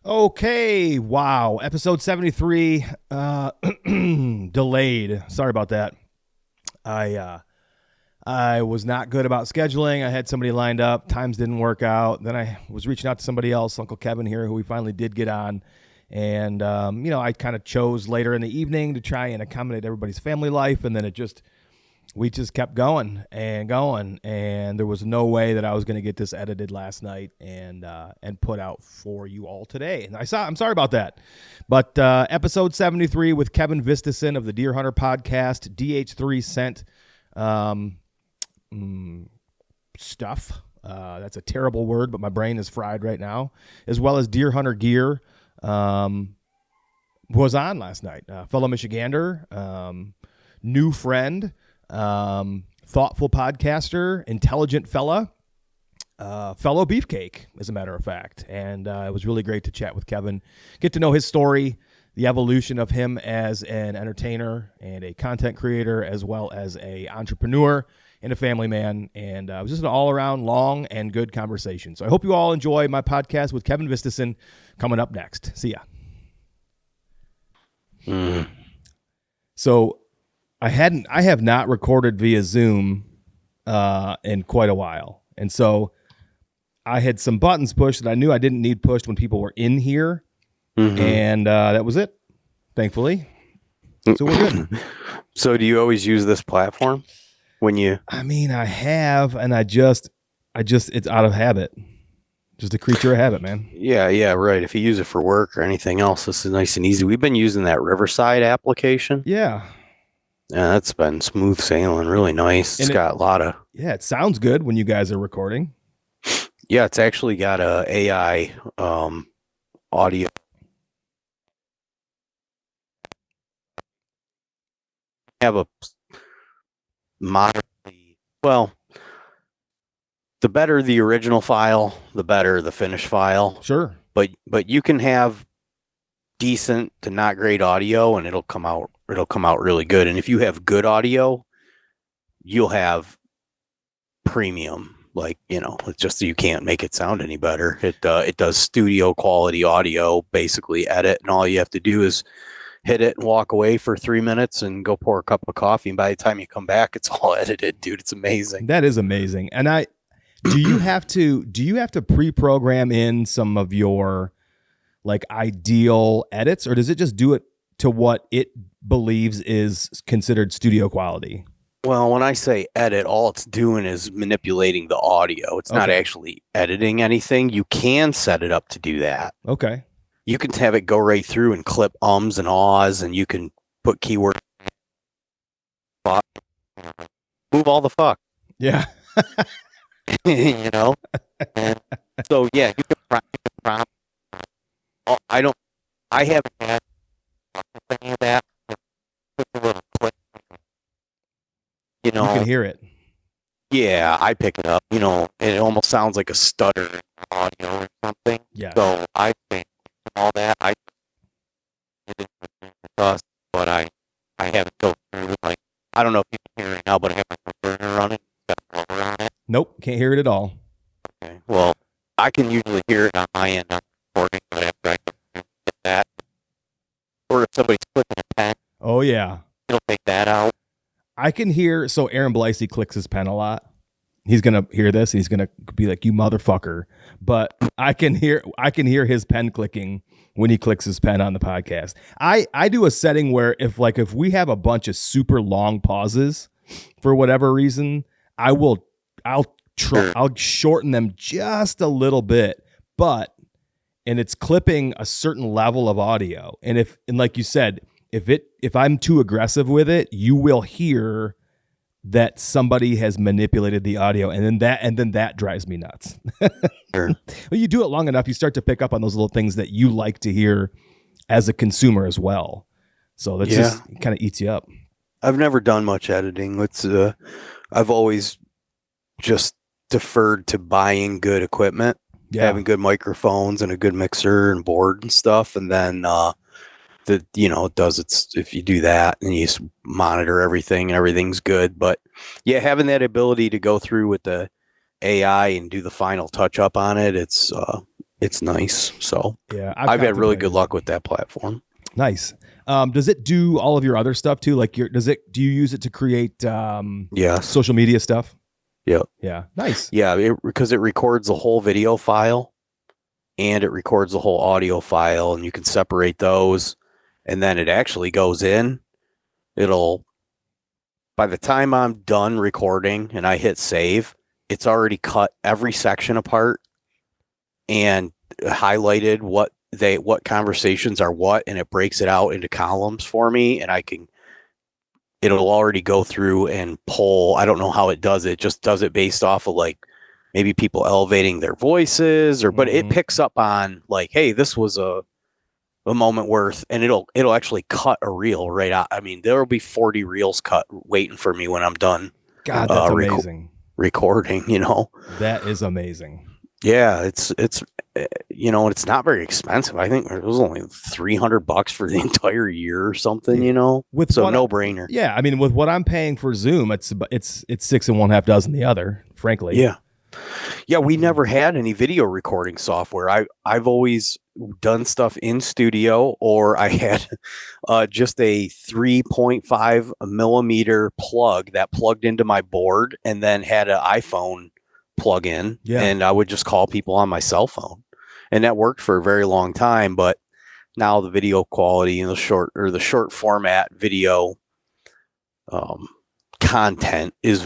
Okay, wow. Episode 73 delayed. Sorry about that. I was not good about scheduling. I had somebody lined up. Times didn't work out. Then I was reaching out to somebody else, Uncle Kevin here, who we finally did get on. And, I kind of chose later in the evening to try and accommodate everybody's family life. And then we just kept going. And there was no way that I was going to get this edited last night and put out for you all today. And I'm sorry about that. But episode 73 with Kevin Vistisen of the Deer Hunter podcast, DH3 sent stuff. That's a terrible word, but my brain is fried right now. As well as Deer Hunter gear was on last night. Fellow Michigander, new friend, thoughtful podcaster, intelligent fellow beefcake, as a matter of fact. And it was really great to chat with Kevin, get to know his story, the evolution of him as an entertainer and a content creator, as well as a entrepreneur and a family man. And it was just an all-around long and good conversation. So I hope you all enjoy my podcast with Kevin Vistisen coming up next. See ya. So I have not recorded via Zoom in quite a while. And so I had some buttons pushed that I knew I didn't need pushed when people were in here. Mm-hmm. And that was it, thankfully. So we're good. So do you always use this platform when you... I mean, I have, and I just, it's out of habit. Just a creature of habit, man. Yeah, right. If you use it for work or anything else, this is nice and easy. We've been using that Riverside application. Yeah. Yeah, that's been smooth sailing, really nice. It's got a lot of... Yeah, it sounds good when you guys are recording. Yeah, it's actually got a AI audio. Have a moderately, well, the better the original file, the better the finished file. Sure. But you can have decent to not great audio and it'll come out really good. And if you have good audio, you'll have premium. Like, it's just you can't make it sound any better. It does studio quality audio, basically edit, and all you have to do is hit it and walk away for 3 minutes and go pour a cup of coffee. And by the time you come back, it's all edited, dude. It's amazing. That is amazing. And do you have to pre-program in some of your like ideal edits, or does it just do it to what it believes is considered studio quality? Well, when I say edit, all it's doing is manipulating the audio. It's not actually editing anything. You can set it up to do that. Okay. You can have it go right through and clip ums and ahs, and you can put keywords. Move all the fuck. Yeah. And so, yeah, you can prompt. I haven't had any of that. A little clip. You can hear it. Yeah, I pick it up. And it almost sounds like a stutter in audio or something. Yeah. So I think all that I did but I haven't go through like I don't know if you can hear it now, but I have my burner running. Got a blower on it. Nope, can't hear it at all. Okay. Well, I can usually hear it on my end on recording, but after I get that, or if somebody's clicking a pen. Oh yeah. It'll take that out. I can hear, so Aaron Blicey clicks his pen a lot. He's going to hear this and he's going to be like, you motherfucker. But I can hear his pen clicking when he clicks his pen on the podcast. I do a setting where if we have a bunch of super long pauses for whatever reason, I'll shorten them just a little bit, and it's clipping a certain level of audio. And like you said, if I'm too aggressive with it, you will hear that somebody has manipulated the audio, and then that drives me nuts. Sure. Well, you do it long enough, you start to pick up on those little things that you like to hear as a consumer as well. So that just kind of eats you up. I've never done much editing. I've always just deferred to buying good equipment, having good microphones and a good mixer and board and stuff, and then if you do that and you monitor everything and everything's good. But yeah, having that ability to go through with the AI and do the final touch up on it, it's it's nice. So Yeah, I've had really good contemplated luck it. with that platform. Nice. Does it do all of your other stuff too? Like do you use it to create Yes. social media stuff? Yep. Yeah. Nice. Yeah, because it records the whole video file and it records the whole audio file, and you can separate those, and then it actually goes in. By the time I'm done recording and I hit save, it's already cut every section apart and highlighted what conversations are what, and it breaks it out into columns for me, and it'll already go through and pull. I don't know how it does it. Just does it based off of like maybe people elevating their voices, but it picks up on like, hey, this was a moment worth, and it'll actually cut a reel right out. I mean, there will be 40 reels cut waiting for me when I'm done. God, that's amazing. Recording, That is amazing. Yeah, it's it's not very expensive. I think it was only $300 for the entire year or something, no brainer. Yeah, I mean, with what I'm paying for Zoom, it's 6 and 1/2 dozen the other, frankly. Yeah, we never had any video recording software. I've always done stuff in studio, or I had just a 3.5 millimeter plug that plugged into my board, and then had an iPhone plug in, and I would just call people on my cell phone, and that worked for a very long time. But now the video quality and the short format video content is,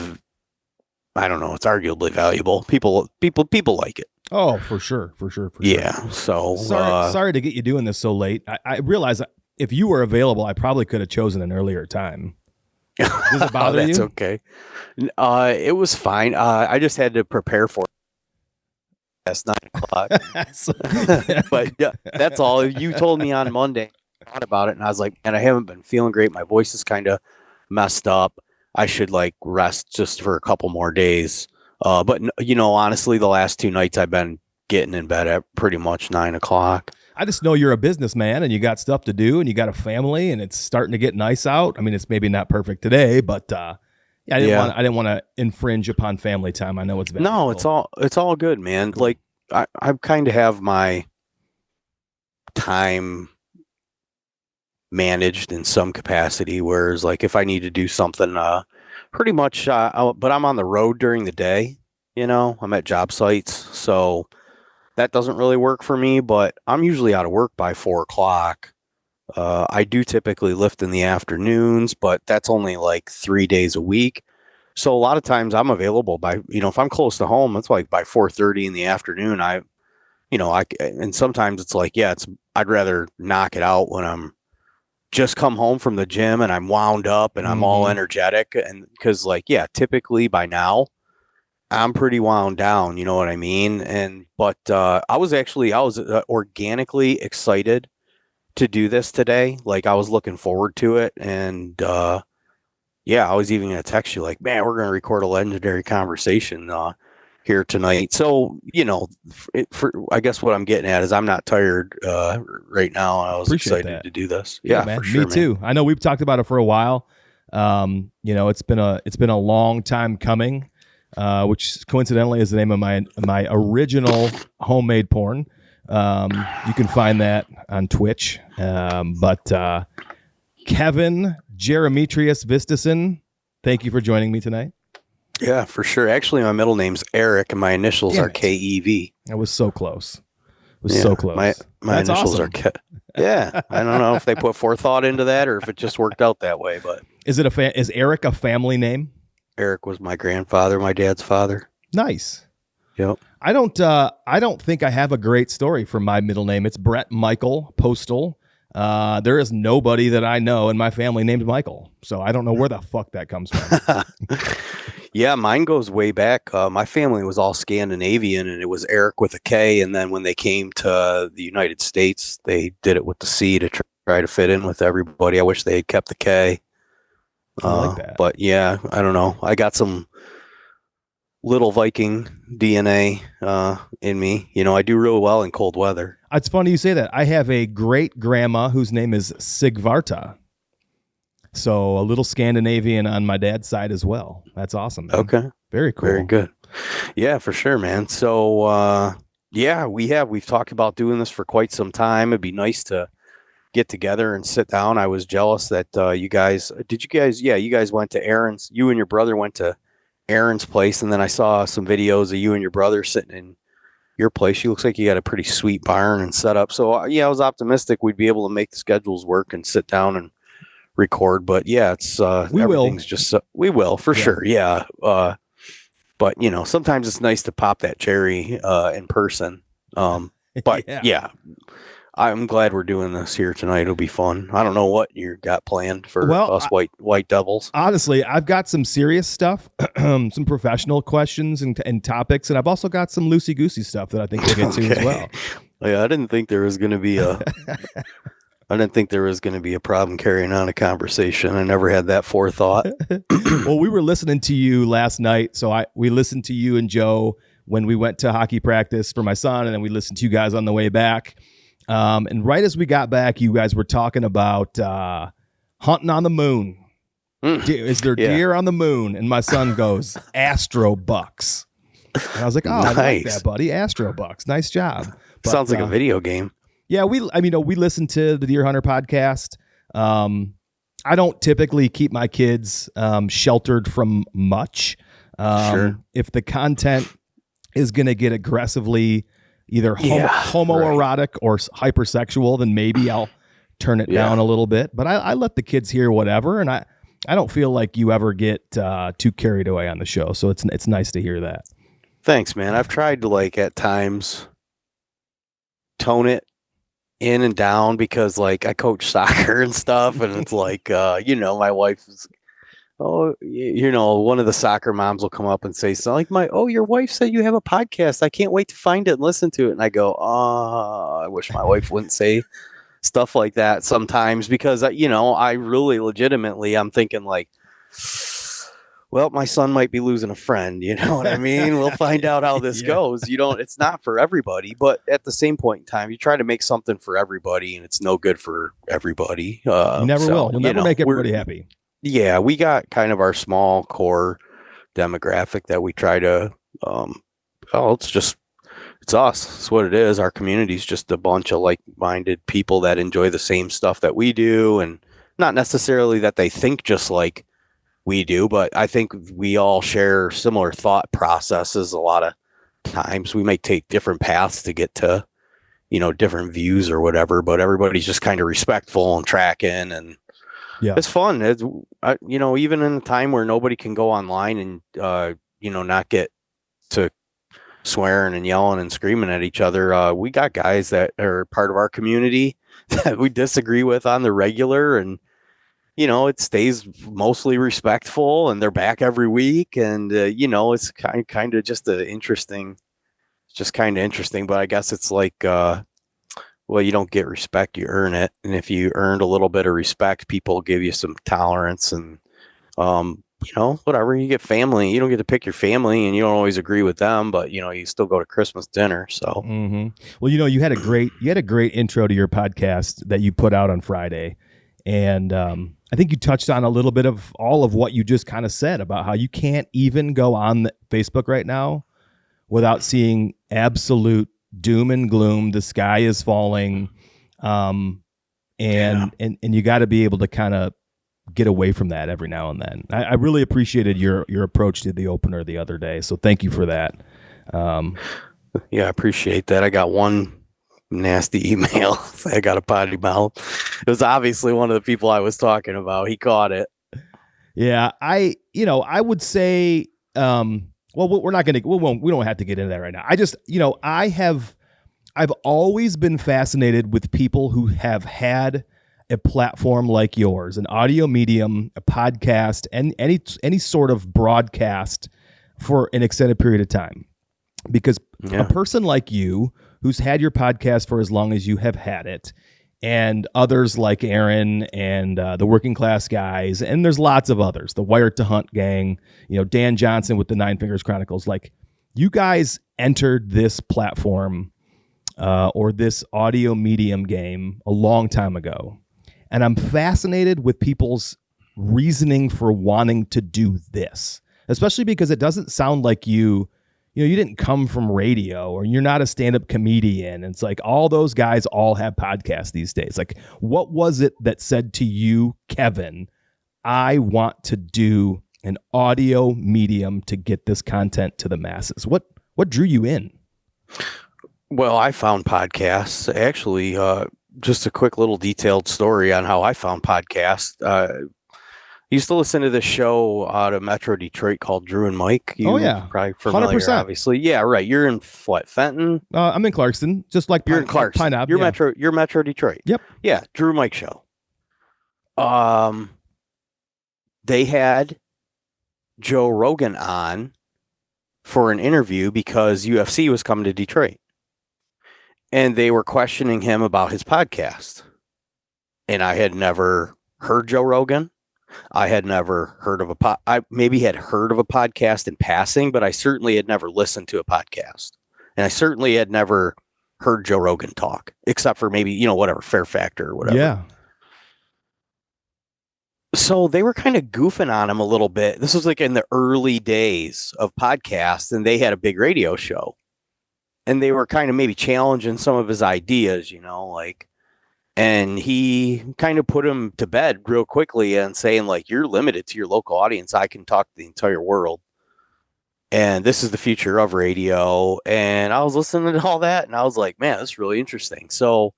I don't know, it's arguably valuable. People like it. Oh, for sure. Yeah. So sorry to get you doing this so late. I realize if you were available, I probably could have chosen an earlier time. Does it bother you? That's okay. It was fine. I just had to prepare for it. That's 9 o'clock. But yeah, that's all. You told me on Monday about it, and I was like, man, I haven't been feeling great. My voice is kind of messed up. I should rest just for a couple more days. But honestly, the last 2 nights I've been getting in bed at pretty much 9 o'clock. I just know you're a businessman and you got stuff to do and you got a family and it's starting to get nice out. I mean, it's maybe not perfect today, but I didn't want to infringe upon family time. I know it's valuable. No, it's all good, man. Cool. Like I kind of have my time managed in some capacity, whereas like if I need to do something, pretty much, but I'm on the road during the day. I'm at job sites, so that doesn't really work for me, but I'm usually out of work by 4 o'clock. I do typically lift in the afternoons, but that's only like 3 days a week. So a lot of times I'm available by, if I'm close to home, it's like by 4:30 in the afternoon. And sometimes it's like, I'd rather knock it out when I'm just come home from the gym and I'm wound up and I'm all energetic. And because typically by now, I'm pretty wound down, you know what I mean? But I was organically excited to do this today. Like I was looking forward to it. And I was even going to text you like, man, we're going to record a legendary conversation here tonight. So, I guess what I'm getting at is I'm not tired right now. I was excited to do this. Yeah, man, for sure. Me too. Man. I know we've talked about it for a while. It's been a long time coming. Which coincidentally is the name of my original homemade porn. You can find that on Twitch. But KEVIN Vistisen, thank you for joining me tonight. Yeah, for sure. Actually, my middle name's Eric, and my initials are K.E.V. I was so close. So close. My That's initials awesome. are Yeah, I don't know if they put forethought into that or if it just worked out that way. But is Eric a family name? Eric was my grandfather, my dad's father. Nice. Yep. I don't think I have a great story for my middle name. It's Bret Michael Postal. There is nobody that I know in my family named Michael, so I don't know where the fuck that comes from. Yeah, mine goes way back. My family was all Scandinavian, and it was Eric with a K. And then when they came to the United States, they did it with the C to try to fit in with everybody. I wish they had kept the K. I like that. But yeah, I don't know. I got some little Viking DNA in me. I do real well in cold weather. It's funny you say that. I have a great grandma whose name is Sigvarta. So a little Scandinavian on my dad's side as well. That's awesome, man. Okay. Very cool. Very good. Yeah, for sure, man. So Yeah, we have. We've talked about doing this for quite some time. It'd be nice to get together and sit down. I was jealous that you guys you guys went to Aaron's. You and your brother went to Aaron's place, and then I saw some videos of you and your brother sitting in your place. You looks like you got a pretty sweet barn and setup. So I was optimistic we'd be able to make the schedules work and sit down and record. But yeah, it's we will for sure. Yeah. But sometimes it's nice to pop that cherry in person. But yeah, I'm glad we're doing this here tonight. It'll be fun. I don't know what you got planned for us white devils. Honestly, I've got some serious stuff, some professional questions and topics, and I've also got some loosey-goosey stuff that I think we'll get to as well. Yeah, I didn't think there was going to be a problem carrying on a conversation. I never had that forethought. Well, we were listening to you last night, so we listened to you and Joe when we went to hockey practice for my son, and then we listened to you guys on the way back. And right as we got back, you guys were talking about hunting on the moon. Is there deer on the moon? And my son goes, Astro Bucks. And I was like, oh, nice. I like that, buddy. Astro Bucks. Nice job. But, sounds like a video game. Yeah, we listen to the Deer Hunter podcast. I don't typically keep my kids sheltered from much. Sure. If the content is going to get aggressively either homoerotic or hypersexual, then maybe I'll turn it down a little bit. But I let the kids hear whatever, and I don't feel like you ever get too carried away on the show. So it's nice to hear that. Thanks, man. I've tried to at times tone it in and down because I coach soccer and stuff, and it's my wife is one of the soccer moms will come up and say something like your wife said you have a podcast. I can't wait to find it and listen to it. And I go, I wish my wife wouldn't say stuff like that sometimes because I really legitimately I'm thinking well, my son might be losing a friend. You know what I mean? We'll find out how this goes. It's not for everybody, but at the same point in time, you try to make something for everybody and it's no good for everybody. You never will. You'll never make everybody happy. Yeah. We got kind of our small core demographic that we try to, it's us. It's what it is. Our community is just a bunch of like-minded people that enjoy the same stuff that we do. And not necessarily that they think just like we do, but I think we all share similar thought processes. A lot of times we may take different paths to get to, different views or whatever, but everybody's just kind of respectful and tracking, and it's fun. It's, even in a time where nobody can go online and, not get to swearing and yelling and screaming at each other. We got guys that are part of our community that we disagree with on the regular, and it stays mostly respectful, and they're back every week. And, it's kind of just interesting, but I guess it's like, you don't get respect, you earn it. And if you earned a little bit of respect, people give you some tolerance and, whatever. You get family, you don't get to pick your family, and you don't always agree with them, but you still go to Christmas dinner. So, well, you had a great intro to your podcast that you put out on Friday. And, I think you touched on a little bit of all of what you just kind of said about how you can't even go on Facebook right now without seeing absolute doom and gloom. The sky is falling. And you got to be able to kind of get away from that every now and then. I really appreciated your approach to the opener the other day. So thank you for that. I appreciate that. I got one nasty email. I got a potty mouth. It was obviously one of the people I was talking about. He caught it. Yeah. I would say, we're not going to, we don't have to get into that right now. I just, I've always been fascinated with people who have had a platform like yours, an audio medium, a podcast, and any sort of broadcast for an extended period of time. Because a person like you, who's had your podcast for as long as you have had it, and others like Aaron and the Working Class Guys, and there's lots of others, the Wired to Hunt gang, Dan Johnson with the Nine Fingers Chronicles, like you guys entered this platform or this audio medium game a long time ago. And I'm fascinated with people's reasoning for wanting to do this, especially because it doesn't sound like you you didn't come from radio, or you're not a stand-up comedian. It's like all those guys all have podcasts these days. Like, what was it that said to you, Kevin, I want to do an audio medium to get this content to the masses? What drew you in? Well, I found podcasts. Actually, just a quick little detailed story on how I found podcasts. I used to listen to this show out of Metro Detroit called Drew and Mike. Oh, yeah. Probably familiar, 100%. obviously. Yeah, right. You're in what, Fenton? I'm in Clarkston, just like you're in Clarkston. Pine Knob, You're Metro Detroit. Yep. Yeah, Drew and Mike show. They had Joe Rogan on for an interview because UFC was coming to Detroit. And they were questioning him about his podcast. And I had never heard Joe Rogan. I had never heard of I maybe had heard of a podcast in passing, but I certainly had never listened to a podcast. And I certainly had never heard Joe Rogan talk, except for maybe, whatever, Fair Factor or whatever. Yeah. So they were kind of goofing on him a little bit. This was like in the early days of podcasts, and they had a big radio show. And they were kind of maybe challenging some of his ideas, and he kind of put him to bed real quickly and saying, like, you're limited to your local audience. I can talk to the entire world. And this is the future of radio. And I was listening to all that, and I was like, man, this is really interesting. So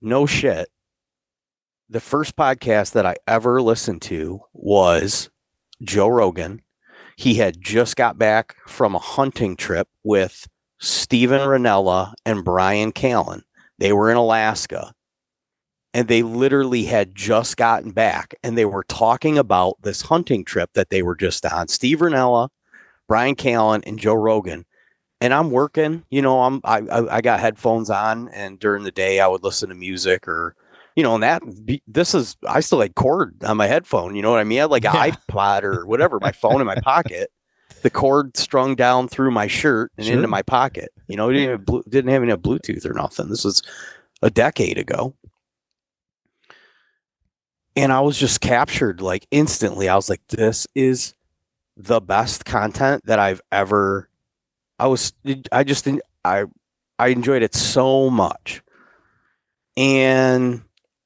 no shit. The first podcast that I ever listened to was Joe Rogan. He had just got back from a hunting trip with Steven Ranella and Brian Callen. They were in Alaska. And they literally had just gotten back, and they were talking about this hunting trip that they were just on. Steve Ranella, Brian Callen, and Joe Rogan. And I'm working, I got headphones on, and during the day I would listen to music or, and I still had cord on my headphone. You know what I mean? I had like an iPod or whatever, my phone in my pocket, the cord strung down through my shirt and into my pocket. Didn't have any Bluetooth or nothing. This was a decade ago. And I was just captured like instantly. I was like, this is the best content that I've ever, I enjoyed it so much. And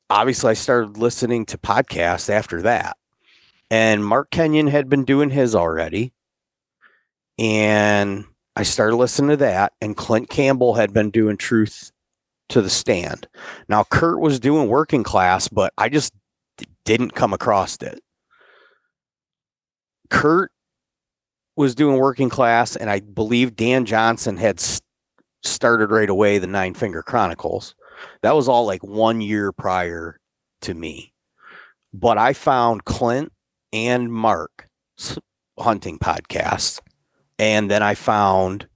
obviously I started listening to podcasts after that. And Mark Kenyon had been doing his already. And I started listening to that. And Clint Campbell had been doing Truth to the Stand. Now, Kurt was doing Working Class, but I just didn't come across it. Kurt was doing Working Class, and I believe Dan Johnson had started right away the Nine Finger Chronicles. That was all like 1 year prior to me. But I found Clint and Mark's hunting podcast, and then I found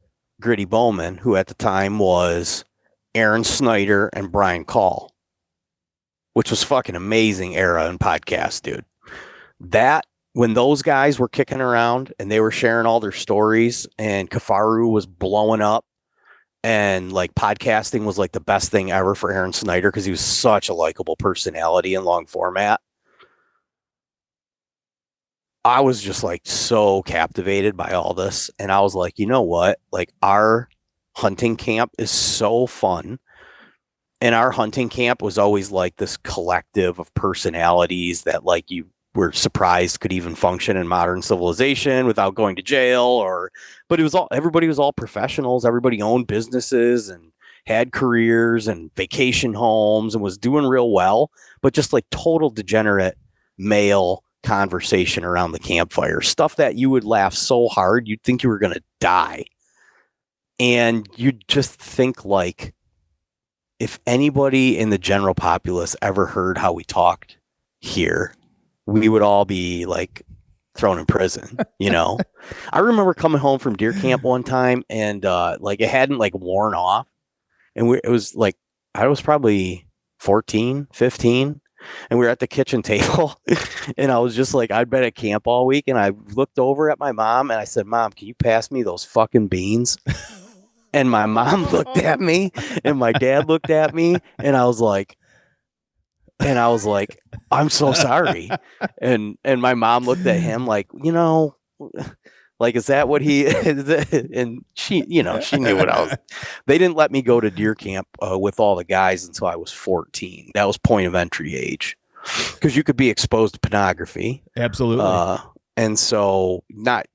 Gritty Bowman, who at the time was Aaron Snyder and Brian Call, which was fucking amazing era in podcast, dude. That, when those guys were kicking around and they were sharing all their stories and Kafaru was blowing up and like podcasting was like the best thing ever for Aaron Snyder because he was such a likable personality in long format. I was just like so captivated by all this. And I was like, you know what? Like, our hunting camp is so fun. And our hunting camp was always like this collective of personalities that like you were surprised could even function in modern civilization without going to jail but everybody was all professionals. Everybody owned businesses and had careers and vacation homes and was doing real well, but just like total degenerate male conversation around the campfire, stuff that you would laugh so hard, you'd think you were going to die. And you'd just think like, if anybody in the general populace ever heard how we talked here, we would all be like thrown in prison, I remember coming home from deer camp one time and like it hadn't like worn off. And it was like, I was probably 14, 15. And we were at the kitchen table and I was just like, I'd been at camp all week. And I looked over at my mom and I said, Mom, can you pass me those fucking beans? And my mom looked at me and my dad looked at me and I was like, I'm so sorry. And my mom looked at him like, Like, is that what he and she, she knew what I was. They didn't let me go to deer camp with all the guys until I was 14. That was point of entry age, because you could be exposed to pornography. Absolutely. And so not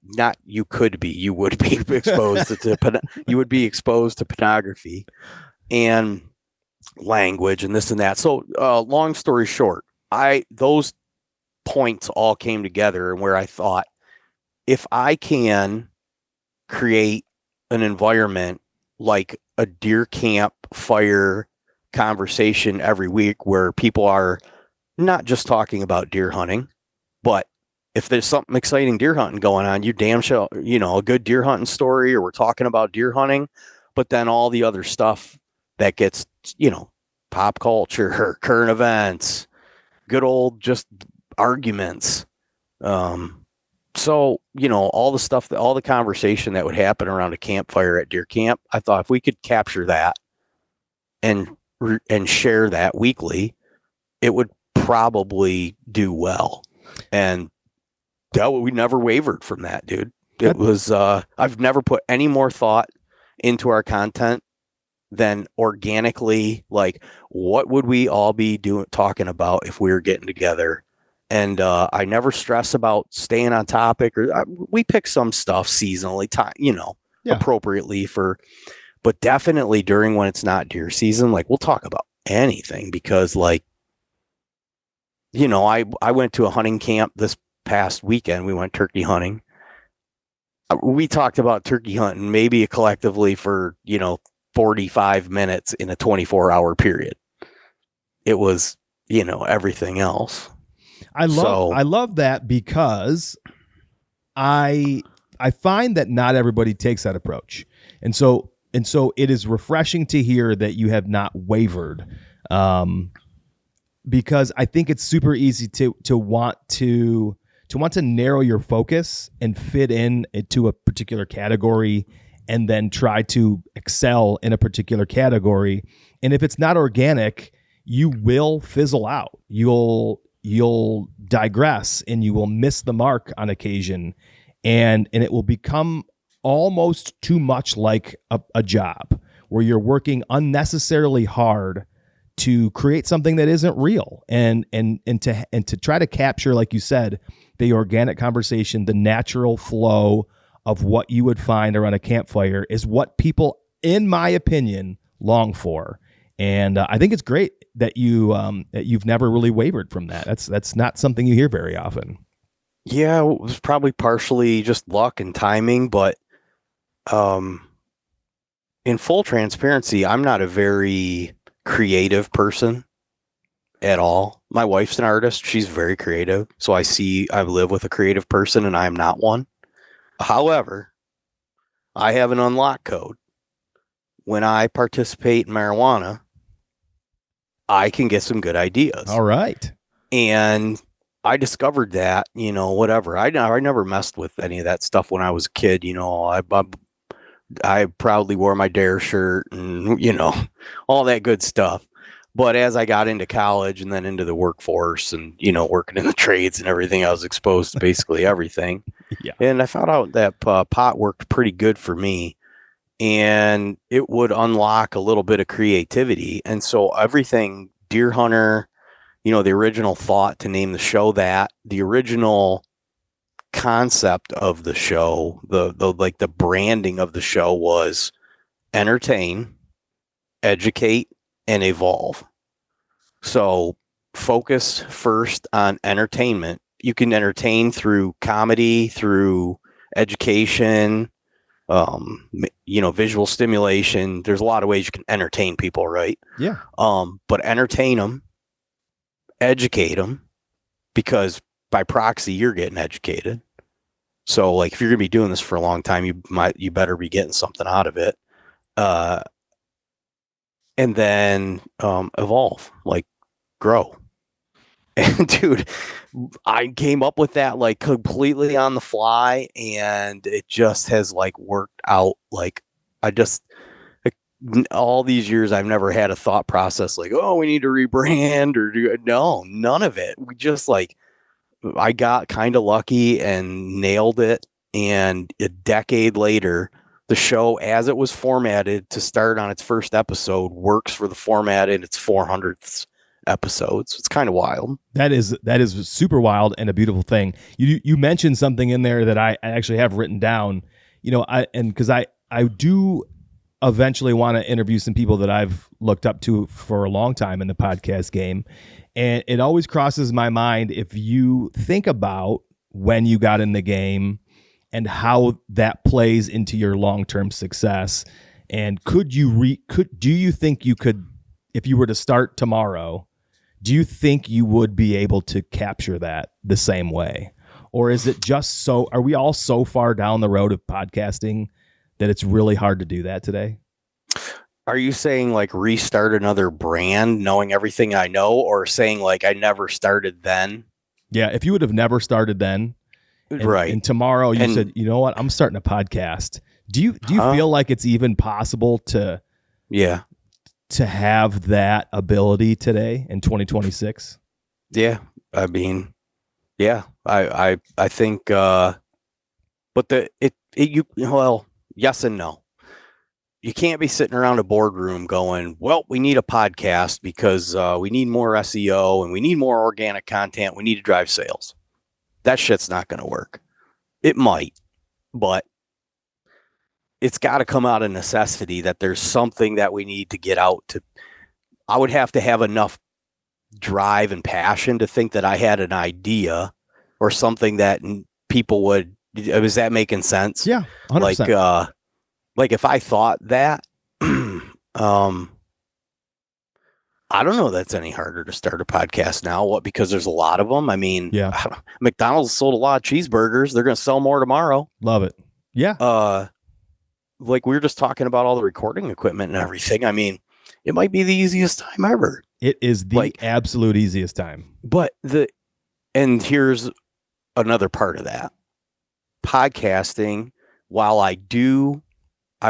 you would be exposed you would be exposed to pornography and language and this and that. So long story short, those points all came together, and where I thought, if I can create an environment like a deer camp fire conversation every week where people are not just talking about deer hunting, but if there's something exciting deer hunting going on, you damn sure, a good deer hunting story, or we're talking about deer hunting, but then all the other stuff that gets, pop culture, current events, good old just arguments. So, all the stuff, all the conversation that would happen around a campfire at deer camp, I thought if we could capture that and share that weekly, it would probably do well. And we never wavered from that, dude. It was, I've never put any more thought into our content than organically, like, what would we all be talking about if we were getting together? And I never stress about staying on topic, or we pick some stuff seasonally, appropriately but definitely during when it's not deer season, like, we'll talk about anything, because I went to a hunting camp this past weekend. We went turkey hunting. We talked about turkey hunting maybe collectively for 45 minutes in a 24-hour period. It was everything else. I love that, because I find that not everybody takes that approach, and so it is refreshing to hear that you have not wavered. Because I think it's super easy to want to narrow your focus and fit in to a particular category, and then try to excel in a particular category. And if it's not organic, you will fizzle out. You'll digress, and you will miss the mark on occasion, and it will become almost too much like a job where you're working unnecessarily hard to create something that isn't real, and to try to capture, like you said, the organic conversation, the natural flow of what you would find around a campfire is what people, in my opinion, long for. And I think it's great that you've never really wavered from that. That's not something you hear very often. Yeah, it was probably partially just luck and timing, but in full transparency, I'm not a very creative person at all. My wife's an artist. She's very creative. So I live with a creative person, and I'm not one. However, I have an unlock code. When I participate in marijuana, I can get some good ideas. All right. And I discovered that, whatever. I never messed with any of that stuff when I was a kid. I proudly wore my Dare shirt and, all that good stuff. But as I got into college and then into the workforce and, working in the trades and everything, I was exposed to basically everything. Yeah. And I found out that pot worked pretty good for me, and it would unlock a little bit of creativity. And so everything Deer Hunter, the original thought to name the show that, the original concept of the show, the branding of the show was entertain, educate, and evolve. So focus first on entertainment. You can entertain through comedy, through education, visual stimulation. There's a lot of ways you can entertain people, right? Yeah. But entertain them, educate them, because by proxy, you're getting educated. So, like, if you're going to be doing this for a long time, you better be getting something out of it. And then evolve, like, grow. And dude, I came up with that like completely on the fly, and it just has like worked out. Like, all these years, I've never had a thought process like, oh, we need to rebrand none of it. We just I got kind of lucky and nailed it. And a decade later, the show, as it was formatted to start on its first episode, works for the format in its 400th episodes. It's kind of wild. That is super wild and a beautiful thing. You mentioned something in there that I actually have written down. Because I do eventually want to interview some people that I've looked up to for a long time in the podcast game, and it always crosses my mind, if you think about when you got in the game and how that plays into your long-term success, and do you think you could, if you were to start tomorrow, do you think you would be able to capture that the same way? Or is it just are we all so far down the road of podcasting that it's really hard to do that today? Are you saying like restart another brand knowing everything I know, or saying like I never started then? Yeah, if you would have never started then, right. And tomorrow you said, you know what, I'm starting a podcast. Do you feel like it's even possible to have that ability today in 2026? Yeah. I mean, yeah, I think, but yes and no. You can't be sitting around a boardroom going, well, we need a podcast because we need more SEO and we need more organic content. We need to drive sales. That shit's not going to work. It might, but it's got to come out of necessity that there's something that we need to get out to. I would have to have enough drive and passion to think that I had an idea or something that people would. Is that making sense? Yeah, 100%. Like if I thought that, I don't know that's any harder to start a podcast now. What? Because there's a lot of them. I mean, McDonald's sold a lot of cheeseburgers. They're going to sell more tomorrow. Love it. Yeah. Like we were just talking about all the recording equipment and everything. I mean, it might be the easiest time ever. It is the absolute easiest time. And here's another part of that. Podcasting, while I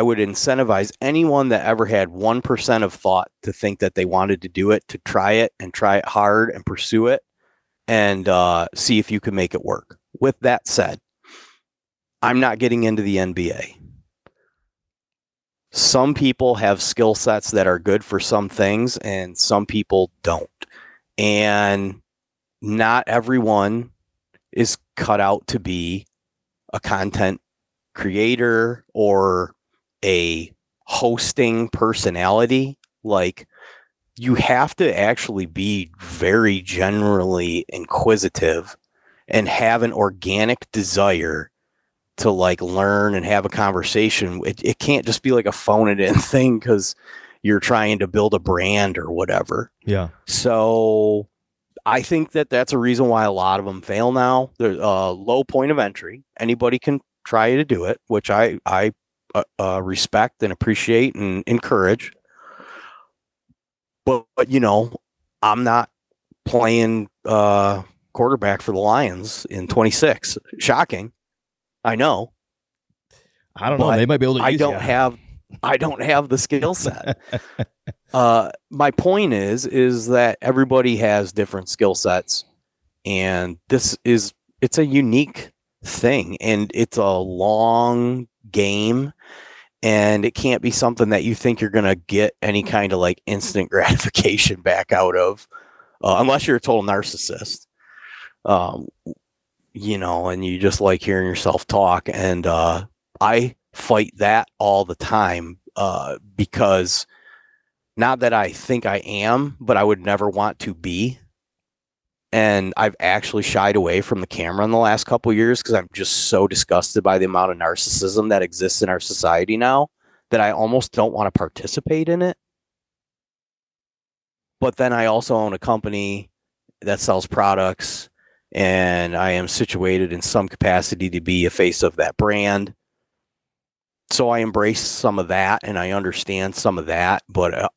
would incentivize anyone that ever had 1% of thought to think that they wanted to do it, to try it and try it hard and pursue it and see if you can make it work. With that said, I'm not getting into the NBA. Some people have skill sets that are good for some things and some people don't. And not everyone is cut out to be a content creator or a hosting personality. Like, you have to actually be very generally inquisitive and have an organic desire to like learn and have a conversation. It can't just be like a phone it in thing because you're trying to build a brand or whatever. Yeah. So I think that that's a reason why a lot of them fail now. There's a low point of entry. Anybody can try to do it, which I respect and appreciate and encourage. But I'm not playing quarterback for the Lions in 26. Shocking. I know. I don't know. They might be able to. I don't have the skill set. My point is that everybody has different skill sets, and it's a unique thing, and it's a long game, and it can't be something that you think you're going to get any kind of like instant gratification back out of, unless you're a total narcissist. And you just like hearing yourself talk. And I fight that all the time because not that I think I am, but I would never want to be. And I've actually shied away from the camera in the last couple of years because I'm just so disgusted by the amount of narcissism that exists in our society now that I almost don't want to participate in it. But then I also own a company that sells products, and I am situated in some capacity to be a face of that brand. So I embrace some of that and I understand some of that, but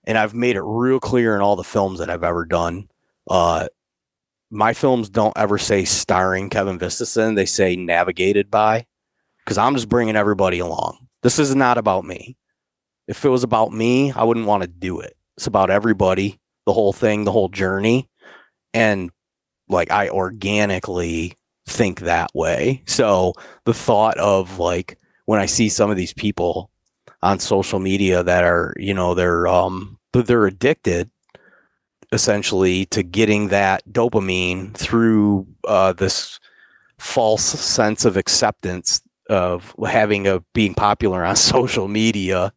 and I've made it real clear in all the films that I've ever done. My films don't ever say starring KEVIN Vistisen. They say navigated by, because I'm just bringing everybody along. This is not about me. If it was about me, I wouldn't want to do it. It's about everybody, the whole thing, the whole journey. And like, I organically think that way. So the thought of like when I see some of these people on social media that are, they're addicted essentially to getting that dopamine through this false sense of acceptance of being popular on social media.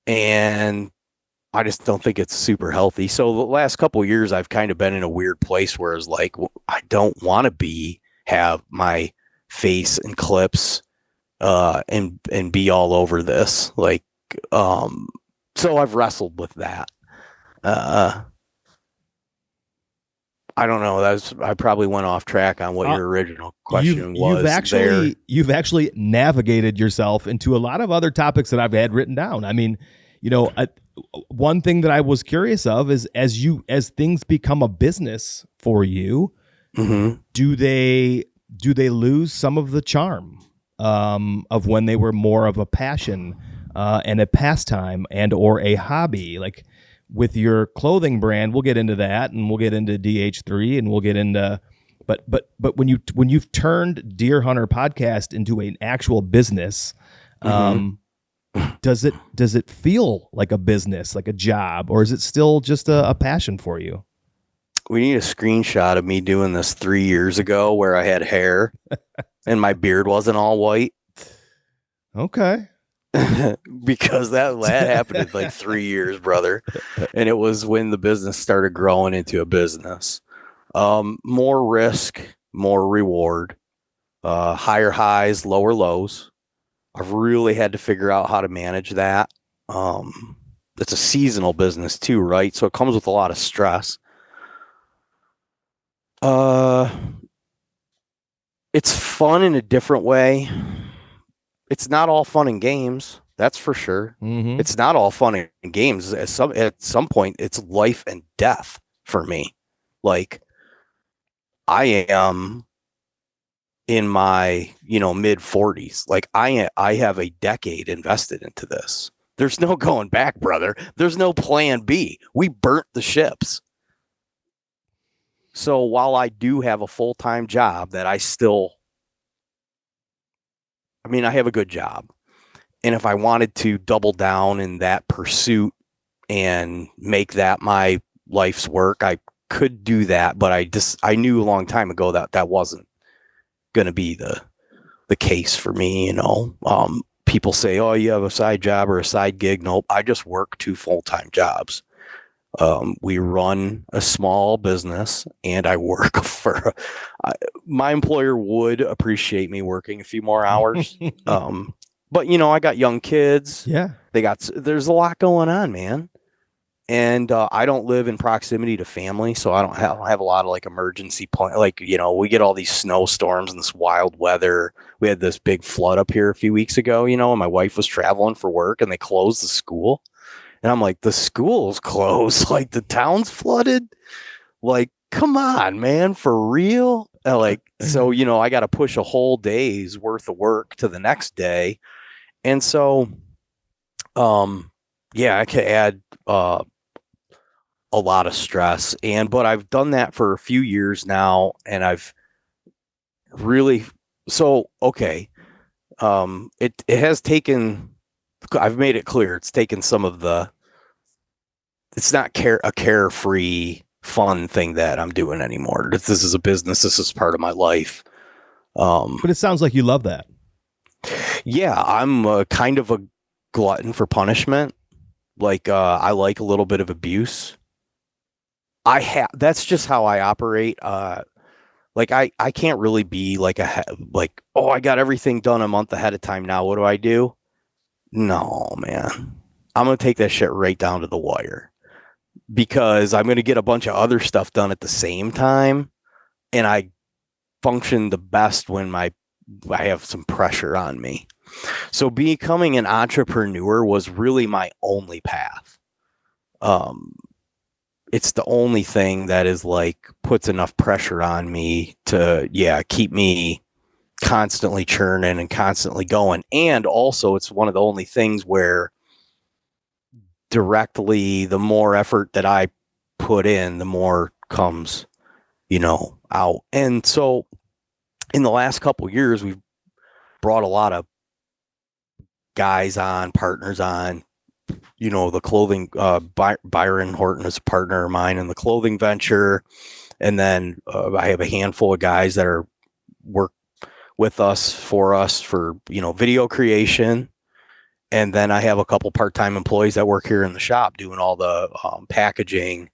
And I just don't think it's super healthy. So the last couple of years, I've kind of been in a weird place where it's like, I don't want to have my face in clips and be all over this. Like, so I've wrestled with that. I don't know. I probably went off track on what your original question was. You've actually navigated yourself into a lot of other topics that I've had written down. I mean, one thing that I was curious of is as things become a business for you, mm-hmm. do they lose some of the charm of when they were more of a passion and a pastime and or a hobby? Like with your clothing brand, we'll get into that, and we'll get into DH3, and we'll get into but when you've turned Deer Hunter Podcast into an actual business, mm-hmm. Does it feel like a business, like a job, or is it still just a passion for you? We need a screenshot of me doing this 3 years ago where I had hair and my beard wasn't all white. Okay. Because that happened in like 3 years, brother. And it was when the business started growing into a business. More risk, more reward, higher highs, lower lows. I've really had to figure out how to manage that. It's a seasonal business too, right? So it comes with a lot of stress. It's fun in a different way. It's not all fun and games. That's for sure. Mm-hmm. It's not all fun and games. At some point, it's life and death for me. Like, I am in my, mid 40s. Like I have a decade invested into this. There's no going back, brother. There's no plan B. We burnt the ships. So while I do have a full-time job that I have a good job. And if I wanted to double down in that pursuit and make that my life's work, I could do that. But I knew a long time ago that wasn't going to be the case for me. People say, oh, you have a side job or a side gig. Nope. I just work 2 full-time jobs. We run a small business and I work for my employer would appreciate me working a few more hours. But I got young kids. Yeah. There's a lot going on, man. And I don't live in proximity to family, so I don't have a lot of like emergency point. Like, we get all these snowstorms and this wild weather. We had this big flood up here a few weeks ago, and my wife was traveling for work and they closed the school. And I'm like, the school's closed. Like the town's flooded. Like, come on, man, for real. So, I got to push a whole day's worth of work to the next day. And so, I could add a lot of stress. But I've done that for a few years now. And I've really, okay. It has taken, I've made it clear it's taken some of it's not a carefree fun thing that I'm doing anymore. This is a business. This is part of my life. But it sounds like you love that. Yeah, I'm kind of a glutton for punishment. Like I like a little bit of abuse. That's just how I operate. Like I can't really be like I got everything done a month ahead of time now. What do I do? No, man. I'm going to take that shit right down to the wire because I'm going to get a bunch of other stuff done at the same time. And I function the best when I have some pressure on me. So becoming an entrepreneur was really my only path. It's the only thing that is like puts enough pressure on me to, keep me constantly churning and constantly going. And also it's one of the only things where directly the more effort that I put in, the more comes, out. And so in the last couple of years, we've brought a lot of guys on, partners on. The clothing, Byron Horton is a partner of mine in the clothing venture. And then I have a handful of guys that are work with us for video creation. And then I have a couple part-time employees that work here in the shop doing all the packaging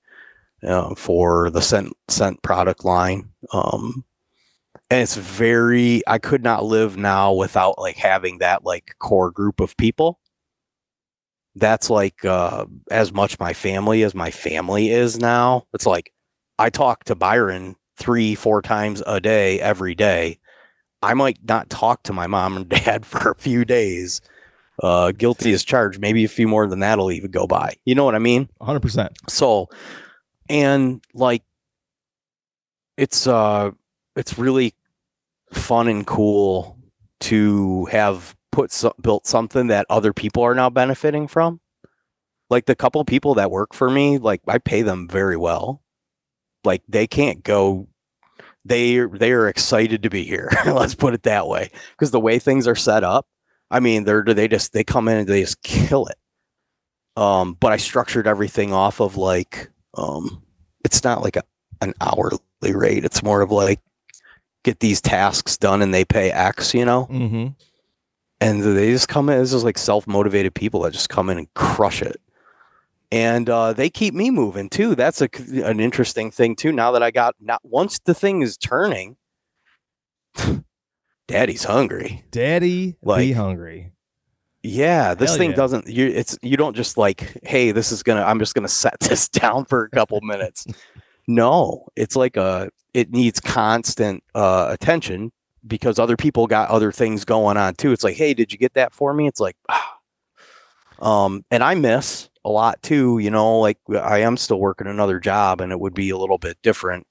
for the scent product line. And it's I could not live now without like having that like core group of people. That's like as much my family as my family is now. It's like I talk to Byron 3-4 times a day, every day. I might not talk to my mom and dad for a few days. Guilty as charged. Maybe a few more than that'll even go by. You know what I mean? 100%. So, and like, it's really fun and cool to have built something that other people are now benefiting from. Like the couple people that work for me, like I pay them very well. Like they can't go. They are excited to be here. Let's put it that way. Because the way things are set up, I mean, they come in and they just kill it. But I structured everything off of like, it's not like an hourly rate. It's more of like, get these tasks done and they pay X, Mm-hmm. And they just come in as just like self-motivated people that just come in and crush it. And they keep me moving too. That's an interesting thing too. Now that once the thing is turning, Daddy's hungry. Daddy like, be hungry. Yeah, this Hell thing yeah. doesn't. You don't just like, hey, I'm just gonna set this down for a couple minutes. No, it's like it needs constant attention because other people got other things going on too. It's like, hey, did you get that for me? It's like, and I miss a lot too, like I am still working another job and it would be a little bit different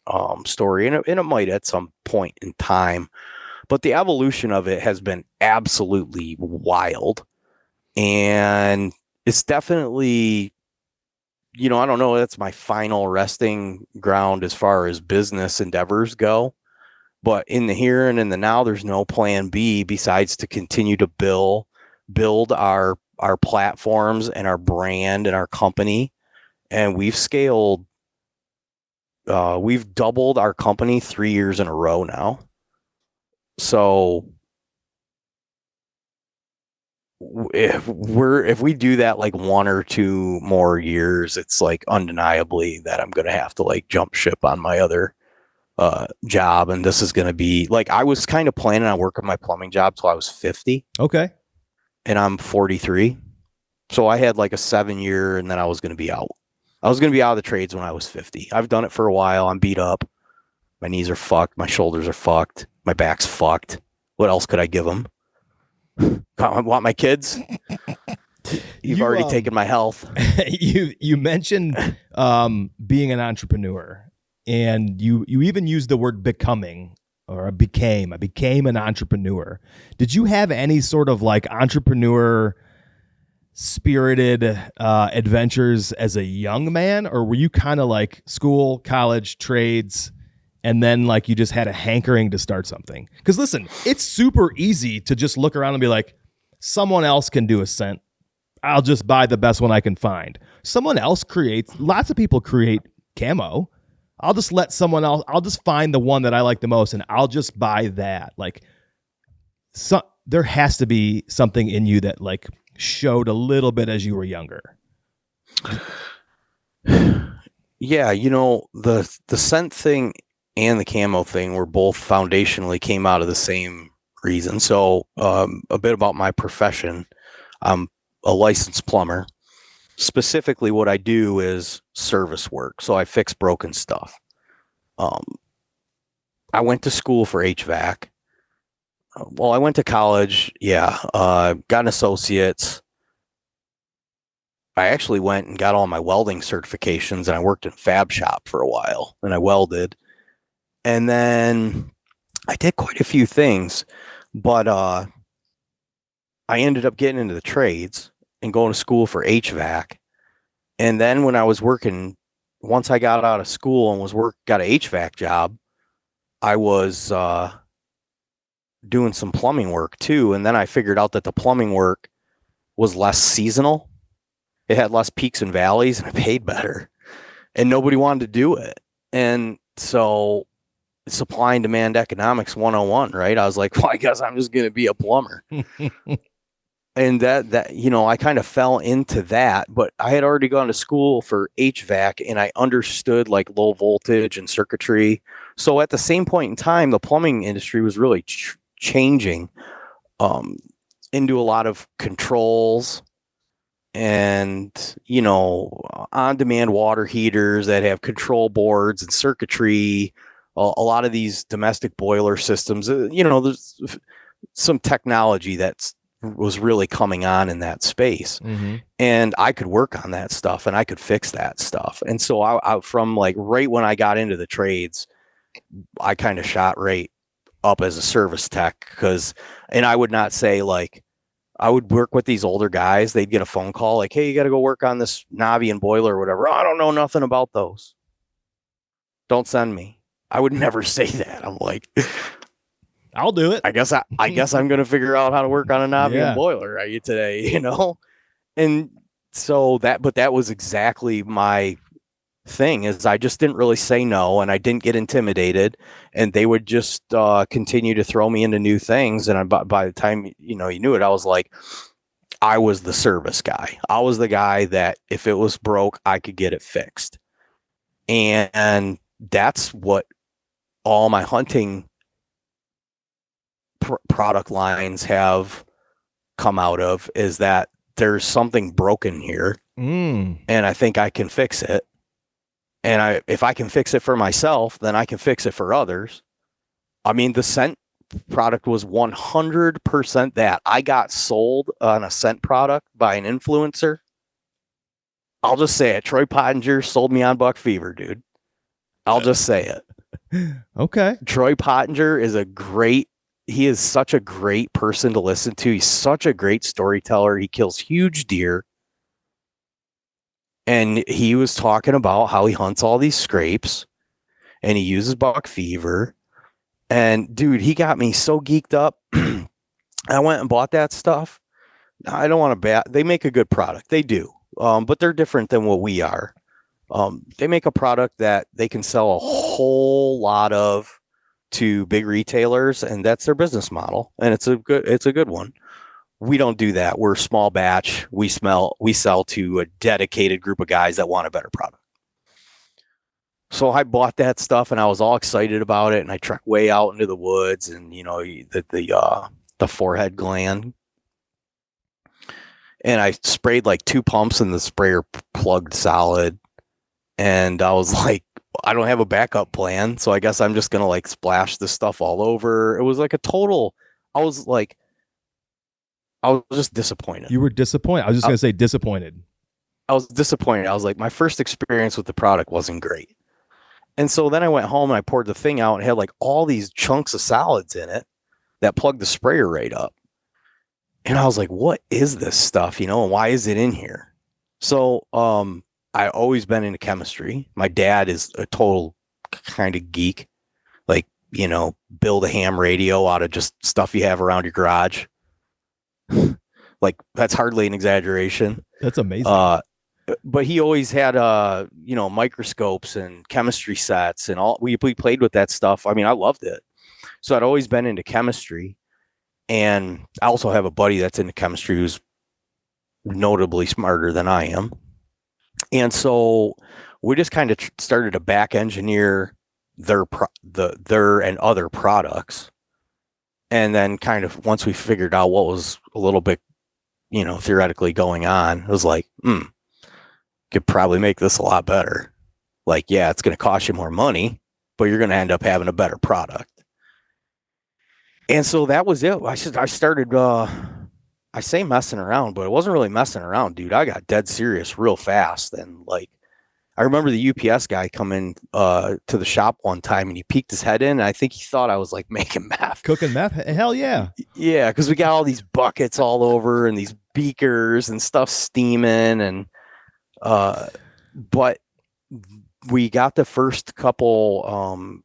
story and it might at some point in time, but the evolution of it has been absolutely wild. And it's definitely, I don't know, that's my final resting ground as far as business endeavors go. But in the here and in the now, there's no plan B besides to continue to build our platforms and our brand and our company. And we've doubled our company 3 years in a row now. So if we do that like 1 or 2 more years, it's like undeniably that I'm going to have to like jump ship on my other job. And this is going to be like, I was kind of planning on working my plumbing job till I was 50. Okay. And I'm 43. So I had like a 7-year and then I was going to be out. I was going to be out of the trades when I was 50. I've done it for a while. I'm beat up. My knees are fucked. My shoulders are fucked. My back's fucked. What else could I give them? I want my kids. You've already taken my health. You mentioned being an entrepreneur, and you even used the word becoming, or I became an entrepreneur. Did you have any sort of like entrepreneur spirited adventures as a young man, or were you kind of like school, college, trades, and then like you just had a hankering to start something? Because listen, it's super easy to just look around and be like, someone else can do a scent. I'll just buy the best one I can find. Someone else lots of people create camo. I'll just let someone else, I'll just find the one that I like the most and I'll just buy that. Like, there has to be something in you that like showed a little bit as you were younger. Yeah, the scent thing and the camo thing were both foundationally came out of the same reason. So a bit about my profession. I'm a licensed plumber. Specifically, what I do is service work. So I fix broken stuff. I went to school for HVAC. Well, I went to college. Yeah. Got an associate's. I actually went and got all my welding certifications and I worked in a fab shop for a while and I welded. And then I did quite a few things, but I ended up getting into the trades and going to school for HVAC. And then when I was working, once I got out of school and got an HVAC job, I was doing some plumbing work too. And then I figured out that the plumbing work was less seasonal. It had less peaks and valleys, and I paid better, and nobody wanted to do it. And so supply and demand economics 101, right? I was like, well, I guess I'm just going to be a plumber. And that, you know, I kind of fell into that, but I had already gone to school for HVAC and I understood like low voltage and circuitry. So at the same point in time, the plumbing industry was really changing into a lot of controls and, you know, on-demand water heaters that have control boards and circuitry, a lot of these domestic boiler systems. You know, there's some technology that's was really coming on in that space. Mm-hmm. And I could work on that stuff and I could fix that stuff. And so I from like right when I got into the trades, I kind of shot right up as a service tech and I would not say like, I would work with these older guys. They'd get a phone call like, hey, you got to go work on this Navian boiler or whatever. Oh, I don't know nothing about those. Don't send me. I would never say that. I'm like, I'll do it. I guess I'm going to figure out how to work on a Navian boiler today, you know? And so that was exactly my thing is I just didn't really say no and I didn't get intimidated and they would just continue to throw me into new things. And by the time, you know, you knew it, I was like, I was the service guy. I was the guy that if it was broke, I could get it fixed. And that's what all my hunting product lines have come out of is that there's something broken here and I think I can fix it. And if I can fix it for myself, then I can fix it for others. I mean, the scent product was 100% that. I got sold on a scent product by an influencer. I'll just say it. Troy Pottinger sold me on buck fever, dude. I'll just say it. Okay. Troy Pottinger he is such a great person to listen to. He's such a great storyteller. He kills huge deer. And he was talking about how he hunts all these scrapes and he uses buck fever. And dude, he got me so geeked up. I went and bought that stuff. I don't want to they make a good product. They do. But they're different than what we are. They make a product that they can sell a whole lot of to big retailers, and that's their business model. And it's a good one. We don't do that. We're small batch. We sell to a dedicated group of guys that want a better product. So I bought that stuff and I was all excited about it. And I trekked way out into the woods and, you know, the forehead gland. And I sprayed like 2 pumps and the sprayer plugged solid. And I was like, I don't have a backup plan. So I guess I'm just going to like splash this stuff all over. It was like I was just disappointed. You were disappointed. I was just going to say disappointed. I was disappointed. I was like, my first experience with the product wasn't great. And so then I went home and I poured the thing out and had like all these chunks of solids in it that plugged the sprayer right up. And I was like, what is this stuff? You know, and why is it in here? So, I always been into chemistry. My dad is a total kind of geek, like, you know, build a ham radio out of just stuff you have around your garage. Like that's hardly an exaggeration. That's amazing. But he always had, you know, microscopes and chemistry sets and all. We played with that stuff. I mean, I loved it. So I'd always been into chemistry. And I also have a buddy that's into chemistry who's notably smarter than I am. And so we just kind of started to back engineer their and other products. And then kind of once we figured out what was a little bit, you know, theoretically going on, it was like, could probably make this a lot better. Like, yeah, it's going to cost you more money, but you're going to end up having a better product. And so that was it. I started, I say messing around, but it wasn't really messing around, dude. I got dead serious real fast. And like, I remember the UPS guy coming to the shop one time and he peeked his head in. And I think he thought I was like making meth. Cooking meth? Hell yeah. Yeah, because we got all these buckets all over and these beakers and stuff steaming. And but we got the first couple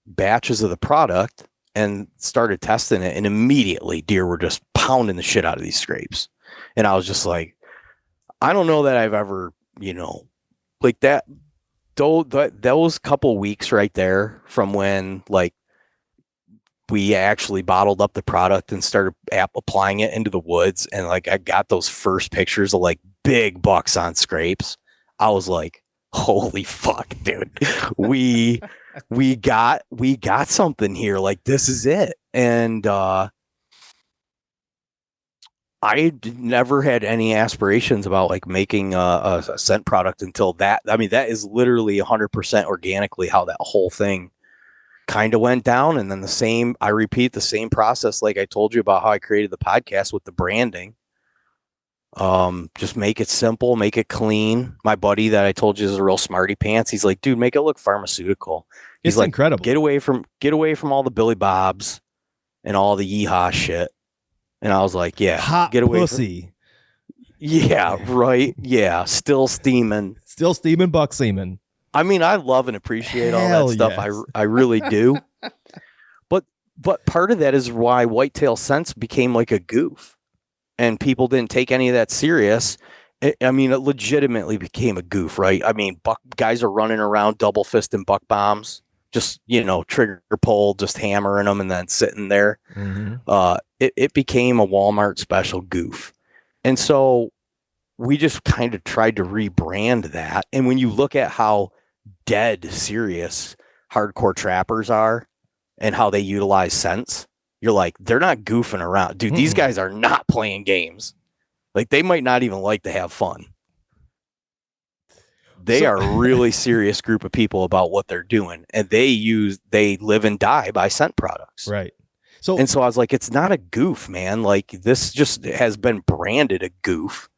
batches of the product and started testing it, and immediately deer were just pounding the shit out of these scrapes. And I was just like, I don't know that I've ever, like that, those couple weeks right there from when like we actually bottled up the product and started applying it into the woods. And like, I got those first pictures of like big bucks on scrapes. I was like, holy fuck, dude, we got something here. Like, this is it. And, I never had any aspirations about like making a scent product until that. I mean, that is literally 100% organically how that whole thing kind of went down. And then I repeat the same process like I told you about how I created the podcast with the branding. Just make it simple, make it clean. My buddy that I told you is a real smarty pants. He's like, dude, make it look pharmaceutical. He's It's like, incredible. Get away from all the Billy Bobs and all the yeehaw shit. And I was like, yeah, hot get away pussy. Yeah, right. Yeah, still steaming. Buck semen. I mean, I love and appreciate all Hell that stuff. yes. I really do. But part of that is why whitetail scents became like a goof, and people didn't take any of that serious. I mean, it legitimately became a goof, right? I mean, guys are running around double fisting buck bombs, just trigger pull, just hammering them and then sitting there. Mm-hmm. It became a Walmart special goof. And so we just kind of tried to rebrand that. And when you look at how dead serious hardcore trappers are and how they utilize scents, you're like, they're not goofing around. Dude, these guys are not playing games. Like, they might not even like to have fun. They are a really serious group of people about what they're doing. And they live and die by scent products. Right. So I was like, it's not a goof, man. Like, this just has been branded a goof,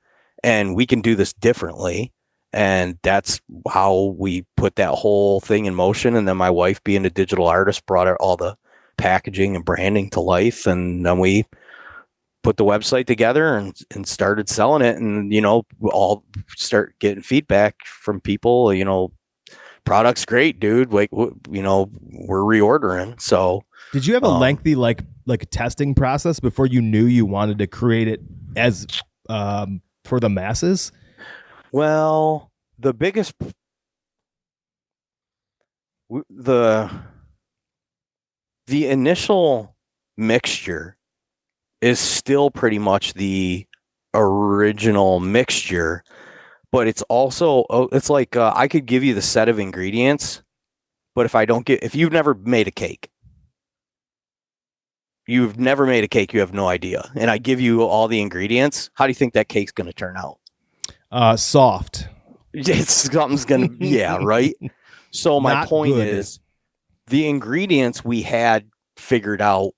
and we can do this differently. And that's how we put that whole thing in motion. And then my wife, being a digital artist, brought all the packaging and branding to life. And then we put the website together and started selling it. And, we all start getting feedback from people, product's great, dude. Like, we're reordering. So, did you have a lengthy like testing process before you knew you wanted to create it as for the masses? Well, the initial mixture is still pretty much the original mixture, but it's also, it's like, I could give you the set of ingredients, but if you've never made a cake, you have no idea. And I give you all the ingredients. How do you think that cake's going to turn out? Soft. Something's going to, yeah, right. So my point is, the ingredients we had figured out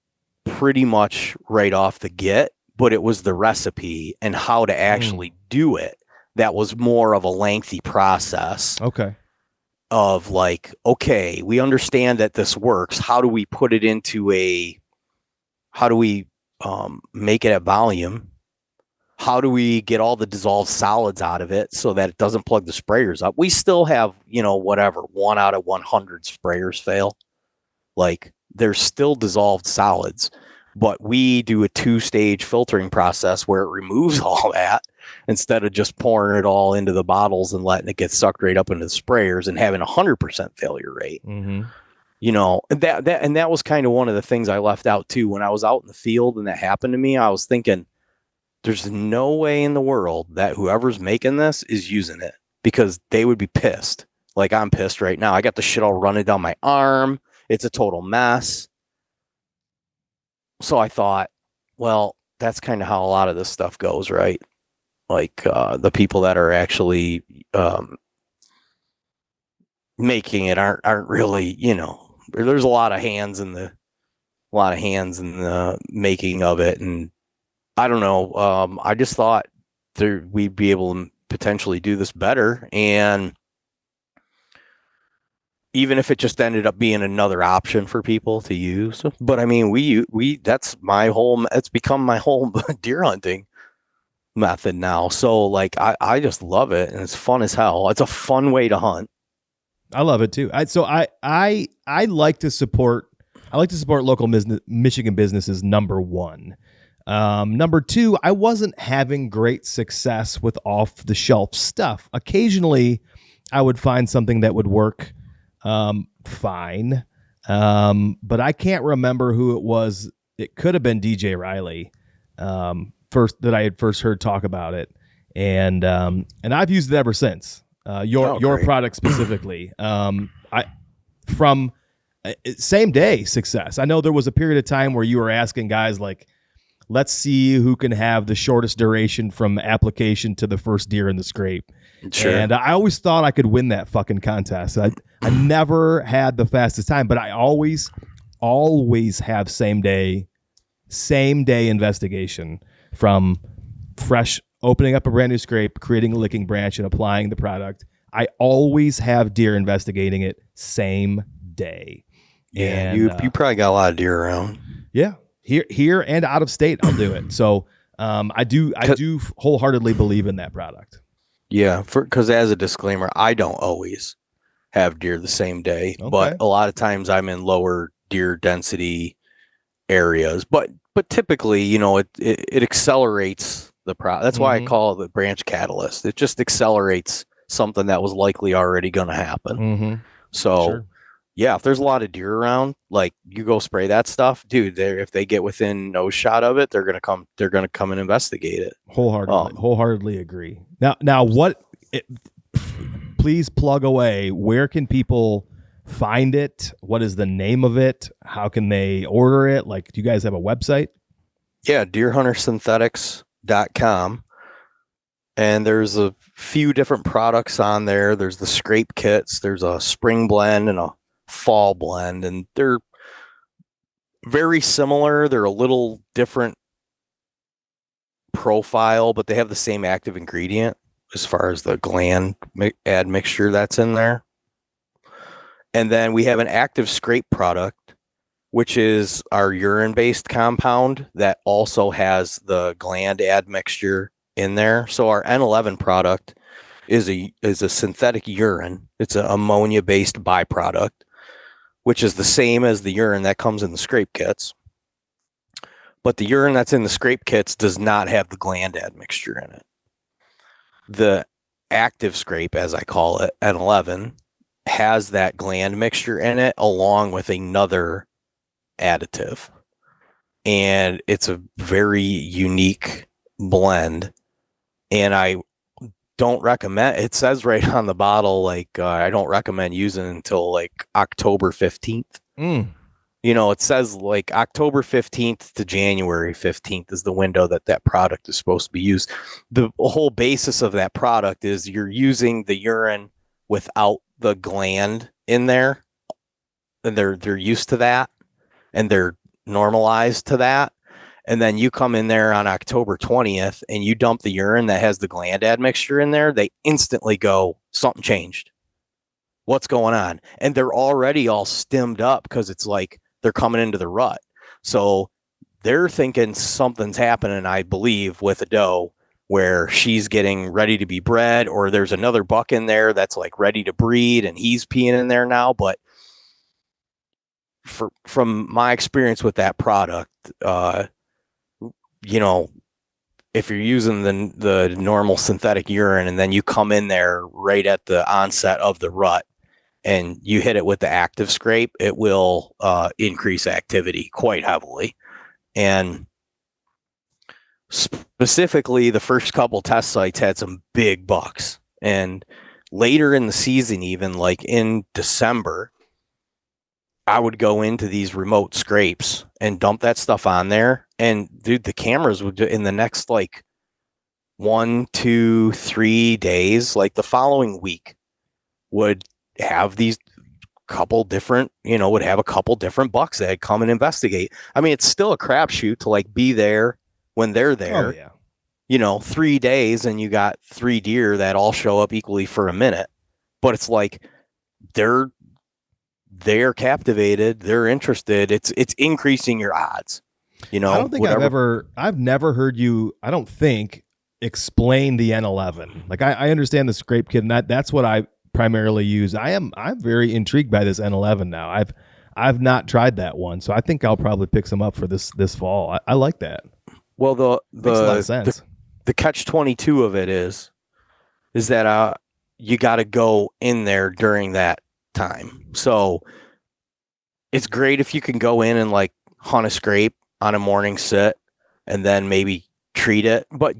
pretty much right off the get, but it was the recipe and how to actually do it that was more of a lengthy process. Okay. Of like, okay, we understand that this works. How do we put it into how do we make it at volume? How do we get all the dissolved solids out of it so that it doesn't plug the sprayers up? We still have, 1 out of 100 sprayers fail. Like, there's still dissolved solids, but we do a 2-stage filtering process where it removes all that instead of just pouring it all into the bottles and letting it get sucked right up into the sprayers and having 100% failure rate. Mm-hmm. That was kind of one of the things I left out too. When I was out in the field and that happened to me, I was thinking, there's no way in the world that whoever's making this is using it, because they would be pissed. Like, I'm pissed right now. I got the shit all running down my arm. It's a total mess. So I thought, well, that's kind of how a lot of this stuff goes, right? Like, the people that are actually making it aren't really, there's a lot of hands in the making of it. And I don't know. I just thought we'd be able to potentially do this better. And even if it just ended up being another option for people to use. But I mean, it's become my whole deer hunting method now. So like, I just love it, and it's fun as hell. It's a fun way to hunt. I love it too. I like to support I like to support local Michigan businesses, number one. Number two, I wasn't having great success with off-the-shelf stuff. Occasionally, I would find something that would work fine, but I can't remember who it was. It could have been DJ Riley first that I had first heard talk about it, and I've used it ever since. Your product specifically, from same day success. I know there was a period of time where you were asking guys like, let's see who can have the shortest duration from application to the first deer in the scrape. Sure. And I always thought I could win that fucking contest. I never had the fastest time, but I always have same day investigation from fresh opening up a brand new scrape, creating a licking branch, and applying the product. I always have deer investigating it same day. Yeah, and, you probably got a lot of deer around. Yeah, here and out of state, I'll do it. So I do wholeheartedly believe in that product. Yeah, because as a disclaimer, I don't always have deer the same day, but a lot of times I'm in lower deer density areas. But typically, you know, it accelerates the product. That's why I call it the branch catalyst. It just accelerates something that was likely already going to happen. So. Sure. Yeah, if there's a lot of deer around, like you go spray that stuff, dude. If they get within nose shot of it, they're gonna come and investigate it. Wholeheartedly agree. Now, please plug away. Where can people find it? What is the name of it? How can they order it? Like, do you guys have a website? Yeah, deerhuntersynthetics.com. And there's a few different products on there. There's the scrape kits. There's a spring blend and a fall blend, and they're very similar. They're a little different profile, but they have the same active ingredient as far as the gland admixture that's in there. And then we have an active scrape product, which is our urine based compound that also has the gland admixture in there. So our N11 product is a synthetic urine. It's an ammonia based byproduct, which is the same as the urine that comes in the scrape kits. But the urine that's in the scrape kits does not have the gland admixture in it. The active scrape, as I call it, N11, has that gland mixture in it along with another additive. And it's a very unique blend. And I don't recommend, it says right on the bottle, like I don't recommend using it until like October 15th. You know, it says like October 15th to January 15th is the window that product is supposed to be used. The whole basis of that product is you're using the urine without the gland in there, and they're used to that and they're normalized to that. And then you come in there on October 20th and you dump the urine that has the gland admixture in there, they instantly go, something changed. What's going on? And they're already all stemmed up because it's like they're coming into the rut. So they're thinking something's happening, I believe, with a doe where she's getting ready to be bred, or there's another buck in there that's like ready to breed and he's peeing in there now. But from my experience with that product, you know, if you're using the normal synthetic urine and then you come in there right at the onset of the rut and you hit it with the active scrape, it will increase activity quite heavily. And specifically, the first couple test sites had some big bucks. And later in the season, even like in December, I would go into these remote scrapes and dump that stuff on there. And dude, the cameras would, in the next like 1, 2, 3 days, like the following week, would have these couple different, you know, would have a couple different bucks that had come and investigate. I mean, it's still a crapshoot to like be there when they're there. Oh, yeah. You know, 3 days and you got 3 deer that all show up equally for a minute. But it's like they're captivated, they're interested. It's increasing your odds. You know, I don't think I've never heard you, I don't think, explain the N11. Like I understand the scrape kit, and that's what I primarily use. I'm very intrigued by this N11 now. I've not tried that one, so I think I'll probably pick some up for this fall. I like that. Well, Makes a lot of sense. The catch-22 of it is that you got to go in there during that time. So it's great if you can go in and like hunt a scrape on a morning sit and then maybe treat it. But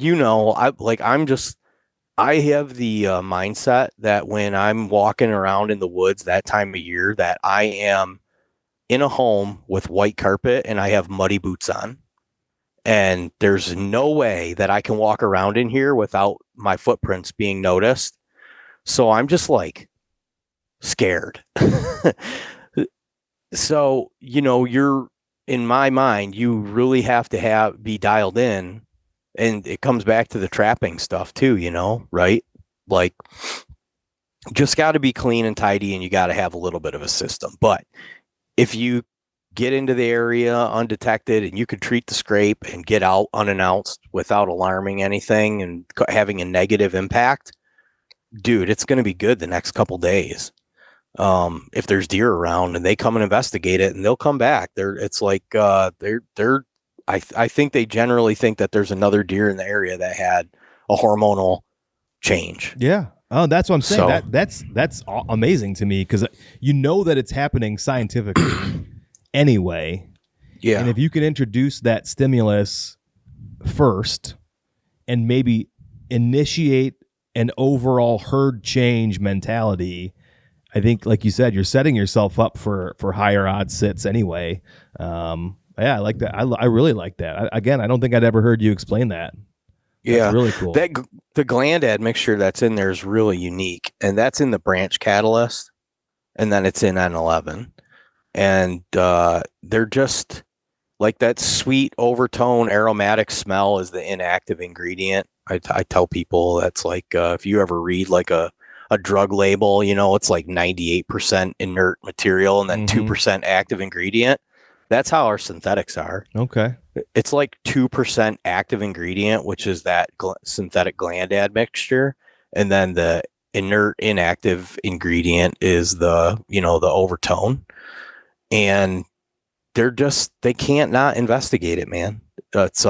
I have the mindset that when I'm walking around in the woods that time of year, that I am in a home with white carpet and I have muddy boots on. And there's no way that I can walk around in here without my footprints being noticed. So I'm just like scared. So, you're in my mind, you really have to be dialed in. And it comes back to the trapping stuff too, right? Like, just got to be clean and tidy, and you got to have a little bit of a system. But if you get into the area undetected and you could treat the scrape and get out unannounced without alarming anything and having a negative impact, dude, it's going to be good the next couple days. If there's deer around and they come and investigate it and they'll come back, I think they generally think that there's another deer in the area that had a hormonal change. Yeah. Oh, that's what I'm saying. So, that's amazing to me, because that it's happening scientifically anyway. Yeah. And if you can introduce that stimulus first and maybe initiate an overall herd change mentality, I think, like you said, you're setting yourself up for higher odds sits anyway. Yeah, I like that. I really like that. I don't think I'd ever heard you explain that. That's really cool. The gland admixture that's in there is really unique, and that's in the branch catalyst, and then it's in N11. And they're just like that sweet overtone aromatic smell is the inactive ingredient. I tell people that's like if you ever read like a drug label, it's like 98% inert material and then 2% active ingredient. That's how our synthetics are. Okay. It's like 2% active ingredient, which is that synthetic gland admixture. And then the inert inactive ingredient is the overtone. And they can't not investigate it, man. It's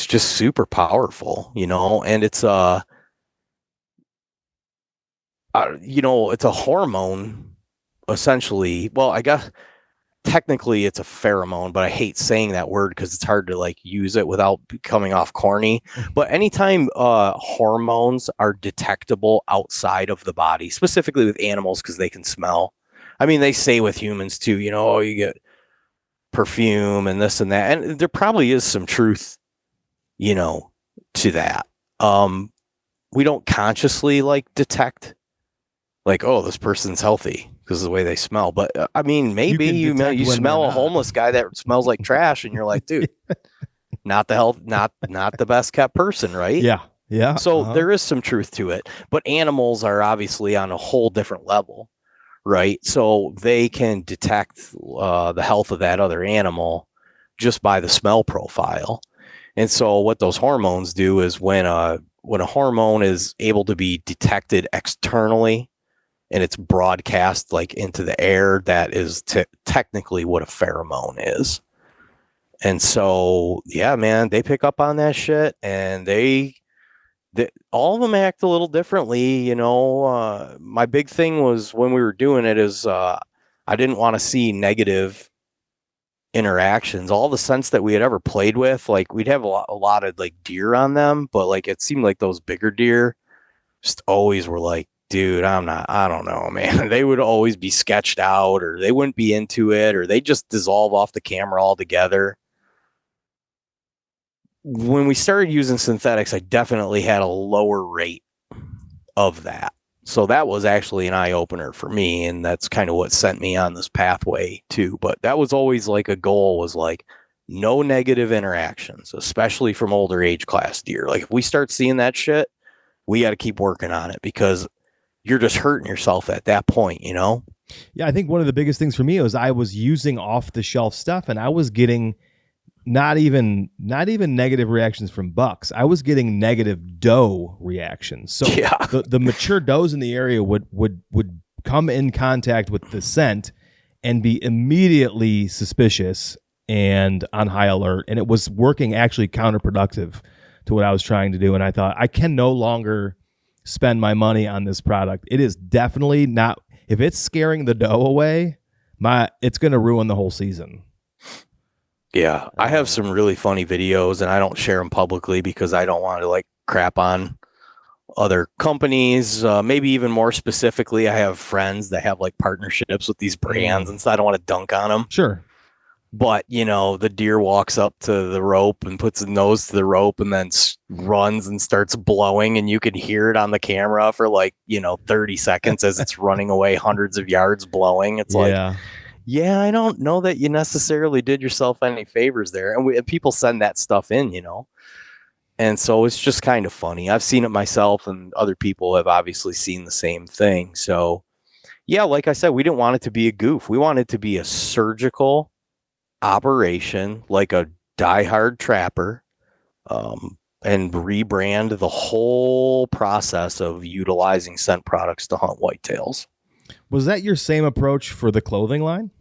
just super powerful, and it's it's a hormone essentially. Well, I guess technically it's a pheromone, but I hate saying that word because it's hard to like use it without coming off corny. But anytime hormones are detectable outside of the body, specifically with animals because they can smell. I mean, they say with humans too, you get perfume and this and that. And there probably is some truth, to that. We don't consciously like detect like, oh, this person's healthy because of the way they smell. But I mean, maybe you smell a homeless guy that smells like trash and you're like, dude, not the best kept person, right? Yeah. Yeah. So there is some truth to it, but animals are obviously on a whole different level, right? So they can detect the health of that other animal just by the smell profile. And so what those hormones do is when a hormone is able to be detected externally and it's broadcast like into the air, that is technically what a pheromone is. And so, yeah, man, they pick up on that shit, and they all of them act a little differently. My big thing was when we were doing it is I didn't want to see negative interactions. All the scents that we had ever played with, like we'd have a lot of like deer on them, but like it seemed like those bigger deer just always were like, dude, I don't know, man. They would always be sketched out, or they wouldn't be into it, or they just dissolve off the camera altogether. When we started using synthetics, I definitely had a lower rate of that. So that was actually an eye-opener for me, and that's kind of what sent me on this pathway too. But that was always like a goal, was like no negative interactions, especially from older age class deer. Like if we start seeing that shit, we got to keep working on it, because you're just hurting yourself at that point, Yeah, I think one of the biggest things for me was I was using off-the-shelf stuff, and I was getting not even negative reactions from bucks. I was getting negative doe reactions. So yeah, the mature does in the area would come in contact with the scent, and be immediately suspicious and on high alert. And it was working actually counterproductive to what I was trying to do. And I thought, I can no longer spend my money on this product. It is definitely not, if it's scaring the dough away, it's going to ruin the whole season. Yeah, I have some really funny videos, and I don't share them publicly because I don't want to like crap on other companies. Maybe even more specifically, I have friends that have like partnerships with these brands, and so I don't want to dunk on them. Sure. But, you know, the deer walks up to the rope and puts his nose to the rope and then runs and starts blowing, and you can hear it on the camera for like, 30 seconds as it's running away hundreds of yards blowing. It's like, yeah, I don't know that you necessarily did yourself any favors there. And people send that stuff in, and so it's just kind of funny. I've seen it myself, and other people have obviously seen the same thing. So, yeah, like I said, we didn't want it to be a goof. We wanted it to be a surgical operation, like a diehard trapper, and rebrand the whole process of utilizing scent products to hunt whitetails. Was that your same approach for the clothing line?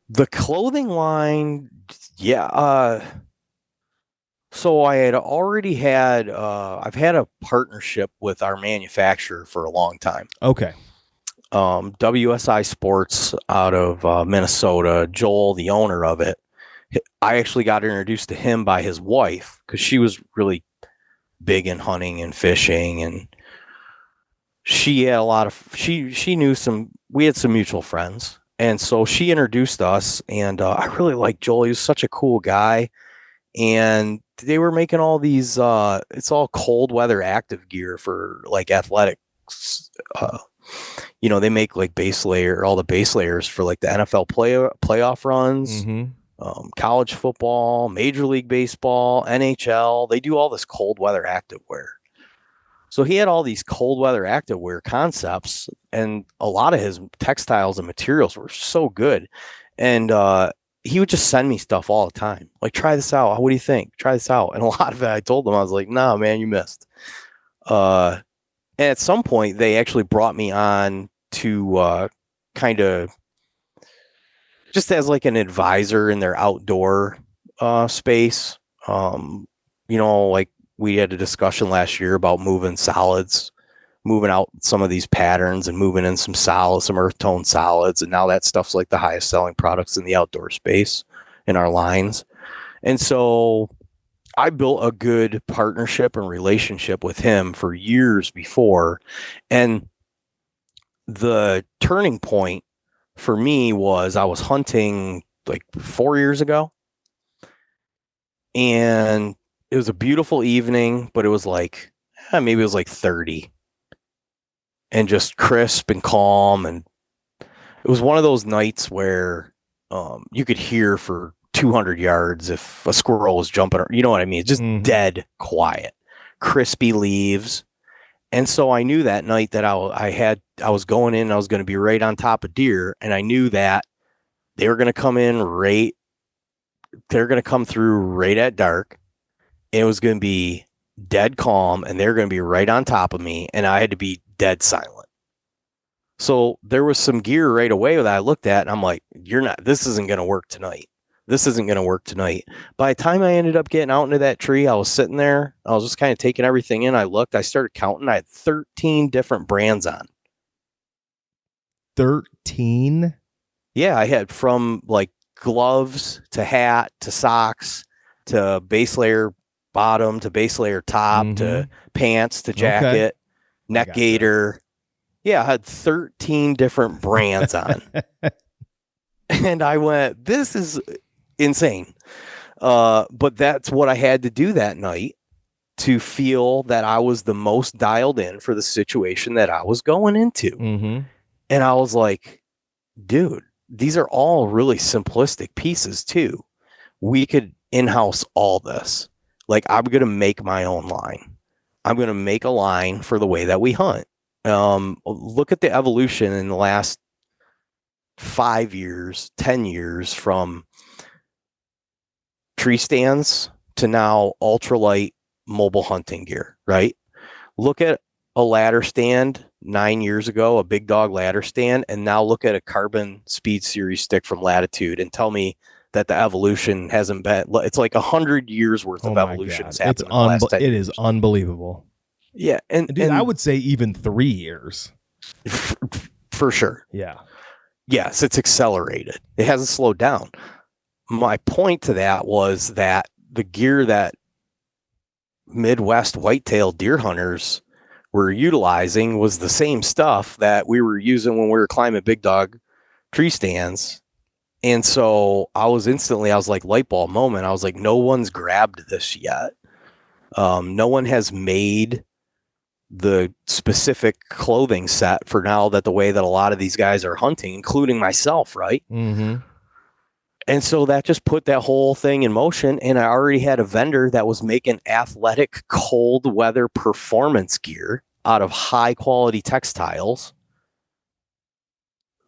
The clothing line, yeah. So I had already had, I've had a partnership with our manufacturer for a long time. Okay. WSI Sports out of Minnesota, Joel, the owner of it. I actually got introduced to him by his wife because she was really big in hunting and fishing, and she had she knew we had some mutual friends, and so she introduced us, and I really liked Joel. He was such a cool guy, and they were making all these it's all cold weather active gear for like athletics. They make like all the base layers for like the NFL playoff runs, college football, Major League Baseball, NHL. They do all this cold weather activewear. So he had all these cold weather activewear concepts, and a lot of his textiles and materials were so good. And he would just send me stuff all the time. Like, try this out. What do you think? Try this out. And a lot of it, I told him, I was like, nah, man, you missed. And at some point, they actually brought me on to kind of just as like an advisor in their outdoor space. Like we had a discussion last year about moving out some of these patterns and moving in some solids, some earth tone solids. And now that stuff's like the highest selling products in the outdoor space in our lines. And so I built a good partnership and relationship with him for years before. And the turning point for me was I was hunting like 4 years ago, and it was a beautiful evening, but it was like, maybe it was like 30 and just crisp and calm. And it was one of those nights where you could hear for 200 yards if a squirrel was jumping, you know what I mean? It's just dead quiet, crispy leaves. And so I knew that night that I was going in, I was going to be right on top of deer. And I knew that they were going to come they're going to come through right at dark. It was going to be dead calm, and they're going to be right on top of me. And I had to be dead silent. So there was some gear right away that I looked at, and I'm like, this isn't going to work tonight. This isn't going to work tonight. By the time I ended up getting out into that tree, I was sitting there. I was just kind of taking everything in. I started counting. I had 13 different brands on. 13? Yeah, I had from like gloves to hat to socks to base layer bottom to base layer top to pants to jacket, neck gaiter. Yeah, I had 13 different brands on. And I went, this is insane. But that's what I had to do that night to feel that I was the most dialed in for the situation that I was going into. And I was like, dude, these are all really simplistic pieces too. We could in-house all this. Like, I'm going to make my own line. I'm going to make a line for the way that we hunt. Look at the evolution in the last 5 years, 10 years, from tree stands to now ultralight mobile hunting gear, right? Look at a ladder stand 9 years ago, a big dog ladder stand, and now look at a carbon speed series stick from Latitude and tell me that the evolution hasn't been, it's like 100 years worth of evolution has happened in the last 10 It years. is unbelievable. Yeah. And dude, I would say even 3 years. For sure. Yeah. Yes, it's accelerated. It hasn't slowed down. My point to that was that the gear that Midwest whitetail deer hunters were utilizing was the same stuff that we were using when we were climbing big dog tree stands. And so I was like, light bulb moment. I was like, no one's grabbed this yet. No one has made the specific clothing set for now that the way that a lot of these guys are hunting, including myself. Right. Mm-hmm. And so that just put that whole thing in motion. And I already had a vendor that was making athletic cold weather performance gear out of high quality textiles.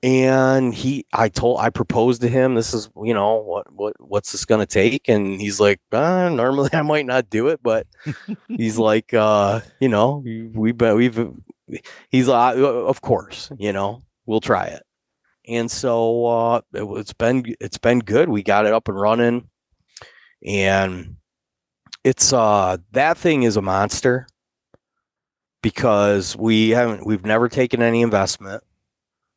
And I proposed to him, this is, what's this going to take? And he's like, normally I might not do it, but he's like, he's like, of course, we'll try it. And so it's been good. We got it up and running, and it's that thing is a monster because we've never taken any investment.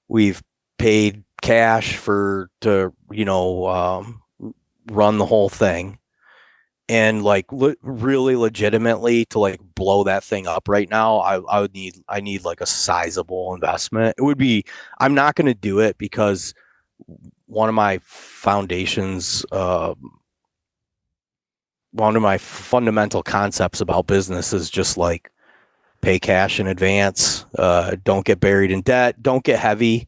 We've paid cash to run the whole thing, and like really legitimately to like blow that thing up right now, I need like a sizable investment. It would be, I'm not going to do it because one of my foundations, one of my fundamental concepts about business is just like pay cash in advance, don't get buried in debt, don't get heavy,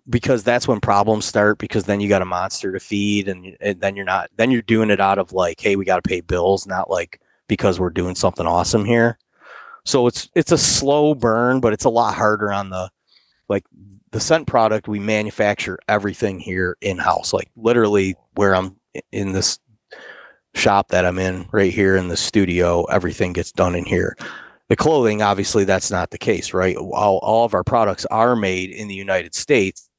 because that's when problems start, because then you got a monster to feed, and then you're doing it out of like, hey, we got to pay bills, not like because we're doing something awesome here. So it's a slow burn, but it's a lot harder on the scent product. We manufacture everything here in-house, like literally where I'm in this shop that I'm in right here in the studio, everything gets done in here. The clothing, obviously, that's not the case, right? All of our products are made in the United States.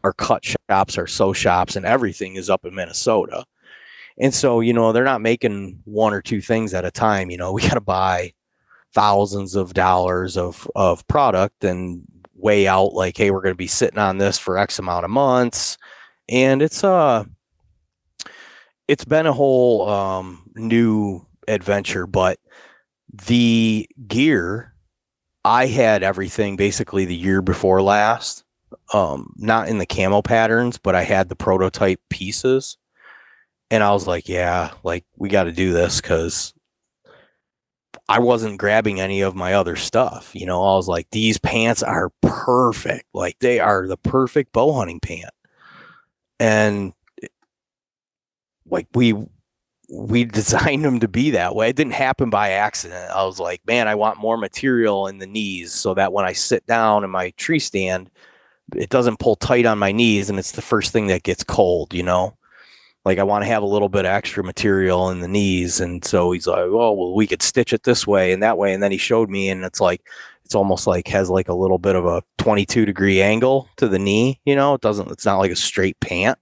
Our cut shops, our sew shops, and everything is up in Minnesota. And so, they're not making one or two things at a time. We got to buy thousands of dollars of product and weigh out like, hey, we're going to be sitting on this for X amount of months. And it's been a whole new adventure, but the gear, I had everything basically the year before last, not in the camo patterns, but I had the prototype pieces, and I was like, yeah, like we got to do this, because I wasn't grabbing any of my other stuff. I was like, these pants are perfect. Like they are the perfect bow hunting pant. And like we designed them to be that way. It didn't happen by accident. I was like, man, I want more material in the knees so that when I sit down in my tree stand, it doesn't pull tight on my knees, and it's the first thing that gets cold, Like I want to have a little bit of extra material in the knees. And so he's like, oh, well, we could stitch it this way and that way. And then he showed me, and it's almost like has like a little bit of a 22-degree angle to the knee, it's not like a straight pant.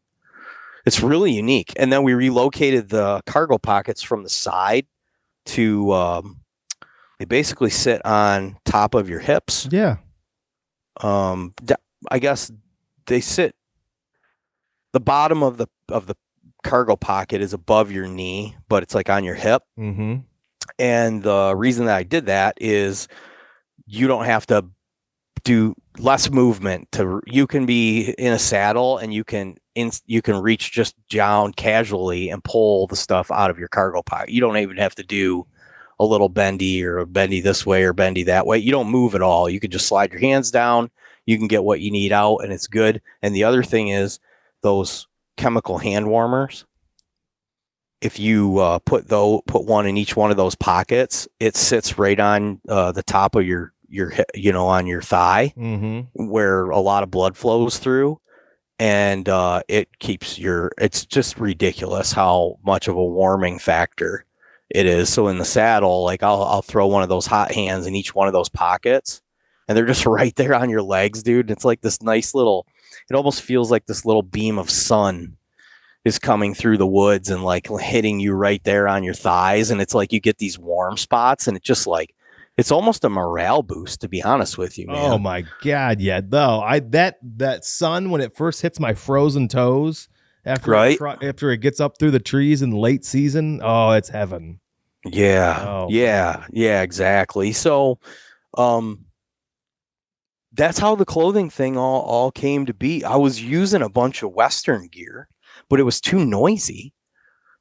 It's really unique. And then we relocated the cargo pockets from the side to, they basically sit on top of your hips. Yeah. I guess they sit, the bottom of the cargo pocket is above your knee, but it's like on your hip. Mm-hmm. And the reason that I did that is you don't have to do less movement. You can be in a saddle, and you can reach just down casually and pull the stuff out of your cargo pocket. You don't even have to do a little bendy or a bendy this way or bendy that way. You don't move at all. You can just slide your hands down. You can get what you need out, and it's good. And the other thing is those chemical hand warmers. If you put one in each one of those pockets, it sits right on the top of your on your thigh, mm-hmm. where a lot of blood flows through, and it keeps it's just ridiculous how much of a warming factor it is. So in the saddle, like I'll throw one of those hot hands in each one of those pockets, and they're just right there on your legs, dude. And it's like this nice little, it almost feels like this little beam of sun is coming through the woods and like hitting you right there on your thighs. And it's like you get these warm spots, and it just like, it's almost a morale boost, to be honest with you, man. Oh my God. Yeah. Though that sun, when it first hits my frozen toes after, after it gets up through the trees in the late season. Oh, it's heaven. Yeah. Oh, yeah. Yeah, exactly. So, that's how the clothing thing all came to be. I was using a bunch of Western gear, but it was too noisy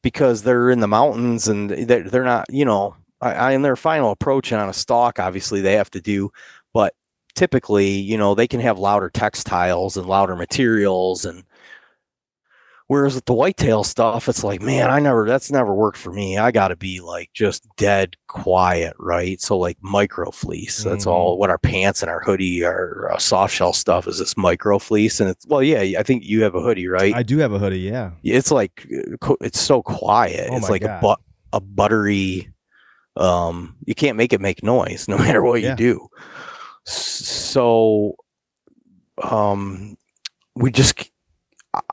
because they're in the mountains and they're not, you know, in their final approach and on a stalk, obviously they have to do, but typically, you know, they can have louder textiles and louder materials. And whereas with the whitetail stuff, it's like, man, that's never worked for me. I got to be like just dead quiet, right? So like micro fleece, that's all what our pants and our hoodie, our soft shell stuff is, this micro fleece. And it's, well, yeah, I think you have a hoodie, right? I do have a hoodie. Yeah. It's like, it's so quiet. It's like God. a buttery, you can't make it make noise no matter what you do. So,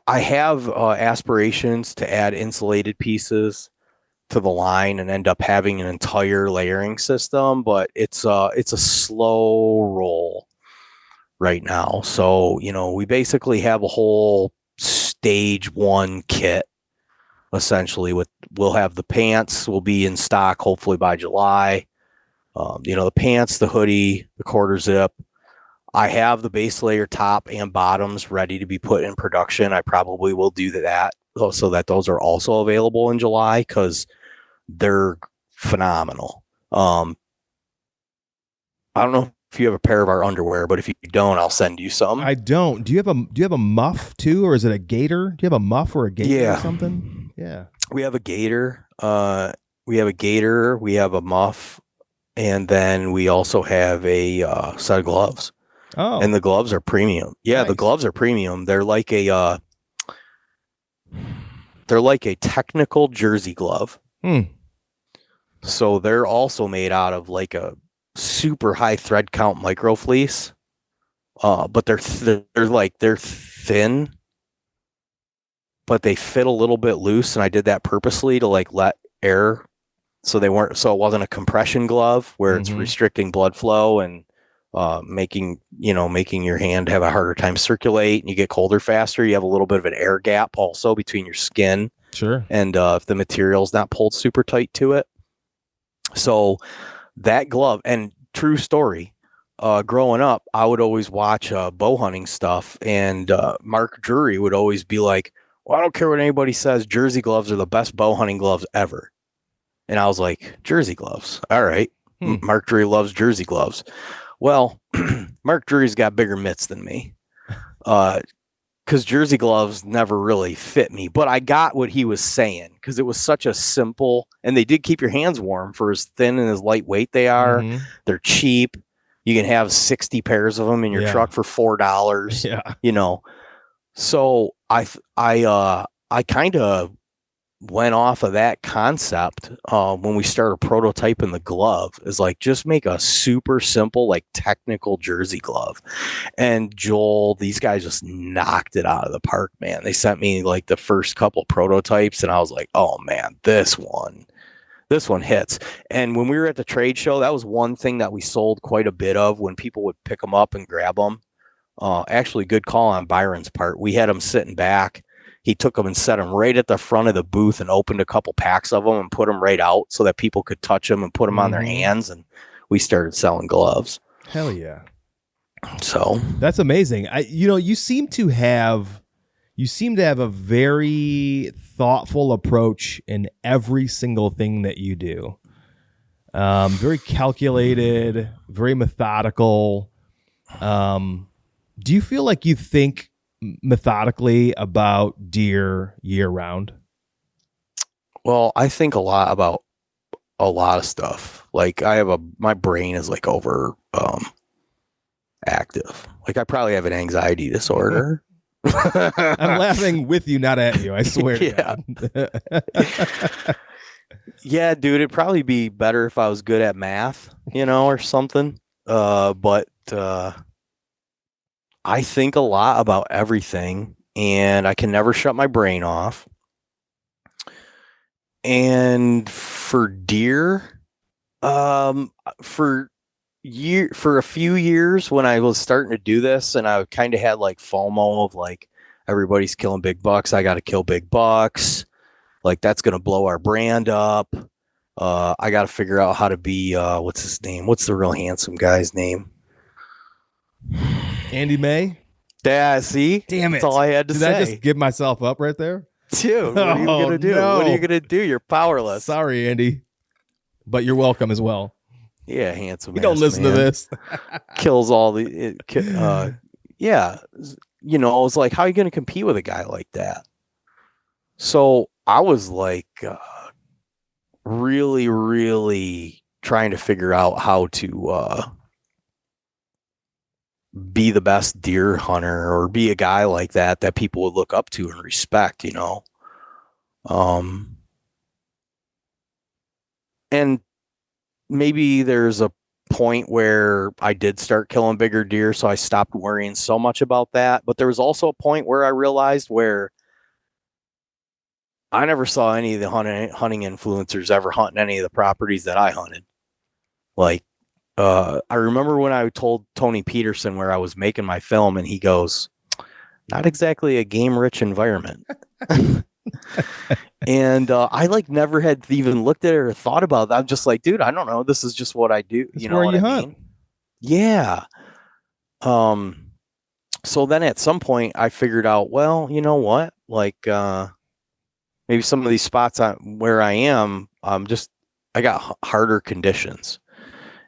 I have aspirations to add insulated pieces to the line and end up having an entire layering system, but it's a slow roll right now. So, you know, we basically have a whole stage 1 kit. Essentially, we'll have the pants will be in stock hopefully by July. You know, the pants, the hoodie, the quarter zip. I have the base layer top and bottoms ready to be put in production. I probably will do that so that those are also available in July, because they're phenomenal. I don't know if you have a pair of our underwear, but if you don't, I'll send you some. I don't. Do you have a muff too, or is it a gator? Do you have a muff or a gator or something? Yeah. We have a gator. We have a muff, and then we also have a set of gloves. Oh. And the gloves are premium. Yeah, nice. The gloves are premium. They're like a technical jersey glove. So they're also made out of like a super high thread count micro fleece. But they're thin, but they fit a little bit loose, and I did that purposely to like let air, so it wasn't a compression glove where it's restricting blood flow and making your hand have a harder time circulate, and you get colder faster. You have a little bit of an air gap also between your skin. Sure. And if the material's not pulled super tight to it. So that glove, and true story, growing up, I would always watch bow hunting stuff, and Mark Drury would always be like, well, I don't care what anybody says, jersey gloves are the best bow hunting gloves ever. And I was like, jersey gloves. All right. Mark Drury loves jersey gloves. Well, Mark Drury's got bigger mitts than me, because jersey gloves never really fit me. But I got what he was saying, because it was such a simple, and they did keep your hands warm for as thin and as lightweight they are. They're cheap. You can have 60 pairs of them in your truck for $4. Yeah. You know, so I kind of went off of that concept when we started prototyping the glove, is like, just make a super simple, like technical jersey glove. And Joel, these guys just knocked it out of the park, man. They sent me like the first couple prototypes, and I was like, oh man, this one hits. And when we were at the trade show, that was one thing that we sold quite a bit of, when people would pick them up and grab them. Actually, good call on Byron's part. We had them sitting back. He took them and set them right at the front of the booth and opened a couple packs of them and put them right out so that people could touch them and put them on their hands. And we started selling gloves. Hell yeah. So that's amazing. You seem to have a very thoughtful approach in every single thing that you do. Very calculated, very methodical. Do you feel like you think methodically about deer year round? Well, I think a lot about a lot of stuff. Like my brain is like over active. Like I probably have an anxiety disorder. I'm laughing with you, not at you. I swear. Yeah. Yeah, dude, it'd probably be better if I was good at math, or something. But I think a lot about everything, and I can never shut my brain off. And for deer, for a few years when I was starting to do this, and I kind of had like FOMO of like everybody's killing big bucks, I got to kill big bucks. Like that's gonna blow our brand up. I got to figure out how to be what's his name? What's the real handsome guy's name? Andy May. Yeah, see, Damn it! that's all I had to Did say. I just give myself up right there? Dude, what are you gonna do? No. What are you gonna do? You're powerless. Sorry, Andy, but you're welcome as well. Yeah, handsome. You don't listen to this. Kills all the. Yeah, you know, I was like, how are you gonna compete with a guy like that? So I was like, really, really trying to figure out how to be the best deer hunter or be a guy like that people would look up to and respect, you know. And maybe there's a point where I did start killing bigger deer, so I stopped worrying so much about that. But there was also a point where I realized where I never saw any of the hunting influencers ever hunting any of the properties that I hunted. Like, I remember when I told Tony Peterson where I was making my film, and he goes, "Not exactly a game-rich environment." And I like never had even looked at it or thought about that. I'm just like, dude, I don't know. This is just what I do. That's you know where what you I hunt. mean? Yeah. So then at some point I figured out, well, you know what? Like, maybe some of these spots where I am, I got harder conditions,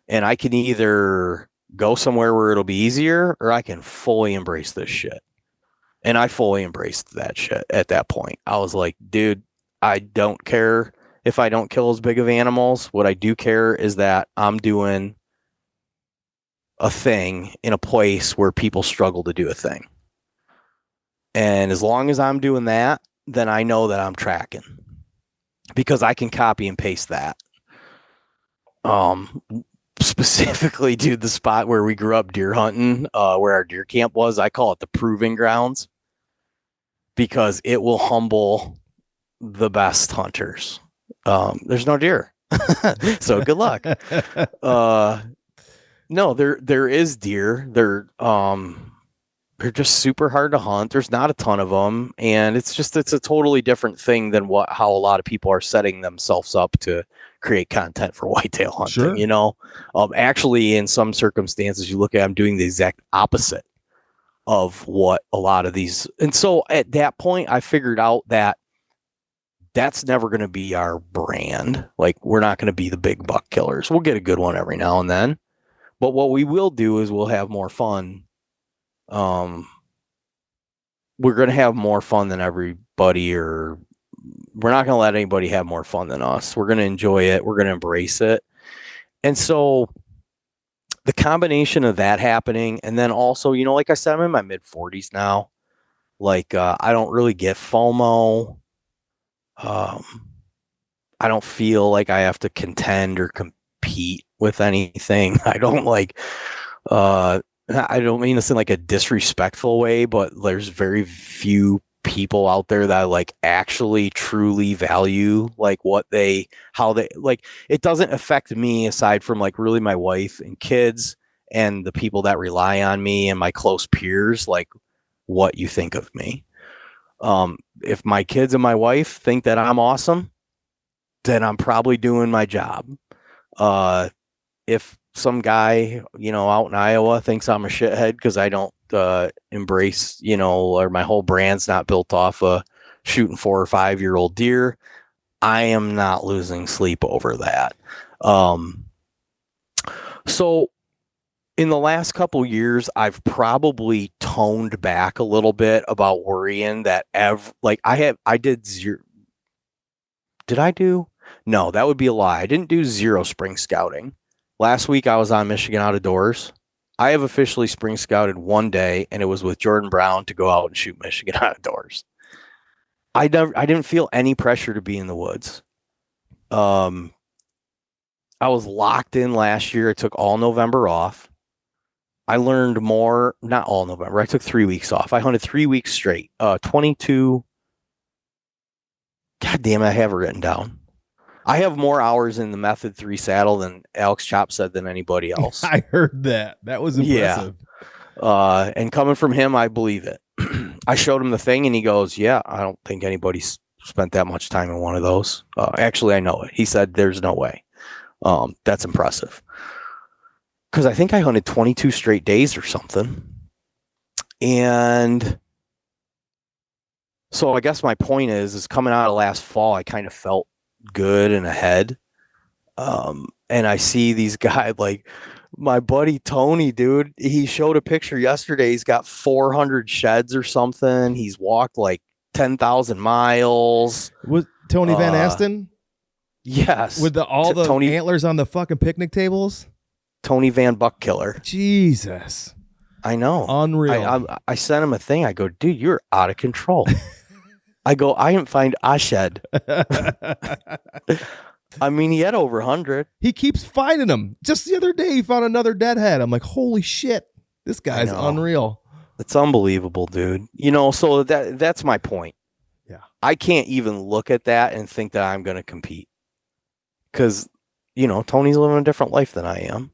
and I can either go somewhere where it'll be easier, or I can fully embrace this shit. And I fully embraced that shit at that point. I was like, dude, I don't care if I don't kill as big of animals. What I do care is that I'm doing a thing in a place where people struggle to do a thing. And as long as I'm doing that, then I know that I'm tracking, because I can copy and paste that. Specifically, dude, the spot where we grew up deer hunting, where our deer camp was, I call it the proving grounds, because it will humble the best hunters. There's no deer. So good luck. No, there is deer. They're just super hard to hunt. There's not a ton of them, and it's a totally different thing than how a lot of people are setting themselves up to create content for whitetail hunting. Sure. You know, actually, in some circumstances, you look at, I'm doing the exact opposite of what a lot of these. And so at that point, I figured out that that's never going to be our brand. Like, we're not going to be the big buck killers. We'll get a good one every now and then, but what we will do is we'll have more fun. We're going to have more fun than everybody, or we're not going to let anybody have more fun than us. We're going to enjoy it. We're going to embrace it. And so the combination of that happening, and then also, you know, like I said, I'm in my mid 40s now. Like, I don't really get FOMO. I don't feel like I have to contend or compete with anything. I don't mean this in like a disrespectful way, but there's very few people out there that like actually truly value like how they like. It doesn't affect me, aside from like really my wife and kids and the people that rely on me and my close peers, like what you think of me. If my kids and my wife think that I'm awesome, then I'm probably doing my job. If some guy, you know, out in Iowa thinks I'm a shithead because I don't embrace, you know, or my whole brand's not built off of shooting 4 or 5 year old deer, I am not losing sleep over that. So in the last couple years, I've probably toned back a little bit about worrying that I did zero. Did I do? No, that would be a lie. I didn't do zero spring scouting. Last week I was on Michigan Out of Doors. I have officially spring scouted one day, and it was with Jordan Brown to go out and shoot Michigan Out of Doors. I didn't feel any pressure to be in the woods. I was locked in last year. I took all November off. I learned more, not all November. I took 3 weeks off. I hunted 3 weeks straight. 22. God damn it, I have it written down. I have more hours in the Method 3 saddle than Alex Chop said than anybody else. I heard that. That was impressive. Yeah. And coming from him, I believe it. I showed him the thing and he goes, yeah, I don't think anybody's spent that much time in one of those. Actually, I know it. He said, there's no way. That's impressive. Because I think I hunted 22 straight days or something. And so I guess my point is coming out of last fall, I kind of felt good and ahead. And I see these guys like my buddy Tony, dude, he showed a picture yesterday. He's got 400 sheds or something. He's walked like 10,000 miles. Was Tony Van Asten? Yes. With all the Tony, antlers on the fucking picnic tables? Tony Van Buckkiller. Jesus. I know. Unreal. I sent him a thing. I go, dude, you're out of control. I go, I didn't find a shed. I mean, he had over 100. He keeps finding them. Just the other day, he found another deadhead. I'm like, holy shit. This guy's unreal. It's unbelievable, dude. You know, so that's my point. Yeah. I can't even look at that and think that I'm going to compete. Because, you know, Tony's living a different life than I am.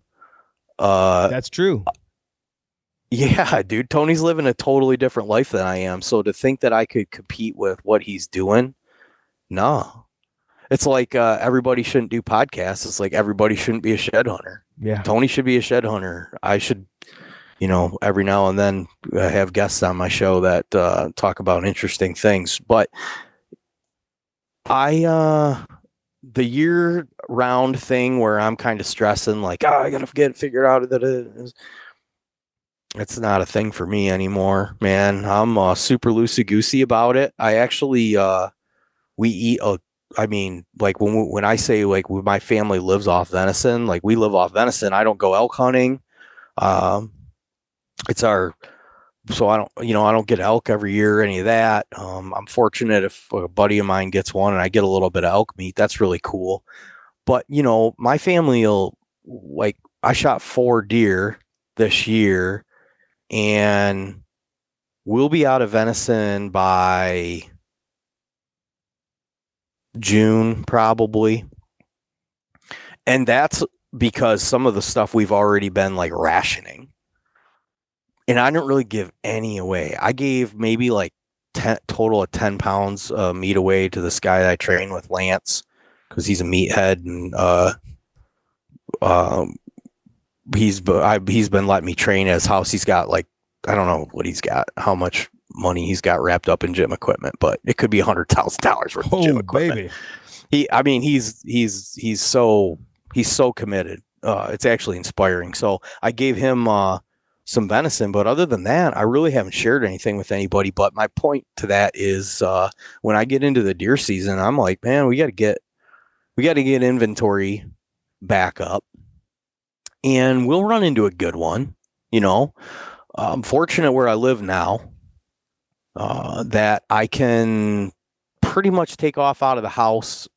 That's true. Yeah, dude. Tony's living a totally different life than I am. So to think that I could compete with what he's doing, no. It's like everybody shouldn't do podcasts. It's like everybody shouldn't be a shed hunter. Yeah. Tony should be a shed hunter. I should, you know, every now and then have guests on my show that talk about interesting things. But the year-round thing where I'm kind of stressing, like, I got to get it figured out that it is. It's not a thing for me anymore, man. I'm super loosey-goosey about it. I actually, we eat I mean, like when I say like when my family lives off venison, like we live off venison. I don't go elk hunting. So I don't get elk every year, any of that. I'm fortunate if a buddy of mine gets one and I get a little bit of elk meat. That's really cool. But, you know, my family will, like, I shot 4 deer this year and we'll be out of venison by June, probably. And that's because some of the stuff we've already been like rationing. And I don't really give any away. I gave maybe like total of 10 pounds of meat away to this guy that I train with, Lance, because he's a meathead, and he's been letting me train at his house. He's got like, I don't know what he's got, how much money he's got wrapped up in gym equipment, but it could be $100,000 worth of gym equipment. Baby. He's so committed. It's actually inspiring. So I gave him some venison, but other than that, I really haven't shared anything with anybody. But my point to that is, when I get into the deer season, I'm like, man, we got to get inventory back up, and we'll run into a good one. You know, I'm fortunate where I live now, that I can pretty much take off out of the house.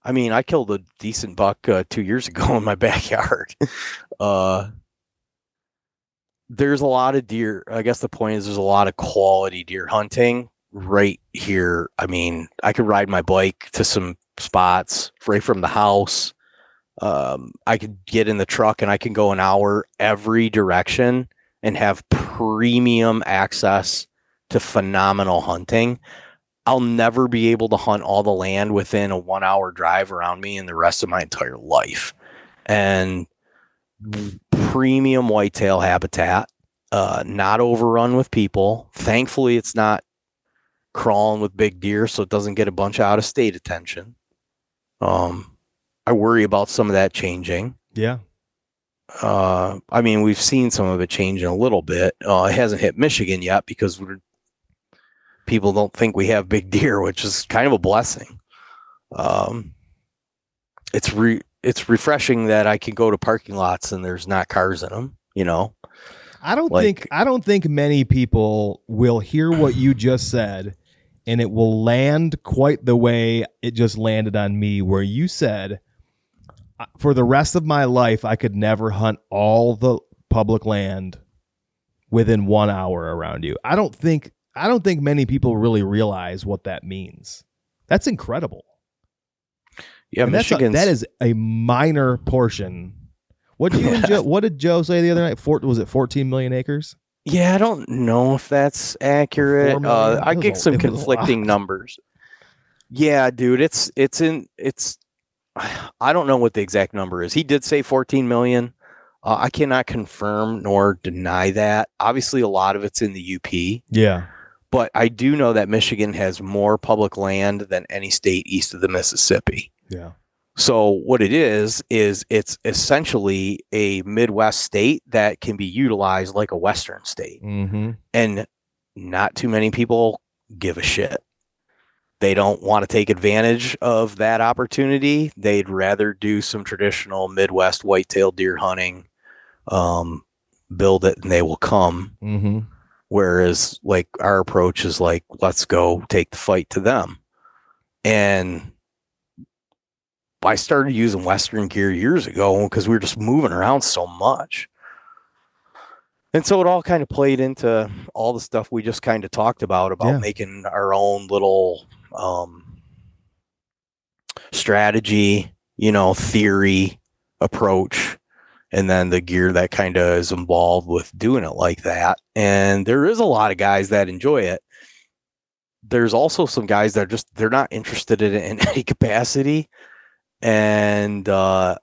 I mean, I killed a decent buck 2 years ago in my backyard. There's a lot of deer. I guess the point is there's a lot of quality deer hunting right here. I mean, I could ride my bike to some spots right from the house. I could get in the truck and I can go an hour every direction and have premium access to phenomenal hunting. I'll never be able to hunt all the land within a 1 hour drive around me in the rest of my entire life. And premium whitetail habitat, not overrun with people. Thankfully, it's not crawling with big deer, so it doesn't get a bunch of out of state attention. I worry about some of that changing. Yeah. I mean, we've seen some of it changing a little bit. It hasn't hit Michigan yet because people don't think we have big deer, which is kind of a blessing. It's refreshing that I can go to parking lots and there's not cars in them, you know. I don't think many people will hear what you just said and it will land quite the way it just landed on me, where you said, for the rest of my life, I could never hunt all the public land within 1 hour around you. I don't think many people really realize what that means. That's incredible. Yeah, and that is a minor portion. What did Joe say the other night? Was it 14 million acres? Yeah, I don't know if that's accurate. I get some conflicting numbers. Yeah, dude, it's I don't know what the exact number is. He did say 14 million. I cannot confirm nor deny that. Obviously, a lot of it's in the UP. Yeah. But I do know that Michigan has more public land than any state east of the Mississippi. Yeah. So what it is it's essentially a Midwest state that can be utilized like a Western state. Mm-hmm. And not too many people give a shit. They don't want to take advantage of that opportunity. They'd rather do some traditional Midwest white-tailed deer hunting, build it, and they will come. Mm-hmm. Whereas, like, our approach is like, let's go take the fight to them. And I started using Western gear years ago because we were just moving around so much. And so it all kind of played into all the stuff we just kind of talked about making our own little strategy, theory, approach, and then the gear that kind of is involved with doing it like that. And there is a lot of guys that enjoy it. There's also some guys that they're not interested in it in any capacity. And I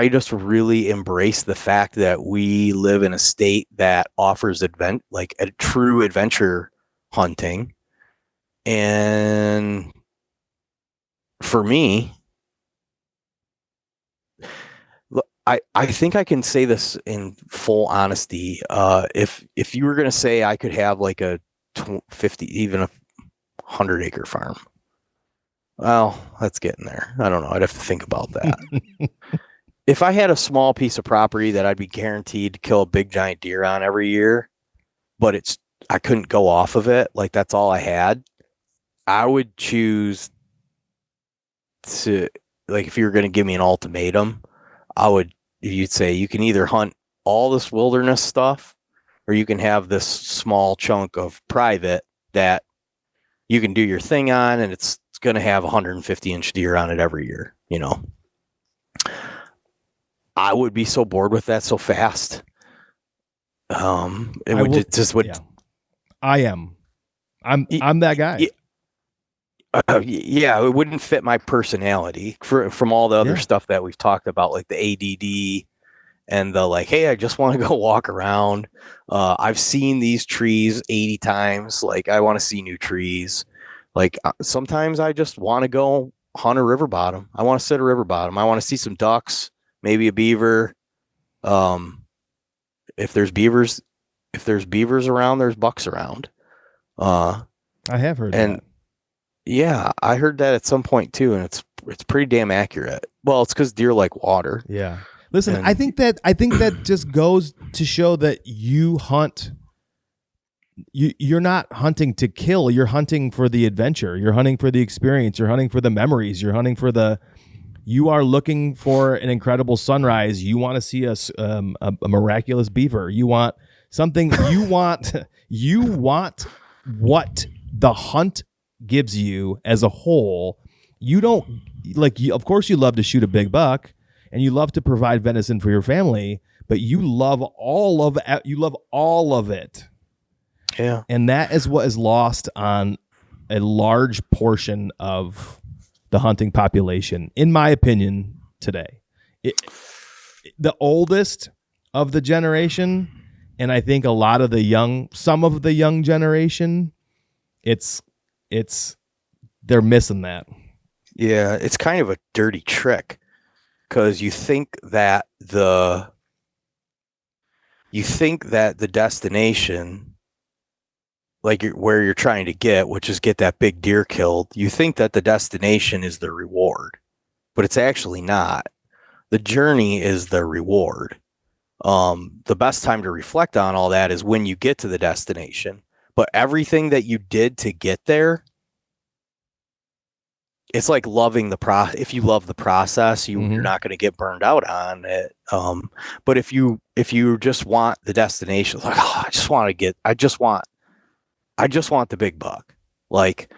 just really embrace the fact that we live in a state that offers a true adventure hunting. And for me, I think I can say this in full honesty. If you were going to say I could have like a 50, even a 100-acre farm, well, that's getting there. I don't know. I'd have to think about that. If I had a small piece of property that I'd be guaranteed to kill a big giant deer on every year, but I couldn't go off of it, like that's all I had, I would choose to, like, if you were going to give me an ultimatum, you'd say you can either hunt all this wilderness stuff or you can have this small chunk of private that you can do your thing on, and it's going to have 150-inch deer on it every year. I would be so bored with that so fast. I am. I'm that guy. Yeah, it wouldn't fit my personality from all the other stuff that we've talked about, like the ADD and the hey, I just want to go walk around. I've seen these trees 80 times. Like, I want to see new trees. Like, sometimes I just want to go hunt a river bottom. I want to sit a river bottom. I want to see some ducks, maybe a beaver. If there's beavers around, there's bucks around. I have heard that. Yeah, I heard that at some point too, and it's pretty damn accurate. Well, it's because deer like water. Yeah. Listen, I think that just goes to show that you hunt. You're not hunting to kill. You're hunting for the adventure. You're hunting for the experience. You're hunting for the memories. You're hunting for you are looking for an incredible sunrise. You want to see a miraculous beaver. You want something. You want what the hunt gives you as a whole. You don't of course you love to shoot a big buck and you love to provide venison for your family, but you love all of it. Yeah. And that is what is lost on a large portion of the hunting population, in my opinion, today. The oldest of the generation, and I think some of the young generation, they're missing that. Yeah, it's kind of a dirty trick because you think that the destination, like where you're trying to get, which is get that big deer killed, you think that the destination is the reward, but it's actually not. The journey is the reward. The best time to reflect on all that is when you get to the destination. But everything that you did to get there it's like loving the if you love the process, you're not going to get burned out on it. But if you just want the destination, like, oh, I just want the big buck, like,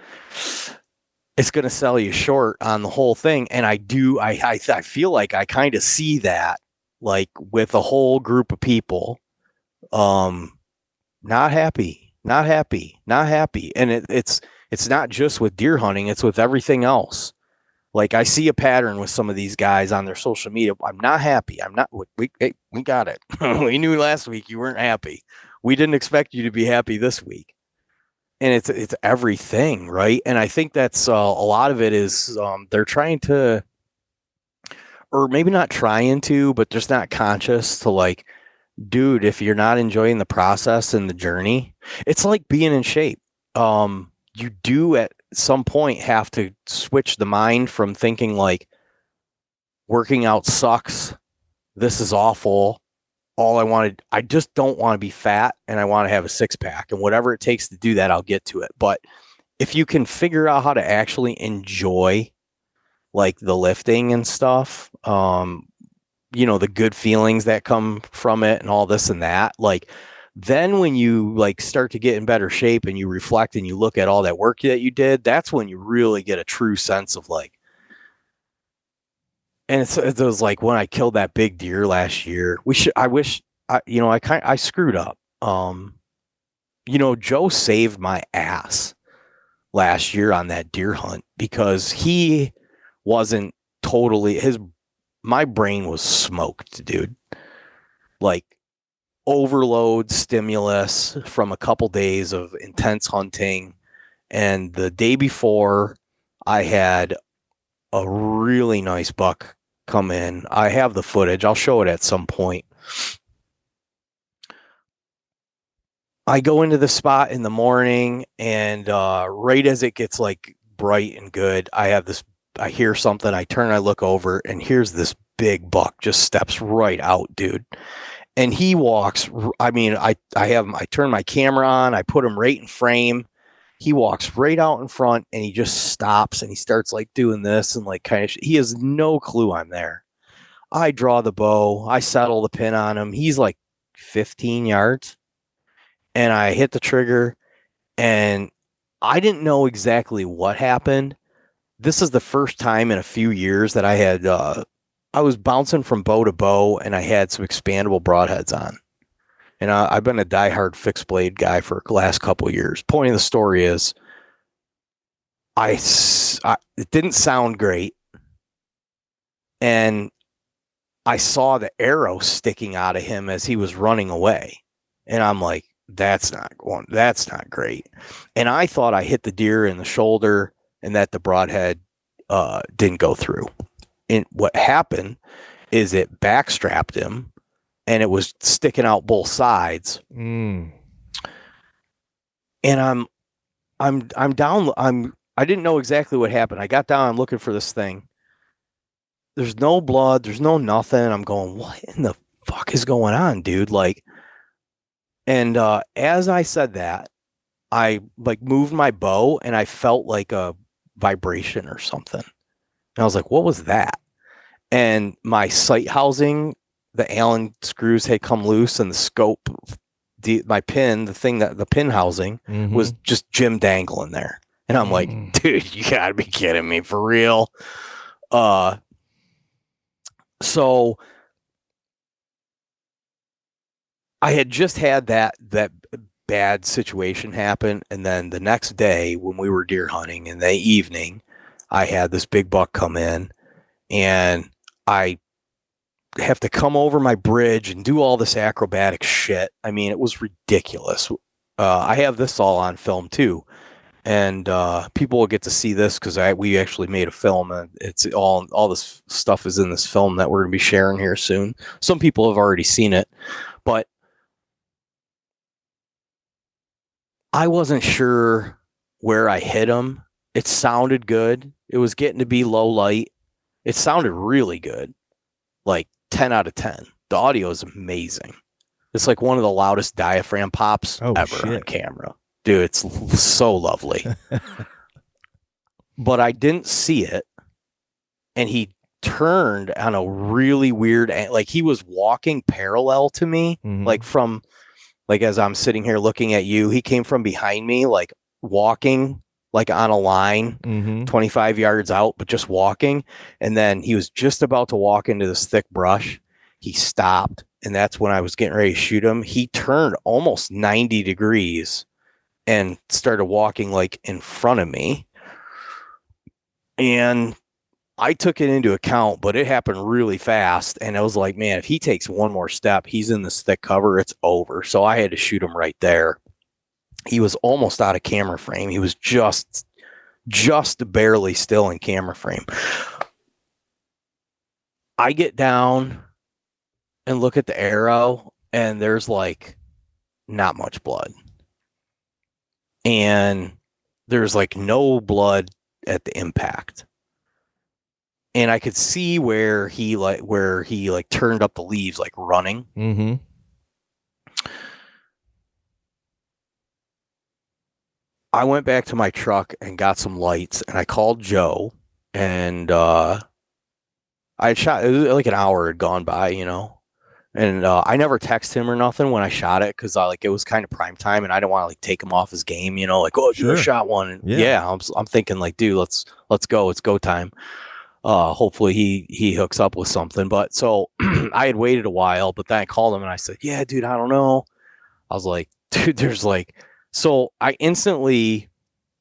it's going to sell you short on the whole thing. And I feel like I kind of see that, like, with a whole group of people, not happy. And it's not just with deer hunting, it's with everything else. Like, I see a pattern with some of these guys on their social media. I'm not happy. We got it. We knew last week you weren't happy. We didn't expect you to be happy this week. And it's everything, right? And I think that's a lot of it is they're trying to, or maybe not trying to, but just not conscious to, like, dude, if you're not enjoying the process and the journey, it's like being in shape. You do at some point have to switch the mind from thinking like working out sucks, this is awful, I just don't want to be fat, and I want to have a six pack, and whatever it takes to do that, I'll get to it. But if you can figure out how to actually enjoy, like, the lifting and stuff, the good feelings that come from it and all this and that, like, then when you, like, start to get in better shape and you reflect and you look at all that work that you did, that's when you really get a true sense of, like, and it was like when I killed that big deer last year, I screwed up. Joe saved my ass last year on that deer hunt because he wasn't totally, my brain was smoked, dude. Like, overload stimulus from a couple days of intense hunting. And the day before, I had a really nice buck come in. I have the footage. I'll show it at some point. I go into the spot in the morning, and right as it gets, like, bright and good, I hear something. I turn, I look over, and here's this big buck just steps right out, dude. And he walks, I turn my camera on, I put him right in frame. He walks right out in front, and he just stops, and he starts, like, doing this and, like, kind of, he has no clue I'm there. I draw the bow, I settle the pin on him. He's like 15 yards, and I hit the trigger, and I didn't know exactly what happened. This is the first time in a few years that I was bouncing from bow to bow, and I had some expandable broadheads on. And I've been a diehard fixed blade guy for the last couple of years. Point of the story is, it didn't sound great, and I saw the arrow sticking out of him as he was running away, and I'm like, that's not great. And I thought I hit the deer in the shoulder, and that the broadhead didn't go through. And what happened is it backstrapped him, and it was sticking out both sides. And I'm down. I didn't know exactly what happened. I got down, I'm looking for this thing. There's no blood. There's no nothing. I'm going, what in the fuck is going on, dude? Like, and as I said that, I, like, moved my bow, and I felt like a vibration or something. And I was like, what was that? And my sight housing, the Allen screws had come loose, and the scope, my pin, the pin housing was just Jim dangling there. And I'm like, dude, you gotta be kidding me, for real. So I had just had that bad situation happen. And then the next day, when we were deer hunting in the evening, I had this big buck come in, and I have to come over my bridge and do all this acrobatic shit. I mean, it was ridiculous. I have this all on film too. And people will get to see this because we actually made a film, and it's all this stuff is in this film that we're going to be sharing here soon. Some people have already seen it, but I wasn't sure where I hit him. It sounded good. It was getting to be low light. It sounded really good, like 10 out of 10. The audio is amazing. It's like one of the loudest diaphragm pops ever on camera. Dude, it's so lovely. but I didn't see it. And he turned on a really weird, like he was walking parallel to me, like as I'm sitting here looking at you, he came from behind me, like walking like on a line, 25 yards out, but just walking. And then he was just about to walk into this thick brush. He stopped. And that's when I was getting ready to shoot him. He turned almost 90 degrees and started walking like in front of me. And I took it into account, but it happened really fast. And I was like, man, if he takes one more step, he's in this thick cover, it's over. So I had to shoot him right there. He was almost out of camera frame. He was just barely still in camera frame. I get down and look at the arrow, and there's like not much blood. And there's like no blood at the impact. And I could see where he turned up the leaves, like running. Mm-hmm. I went back to my truck and got some lights, and I called Joe, and I had shot. It was like an hour had gone by, and I never texted him or nothing when I shot it because it was kind of prime time, and I didn't want to like take him off his game, like, oh, sure. You shot one. And yeah, I'm thinking like, dude, let's go. It's go time. Hopefully he hooks up with something. But so I had waited a while, but then I called him and I said, yeah, dude, I don't know. I was like, dude, so I instantly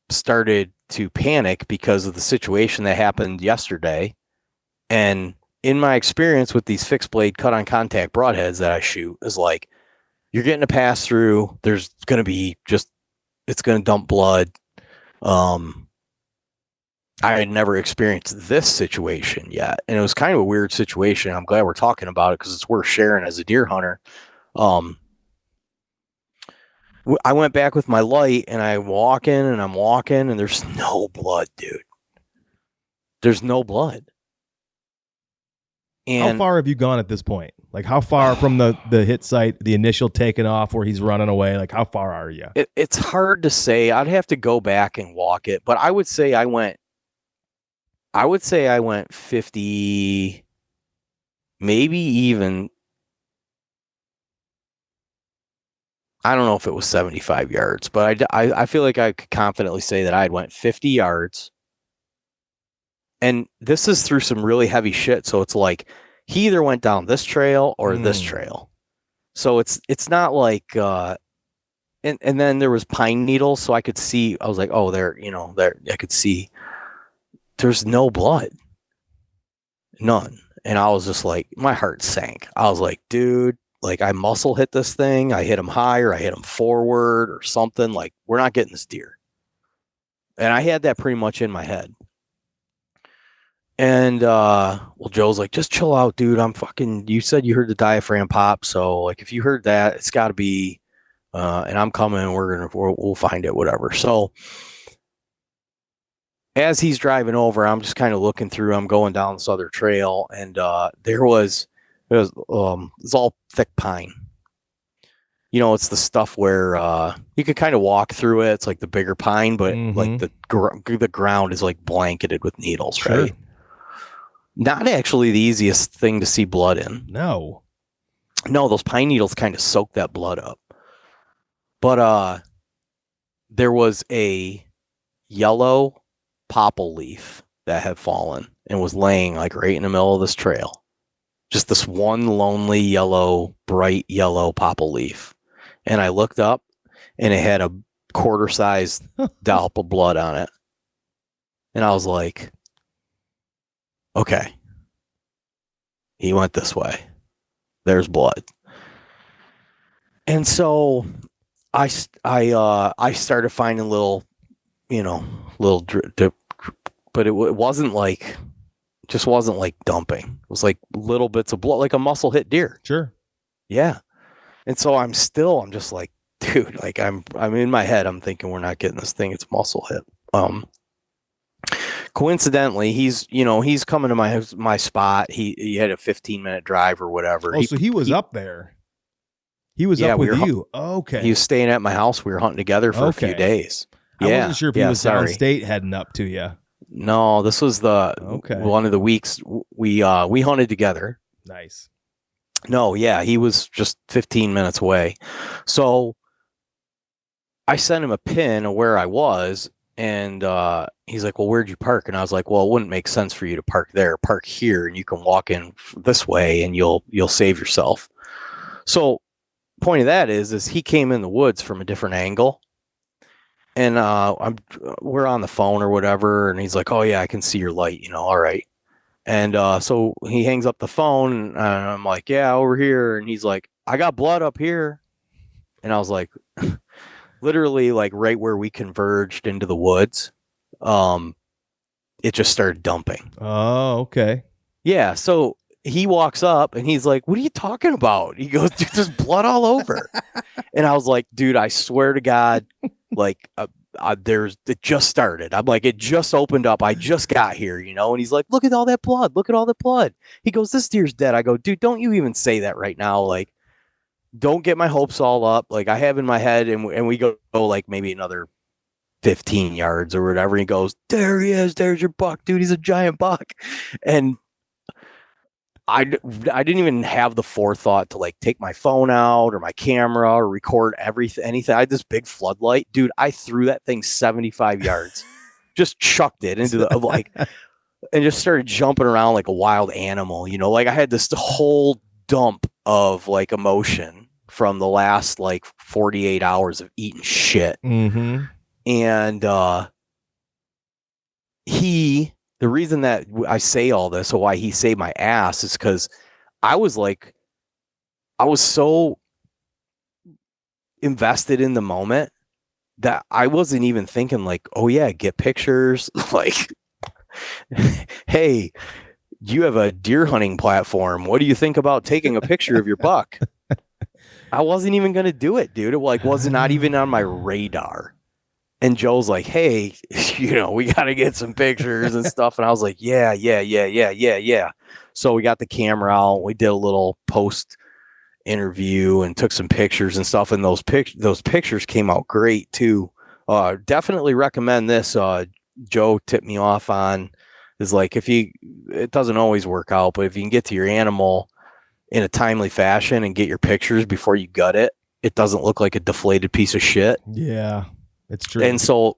started to panic because of the situation that happened yesterday. And in my experience with these fixed blade cut on contact broadheads that I shoot is like, you're getting a pass through. There's going to be it's going to dump blood. I had never experienced this situation yet. And it was kind of a weird situation. I'm glad we're talking about it because it's worth sharing as a deer hunter. I went back with my light and I'm walking and there's no blood, dude. There's no blood. And how far have you gone at this point? Like how far from the hit site, the initial taking off where he's running away? Like how far are you? It's hard to say. I'd have to go back and walk it, but I would say I went 50, maybe even, I don't know if it was 75 yards, but I feel like I could confidently say that I went 50 yards. And this is through some really heavy shit. So it's like he either went down this trail or this trail. So it's not like, and then there was pine needles. So I could see, I was like, oh, there, I could see there's no blood, none. And I was just like, my heart sank. I was like, dude, like I muscle hit this thing. I hit him high or I hit him forward or something. Like we're not getting this deer. And I had that pretty much in my head. And, Joe's like, just chill out, dude. You said you heard the diaphragm pop. So like, if you heard that, it's gotta be, and I'm coming, we'll find it, whatever. So as he's driving over, I'm just kind of looking through, I'm going down this other trail. And, it was all thick pine. It's the stuff where, you could kind of walk through it. It's like the bigger pine, but like the ground is like blanketed with needles, sure. Right? Not actually the easiest thing to see blood in. No, those pine needles kind of soak that blood up. But there was a yellow popple leaf that had fallen and was laying like right in the middle of this trail. Just this one lonely bright yellow popple leaf. And I looked up and it had a quarter-sized dollop of blood on it. And I was like, okay, he went this way. There's blood. And so I started finding little drip, but it wasn't like, just wasn't like dumping. It was like little bits of blood, like a muscle hit deer. Sure. Yeah. And so I'm just like, dude, like I'm in my head, I'm thinking we're not getting this thing. It's muscle hit. Coincidentally, he's coming to my spot. He had a 15-minute drive or whatever. Oh, so he was up there. He was up with you. Okay. He was staying at my house. We were hunting together for a few days. I wasn't sure if he was downstate heading up to you. No, this was the one of the weeks we hunted together. Nice. No, yeah, he was just 15 minutes away. So I sent him a pin of where I was, and he's like, well, where'd you park? And I was like, well, it wouldn't make sense for you to park there. Park here, and you can walk in this way, and you'll save yourself. So point of that is he came in the woods from a different angle, and we're on the phone or whatever, and he's like, oh yeah, I can see your light, all right. And so he hangs up the phone, and I'm like, yeah, over here. And he's like, I got blood up here. And I was like, literally like right where we converged into the woods, it just started dumping. Oh, okay. Yeah. So he walks up and he's like, what are you talking about? He goes, dude, there's blood all over. And I was like, dude, I swear to God, like, it just started. I'm like, it just opened up. I just got here, And he's like, look at all that blood. Look at all that blood. He goes, this deer's dead. I go, dude, don't you even say that right now. Like, don't get my hopes all up. Like I have in my head, and we go like maybe another 15 yards or whatever. He goes, there he is. There's your buck, dude. He's a giant buck. And I didn't even have the forethought to like take my phone out or my camera or record anything. I had this big floodlight, dude. I threw that thing 75 yards, just chucked it into the like, and just started jumping around like a wild animal. Like I had this whole dump of like emotion from the last like 48 hours of eating shit. Mm-hmm. And the reason that I say all this, or why he saved my ass, is because I was so invested in the moment that I wasn't even thinking like, oh yeah, get pictures. Like, hey, you have a deer hunting platform. What do you think about taking a picture of your buck? I wasn't even going to do it, dude. It was not even on my radar. And Joe's like, hey, we got to get some pictures and stuff. And I was like, yeah. So we got the camera out. We did a little post interview and took some pictures and stuff. And those pictures came out great too. Definitely recommend this. Joe tipped me off on is like, it doesn't always work out, but if you can get to your animal in a timely fashion and get your pictures before you gut it, it doesn't look like a deflated piece of shit. Yeah, it's true. And so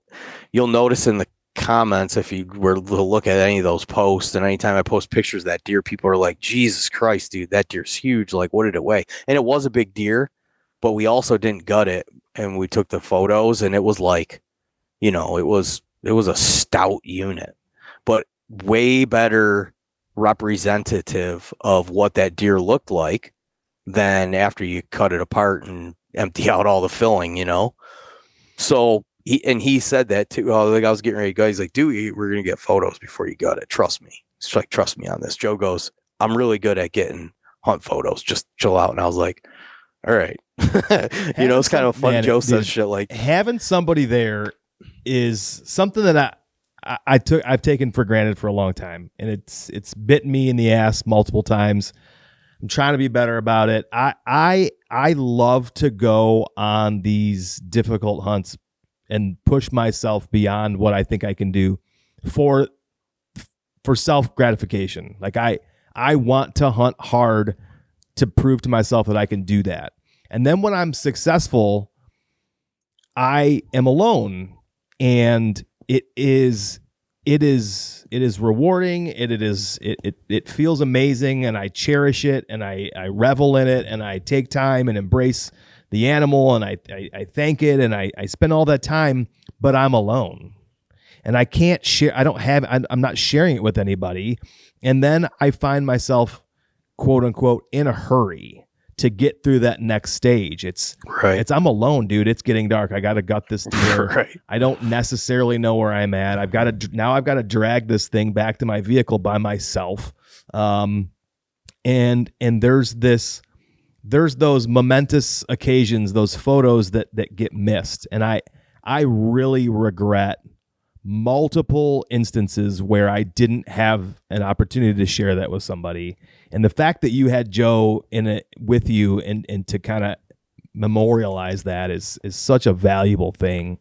you'll notice in the comments, if you were to look at any of those posts, and anytime I post pictures of that deer, people are like, Jesus Christ, dude, that deer's huge. Like, what did it weigh? And it was a big deer, but we also didn't gut it. And we took the photos, and it was like, it was a stout unit, but way better representative of what that deer looked like than after you cut it apart and empty out all the filling, So he said that too. Oh, like I was getting ready to go. He's like, dude, we're gonna get photos before you gut it. Trust me. It's like, trust me on this. Joe goes, I'm really good at getting hunt photos. Just chill out. And I was like, all right. It's kind of fun. Man, Joe says shit like having somebody there is something that I've taken for granted for a long time, and it's bitten me in the ass multiple times. I'm trying to be better about it. I love to go on these difficult hunts and push myself beyond what I think I can do for self gratification. Like I want to hunt hard to prove to myself that I can do that. And then when I'm successful, I am alone, and it is rewarding. It feels amazing, and I cherish it, and I revel in it, and I take time and embrace the animal, and I thank it, and I spend all that time, but I'm alone, and I can't share. I'm not sharing it with anybody, and then I find myself, quote unquote, in a hurry to get through that next stage. It's I'm alone, dude. It's getting dark. I got to gut this deer. Right. I don't necessarily know where I'm at. I've got to drag this thing back to my vehicle by myself. And there's those momentous occasions, those photos that get missed. And I really regret multiple instances where I didn't have an opportunity to share that with somebody. And the fact that you had Joe in it with you and to kind of memorialize that is such a valuable thing.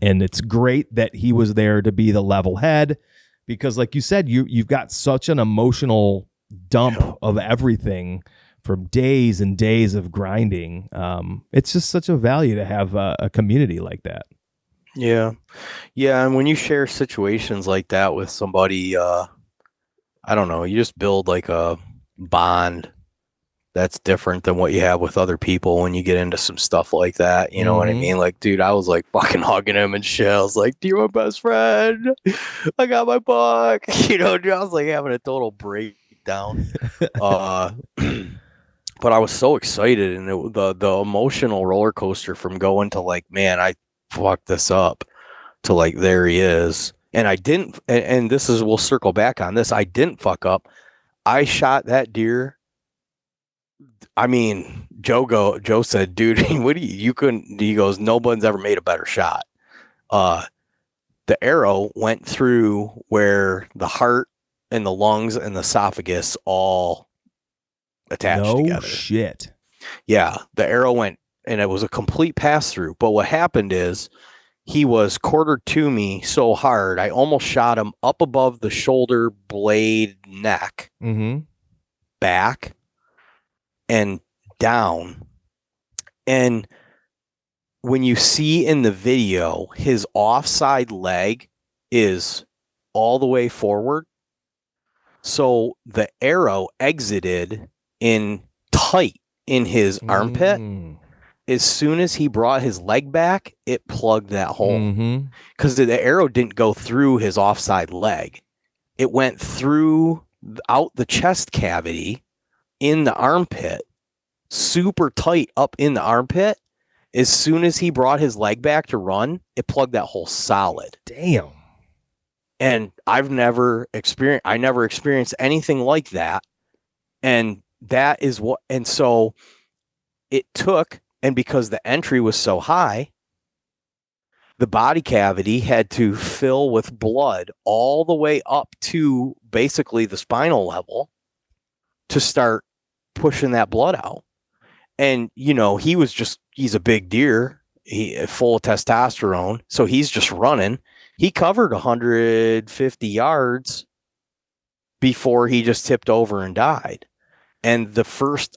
And it's great that he was there to be the level head, because like you said, you've got such an emotional dump of everything from days and days of grinding. It's just such a value to have a community like that. Yeah. Yeah. And when you share situations like that with somebody, I don't know, you just build like a bond that's different than what you have with other people when you get into some stuff like that. You know what I mean? Like, dude, I was like fucking hugging him and shit. I was like, you're my best friend. I got my book. You know, dude, I was like having a total breakdown. But I was so excited, and the emotional roller coaster from going to like, man, I fucked this up, to like, there he is. And I didn't, and this is, we'll circle back on this. I didn't fuck up. I shot that deer. I mean, Joe said, dude, what do you couldn't, he goes, no one's ever made a better shot. The arrow went through where the heart and the lungs and the esophagus all attached together. No shit. Yeah, the arrow went, and it was a complete pass through. But what happened is he was quartered to me so hard, I almost shot him up above the shoulder blade neck, back, and down. And when you see in the video, his offside leg is all the way forward. So the arrow exited in tight in his armpit. As soon as he brought his leg back, it plugged that hole, because the arrow didn't go through his offside leg. It went through out the chest cavity in the armpit, super tight up in the armpit. As soon as he brought his leg back to run, it plugged that hole solid. Damn. And I never experienced anything like that. And that is what, and so it took, and because the entry was so high, the body cavity had to fill with blood all the way up to basically the spinal level to start pushing that blood out. And, you know, he's a big deer, full of testosterone. So he's just running. He covered 150 yards before he just tipped over and died. And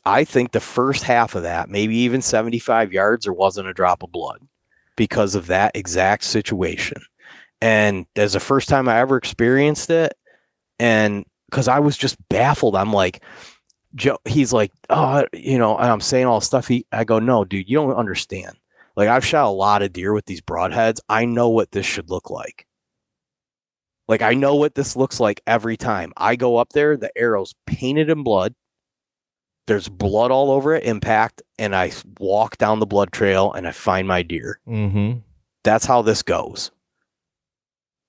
I think the first half of that, maybe even 75 yards, there wasn't a drop of blood because of that exact situation. And that's the first time I ever experienced it. And because I was just baffled, I'm like, Joe, he's like, oh, you know, and I'm saying all this stuff. I go, no, dude, you don't understand. Like, I've shot a lot of deer with these broadheads. I know what this should look like. Like, I know what this looks like every time. I go up there, the arrow's painted in blood. There's blood all over it, impact, and I walk down the blood trail and I find my deer. That's how this goes.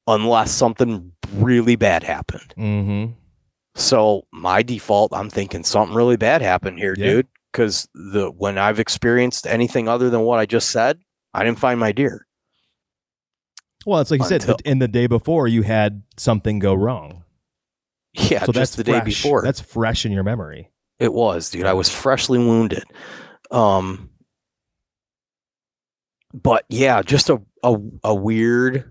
Unless something really bad happened. So my default, I'm thinking something really bad happened here, dude. Because when I've experienced anything other than what I just said, I didn't find my deer. Well, it's like you said, in the day before, you had something go wrong. Yeah, so just the day before. That's fresh in your memory. It was, dude. I was freshly wounded. But yeah, just a weird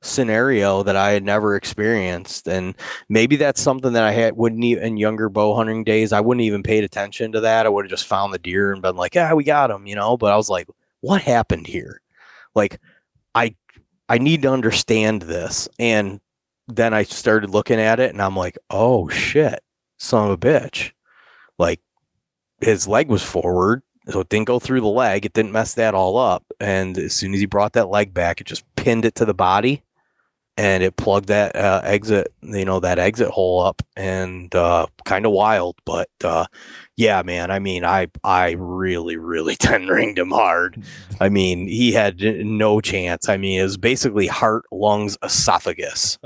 scenario that I had never experienced. And maybe that's something that I wouldn't even, in younger bow hunting days, I wouldn't even paid attention to that. I would have just found the deer and been like, yeah, we got him, you know. But I was like, what happened here? Like, I need to understand this. And then I started looking at it and I'm like, oh shit, son of a bitch. Like, his leg was forward, so it didn't go through the leg. It didn't mess that all up. And as soon as he brought that leg back, it just pinned it to the body and it plugged that exit hole up, and kind of wild. But yeah, man, I mean, I really, really 10-ringed him hard. I mean, he had no chance. I mean, it was basically heart, lungs, esophagus.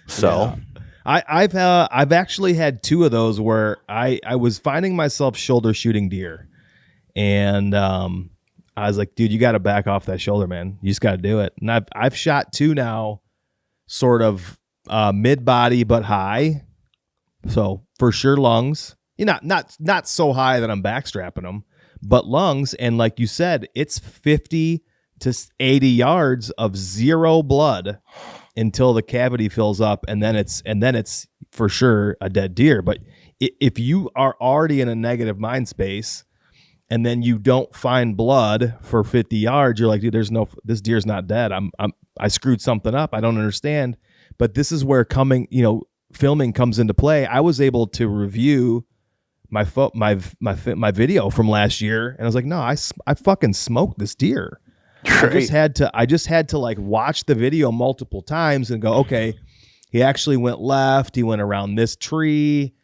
So... Yeah. I've actually had two of those where I was finding myself shoulder shooting deer, and I was like, dude, you got to back off that shoulder, man. You just got to do it. And I've shot two now, sort of mid body but high, so for sure lungs. You know, not so high that I'm backstrapping them, but lungs. And like you said, it's 50 to 80 yards of zero blood until the cavity fills up, and then it's for sure a dead deer. But if you are already in a negative mind space and then you don't find blood for 50 yards, you're like, dude, this deer's not dead. I screwed something up. I don't understand. But this is where filming comes into play. I was able to review my video from last year, and I was like, no, I fucking smoked this deer. Right. I just had to like watch the video multiple times and go, okay, he actually went left. He went around this tree.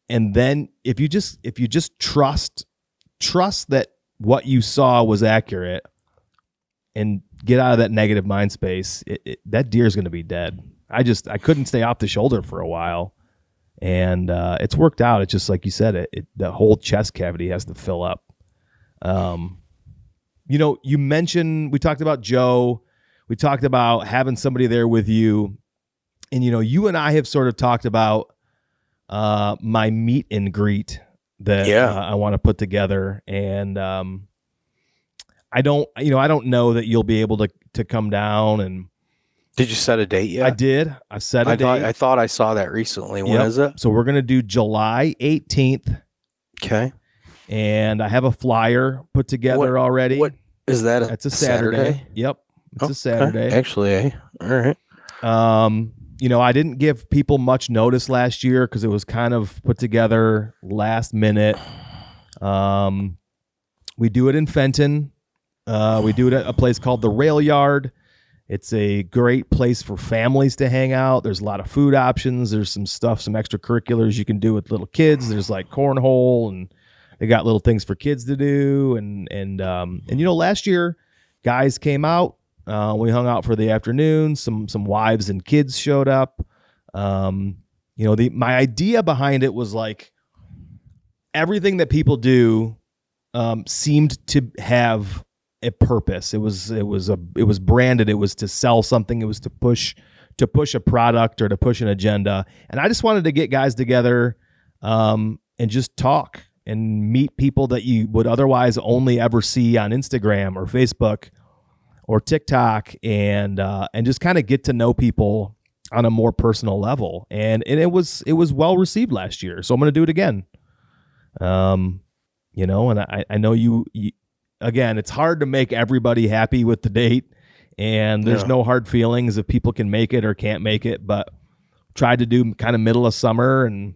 And then if you just trust that what you saw was accurate and get out of that negative mind space, that deer is going to be dead. I couldn't stay off the shoulder for a while, and it's worked out. It's just like you said, the whole chest cavity has to fill up. You mentioned, we talked about Joe, we talked about having somebody there with you, and you and I have sort of talked about my meet and greet that I want to put together, and I don't know that you'll be able to come down. And did you set a date yet? I did. I set a date. I thought I saw that recently. When is it? So we're gonna do July 18th. Okay. And I have a flyer put together already. What is that? It's a Saturday. Yep. It's a Saturday. Actually, all right. I didn't give people much notice last year because it was kind of put together last minute. We do it in Fenton. We do it at a place called the Rail Yard. It's a great place for families to hang out. There's a lot of food options. There's some extracurriculars you can do with little kids. There's like cornhole, and they got little things for kids to do. And last year, guys came out. We hung out for the afternoon. Some wives and kids showed up. My idea behind it was like everything that people do seemed to have a purpose. It was branded. It was to sell something. It was to push a product or to push an agenda. And I just wanted to get guys together and just talk and meet people that you would otherwise only ever see on Instagram or Facebook or TikTok, and just kind of get to know people on a more personal level. And it was well received last year. So I'm going to do it again. And I know you again, it's hard to make everybody happy with the date, and there's no hard feelings if people can make it or can't make it, but tried to do kind of middle of summer and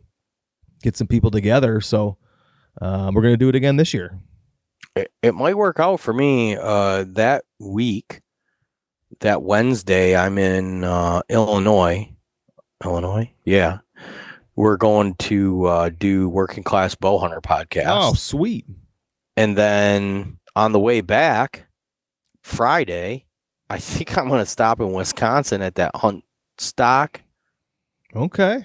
get some people together. So we're going to do it again this year. It might work out for me that week. That Wednesday, I'm in Illinois. Yeah. We're going to do Working Class Bowhunter podcast. Oh, sweet. And then on the way back, Friday, I think I'm going to stop in Wisconsin at that hunt stock. Okay.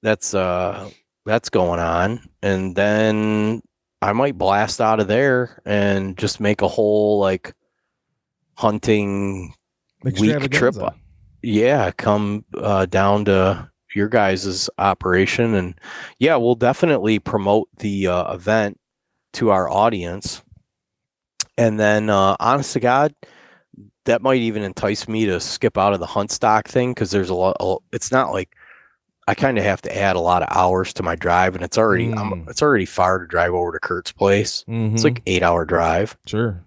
That's going on. And then I might blast out of there and just make a whole like hunting week trip. Yeah, come down to your guys' operation, and we'll definitely promote the event to our audience. And then, honest to God, that might even entice me to skip out of the hunt stock thing, because there's a lot. It's not like I kind of have to add a lot of hours to my drive, and it's already far to drive over to Kurt's place. Mm-hmm. It's like 8-hour drive. Sure.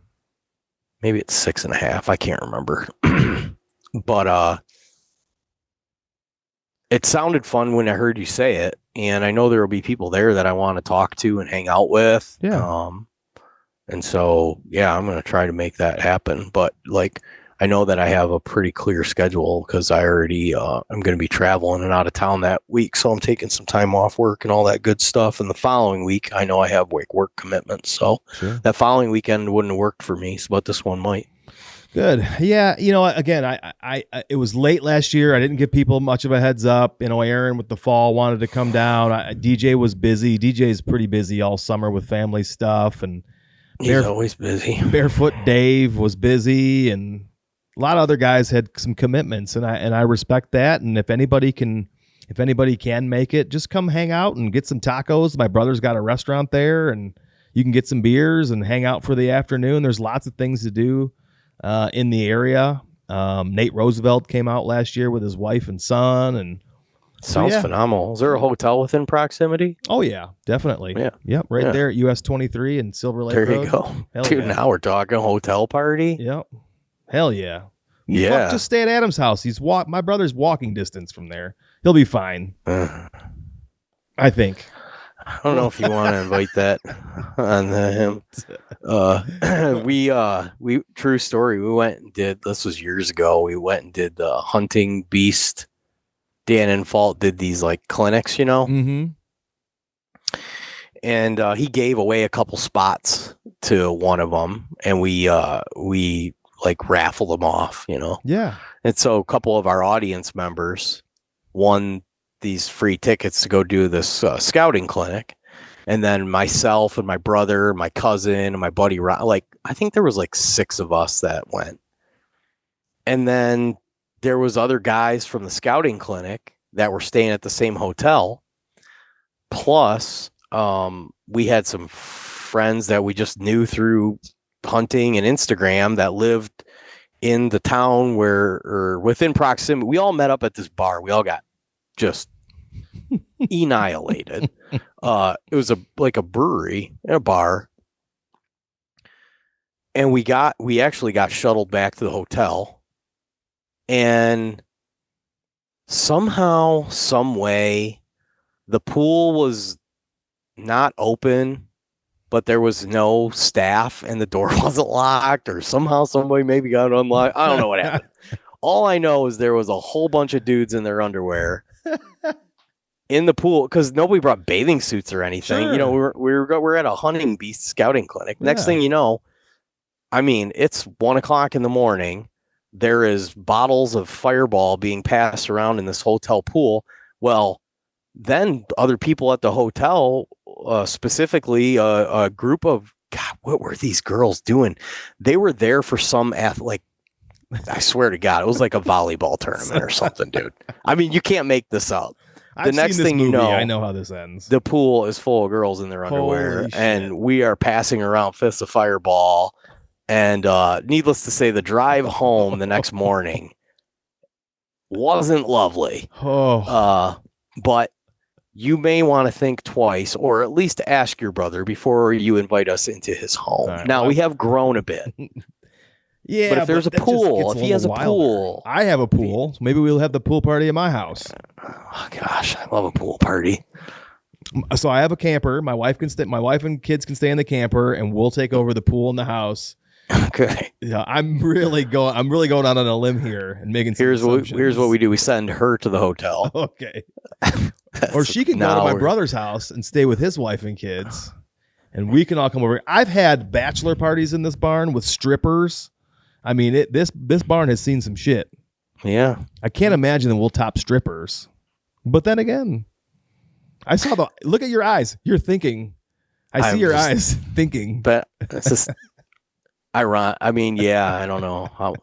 Maybe it's 6.5. I can't remember. But it sounded fun when I heard you say it, and I know there will be people there that I want to talk to and hang out with. Yeah. And so, I'm going to try to make that happen. But like, I know that I have a pretty clear schedule because I already, I'm going to be traveling and out of town that week. So I'm taking some time off work and all that good stuff. And the following week, I know I have work commitments. So that following weekend wouldn't have worked for me, but this one might. Good. Yeah. Again, I it was late last year. I didn't give people much of a heads up. Aaron with the fall wanted to come down. DJ was busy. DJ's pretty busy all summer with family stuff. And he's always busy. Barefoot Dave was busy, and a lot of other guys had some commitments, and I respect that. And if anybody can make it, just come hang out and get some tacos. My brother's got a restaurant there, and you can get some beers and hang out for the afternoon. There's lots of things to do in the area. Nate Roosevelt came out last year with his wife and son, and Sounds phenomenal. Is there a hotel within proximity? Oh yeah, definitely. Yeah. Yep, right there at US 23 and Silver Lake There Road. you go. Hell Dude, yeah. now we're talking hotel party. Yep. Hell yeah. Yeah. Just stay at Adam's house. My brother's walking distance from there. He'll be fine. I think. I don't know if you want to invite that on him. We true story. We went and did, this was years ago. We went and did the hunting beast. Dan and Fault did these like clinics, Mm-hmm. And he gave away a couple spots to one of them, and we like raffled them off, Yeah. And so a couple of our audience members won these free tickets to go do this scouting clinic. And then myself and my brother, my cousin, and my buddy, I think there was like 6 of us that went. And then there was other guys from the scouting clinic that were staying at the same hotel. Plus, we had some friends that we just knew through hunting and Instagram that lived in the town or within proximity. We all met up at this bar. We all got just annihilated. It was like a brewery and a bar. And we actually got shuttled back to the hotel. And somehow, some way, the pool was not open, but there was no staff and the door wasn't locked, or somehow somebody maybe got unlocked. I don't know what happened. All I know is there was a whole bunch of dudes in their underwear in the pool because nobody brought bathing suits or anything. Sure. We're at a hunting beast scouting clinic. Next thing you know, I mean, it's 1:00 in the morning. There is bottles of Fireball being passed around in this hotel pool. Well, then other people at the hotel, specifically a group of, God, what were these girls doing? They were there for some I swear to God, it was like a volleyball tournament or something, dude. I mean, you can't make this up. I've next seen this thing movie. you know, I know how this ends. The pool is full of girls in their underwear, and we are passing around fists of Fireball. And needless to say, the drive home the next morning wasn't lovely. But you may want to think twice, or at least ask your brother before you invite us into his home. Right, now, we have grown a bit. Yeah, but if there's a pool, if he has a pool, I have a pool. So maybe we'll have the pool party at my house. Oh gosh, I love a pool party. So I have a camper. My wife and kids can stay in the camper, and we'll take over the pool in the house. Okay. Yeah, I'm really going out on a limb here and making some assumptions. Here's what we do. We send her to the hotel. Okay. Or she can go to my brother's house and stay with his wife and kids, and we can all come over. I've had bachelor parties in this barn with strippers. I mean, this barn has seen some shit. Yeah. I can't imagine that we'll top strippers. But then again, I saw look at your eyes. You're thinking. I see your eyes thinking. But it's just ironic. I mean, yeah, I don't know how.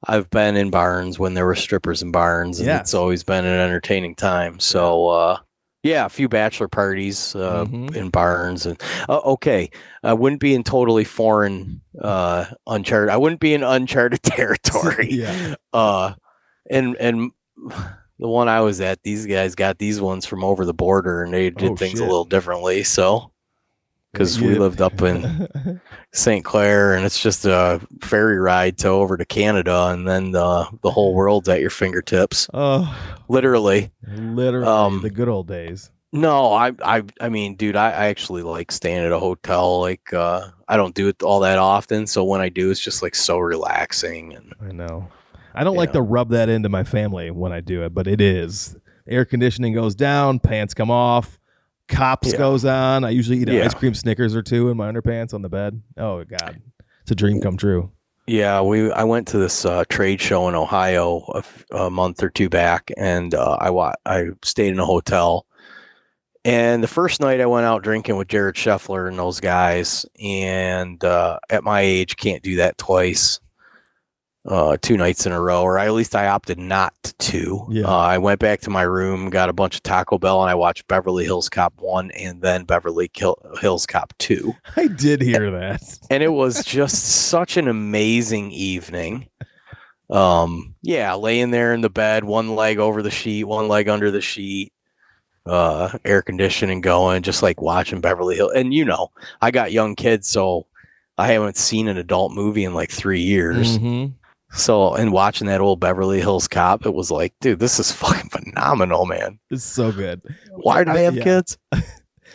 I've been in barns when there were strippers in barns, and it's always been an entertaining time. So, yeah, a few bachelor parties in barns, and okay, I wouldn't be in totally foreign, uncharted. I wouldn't be in uncharted territory. Yeah. And the one I was at, these guys got these ones from over the border, and they did things a little differently. So. Because we lived up in St. Clair, and it's just a ferry ride over to Canada, and then the whole world's at your fingertips. Oh, literally, the good old days. No, I mean, dude, I actually like staying at a hotel. Like, I don't do it all that often, so when I do, it's just like so relaxing. And I know, I don't like to rub that into my family when I do it, but it is. Air conditioning goes down, pants come off. Cops goes on. I usually eat an ice cream Snickers or two in my underpants on the bed. Oh God, it's a dream come true. Yeah, I went to this trade show in Ohio a month or two back, and I stayed in a hotel. And the first night I went out drinking with Jared Scheffler and those guys, and at my age, can't do that twice. 2 nights in a row, or at least I opted not to. Yeah. I went back to my room, got a bunch of Taco Bell, and I watched Beverly Hills Cop 1 and then Beverly Hills Cop 2. I did hear that. And it was just such an amazing evening. Laying there in the bed, one leg over the sheet, one leg under the sheet, air conditioning going, just like watching Beverly Hills. And I got young kids, so I haven't seen an adult movie in like 3 years. Mm-hmm. So, and watching that old Beverly Hills Cop, it was like, dude, this is fucking phenomenal, man. It's so good. Why do they have kids?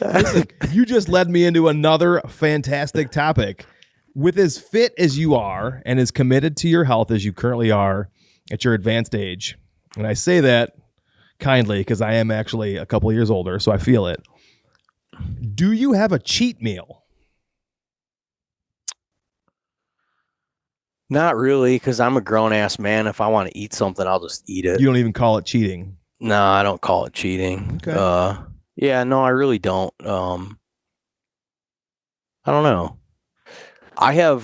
Listen, you just led me into another fantastic topic. With as fit as you are and as committed to your health as you currently are at your advanced age, and I say that kindly because I am actually a couple of years older, so I feel it. Do you have a cheat meal? Not really, because I'm a grown-ass man. If I want to eat something, I'll just eat it. You don't even call it cheating? No, I don't call it cheating. Okay. No, I really don't. I don't know. I have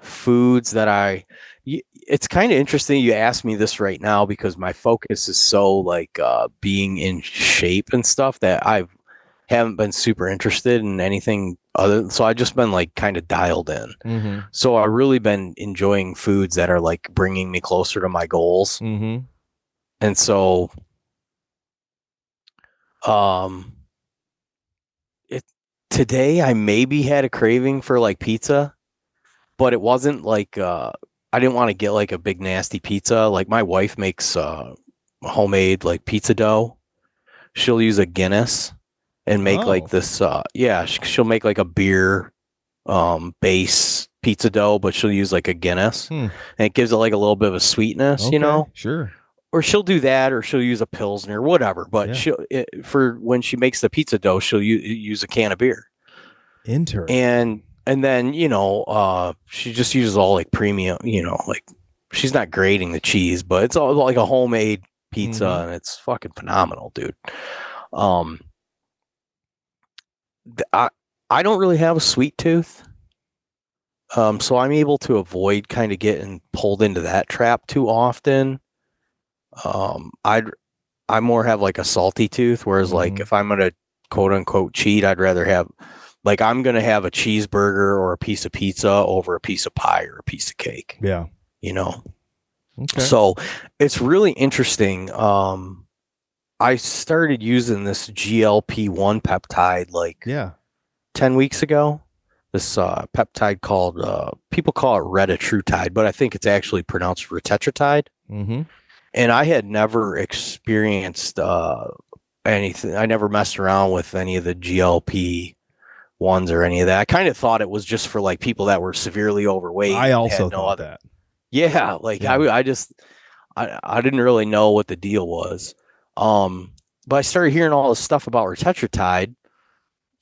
foods that it's kind of interesting you ask me this right now because my focus is so like being in shape and stuff that I haven't been super interested in anything other. So I've just been like kind of dialed in. Mm-hmm. So I've really been enjoying foods that are like bringing me closer to my goals. Mm-hmm. And so, today I maybe had a craving for like pizza, but it wasn't like, I didn't want to get like a big nasty pizza. Like my wife makes, homemade like pizza dough. She'll use a Guinness and make like this, she'll make like a beer, base pizza dough, but she'll use like a Guinness and it gives it like a little bit of a sweetness, Sure. Or she'll do that, or she'll use a Pilsner, whatever. But for when she makes the pizza dough, she'll use a can of beer. Interesting. And then, she just uses all like premium, like she's not grating the cheese, but it's all like a homemade pizza and it's fucking phenomenal, dude. I don't really have a sweet tooth. So I'm able to avoid kind of getting pulled into that trap too often. I more have like a salty tooth, whereas like if I'm gonna quote unquote cheat, I'd rather have like I'm gonna have a cheeseburger or a piece of pizza over a piece of pie or a piece of cake. Yeah. Okay. So it's really interesting. I started using this GLP-1 peptide like 10 weeks ago. This peptide called people call it retatrutide, but I think it's actually pronounced retatrutide. Mm-hmm. And I had never experienced anything. I never messed around with any of the GLP ones or any of that. I kind of thought it was just for like people that were severely overweight. I also thought that. Yeah, like I didn't really know what the deal was. But I started hearing all this stuff about retatrutide,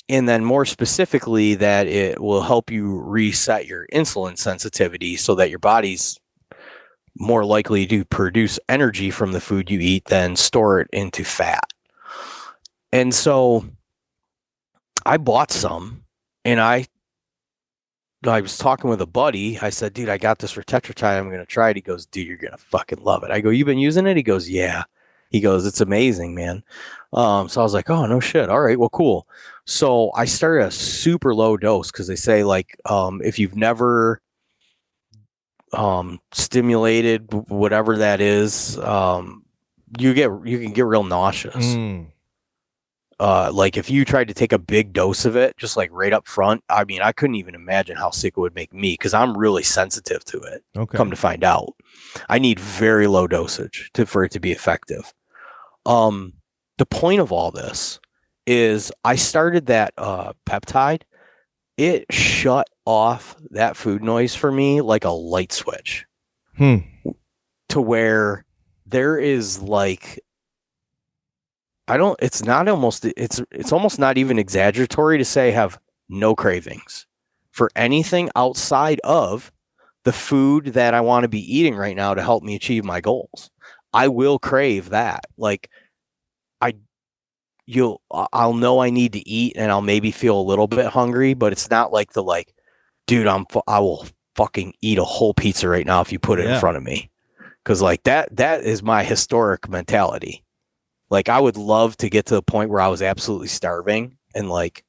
and then more specifically that it will help you reset your insulin sensitivity so that your body's more likely to produce energy from the food you eat than store it into fat. And so I bought some, and I was talking with a buddy. I said, dude, I got this retatrutide. I'm going to try it. He goes, dude, you're going to fucking love it. I go, you've been using it? He goes, yeah. He goes, it's amazing, man. So I was like, oh, no shit. All right, well, cool. So I started a super low dose because they say like if you've never stimulated whatever that is, you can get real nauseous. Like if you tried to take a big dose of it, just like right up front, I mean, I couldn't even imagine how sick it would make me because I'm really sensitive to it. Okay. Come to find out, I need very low dosage for it to be effective. The point of all this is I started that peptide. It shut off that food noise for me like a light switch. To where there is like, it's almost not even exaggeratory to say I have no cravings for anything outside of the food that I want to be eating right now to help me achieve my goals. I will crave that. Like I'll know I need to eat and I'll maybe feel a little bit hungry, but it's not like dude, I will fucking eat a whole pizza right now if you put it in front of me. Cause like that is my historic mentality. Like I would love to get to the point where I was absolutely starving and like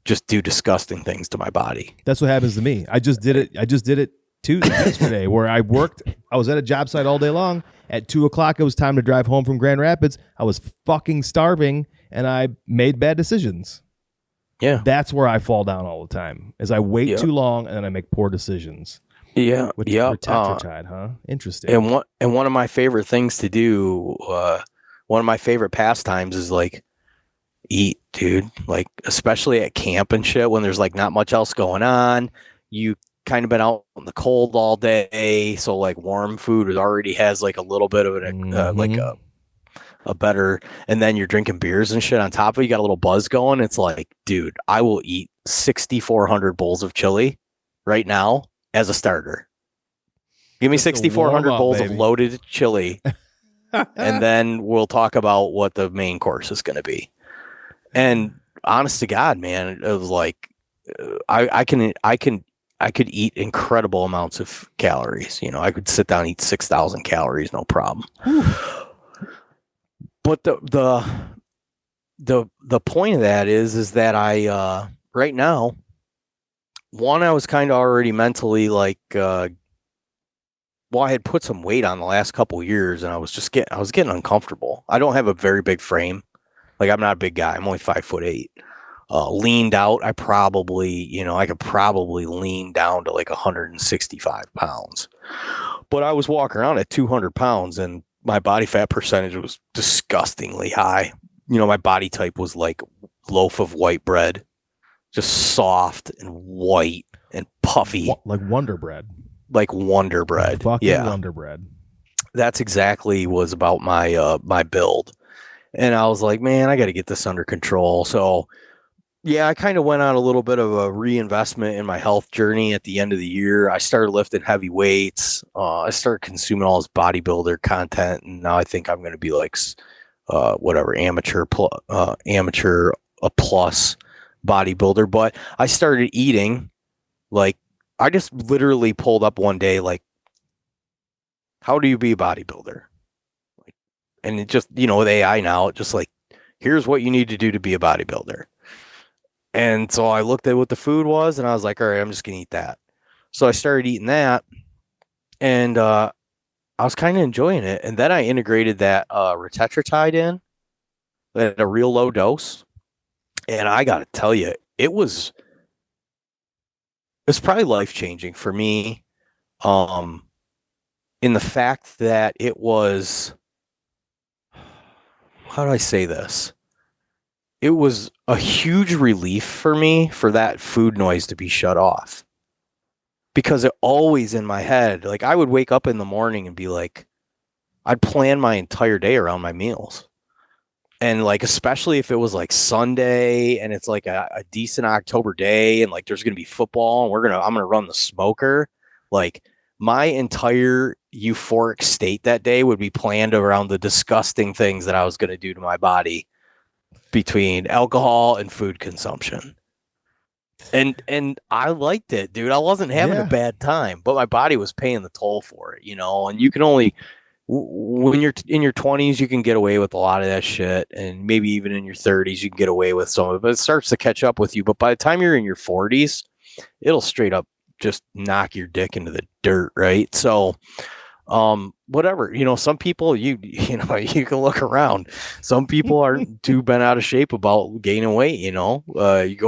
just do disgusting things to my body. That's what happens to me. I just did it Tuesday yesterday where I was at a job site all day long. At 2:00, it was time to drive home from Grand Rapids. I was fucking starving and I made bad decisions. Yeah. That's where I fall down all the time, is I wait too long and then I make poor decisions. Yeah. With tetratyde, huh? Interesting. And one of my favorite things to do, one of my favorite pastimes is like eat, dude. Like especially at camp and shit when there's like not much else going on. You kind of been out in the cold all day, so like warm food already has like a little bit of an like a better, and then you're drinking beers and shit on top of it. You got a little buzz going. It's like, dude, I will eat 6,400 bowls of chili right now as a starter. Give me 6,400 bowls of loaded chili, and then we'll talk about what the main course is going to be. And honest to God, man, it was like I could eat incredible amounts of calories. You know, I could sit down and eat 6,000 calories, no problem. But the point of that is that I right now, one, I was kind of already mentally like, I had put some weight on the last couple of years, and I was getting uncomfortable. I don't have a very big frame. Like I'm not a big guy. I'm only 5'8". Leaned out, I could probably lean down to like 165 pounds. But I was walking around at 200 pounds, and my body fat percentage was disgustingly high. You know, my body type was like loaf of white bread, just soft and white and puffy, like Wonder Bread. Like Wonder Bread. Fucking Wonder Bread. That's exactly was about my my build. And I was like, man, I got to get this under control. So yeah, I kind of went on a little bit of a reinvestment in my health journey at the end of the year. I started lifting heavy weights. I started consuming all this bodybuilder content, and now I think I'm going to be like, amateur plus bodybuilder. But I started eating, like, I just literally pulled up one day, like, how do you be a bodybuilder? Like, and it just, with AI now, it just like, here's what you need to do to be a bodybuilder. And so I looked at what the food was, and I was like, all right, I'm just going to eat that. So I started eating that, and I was kind of enjoying it. And then I integrated that tetratyde in at a real low dose. And I got to tell you, it's probably life-changing for me, in the fact that it was, how do I say this? It was a huge relief for me for that food noise to be shut off, because it always in my head, like I would wake up in the morning and be like, I'd plan my entire day around my meals. And like, especially if it was like Sunday and it's like a decent October day and like there's going to be football and I'm going to run the smoker. Like my entire euphoric state that day would be planned around the disgusting things that I was going to do to my body between alcohol and food consumption. And I liked it, dude. I wasn't having a bad time, but my body was paying the toll for it, and you can only, when you're in your 20s, you can get away with a lot of that shit. And maybe even in your 30s, you can get away with some of it, but it starts to catch up with you. But by the time you're in your 40s, it'll straight up just knock your dick into the dirt. Right. So, whatever, some people, you can look around. Some people aren't too bent out of shape about gaining weight. You go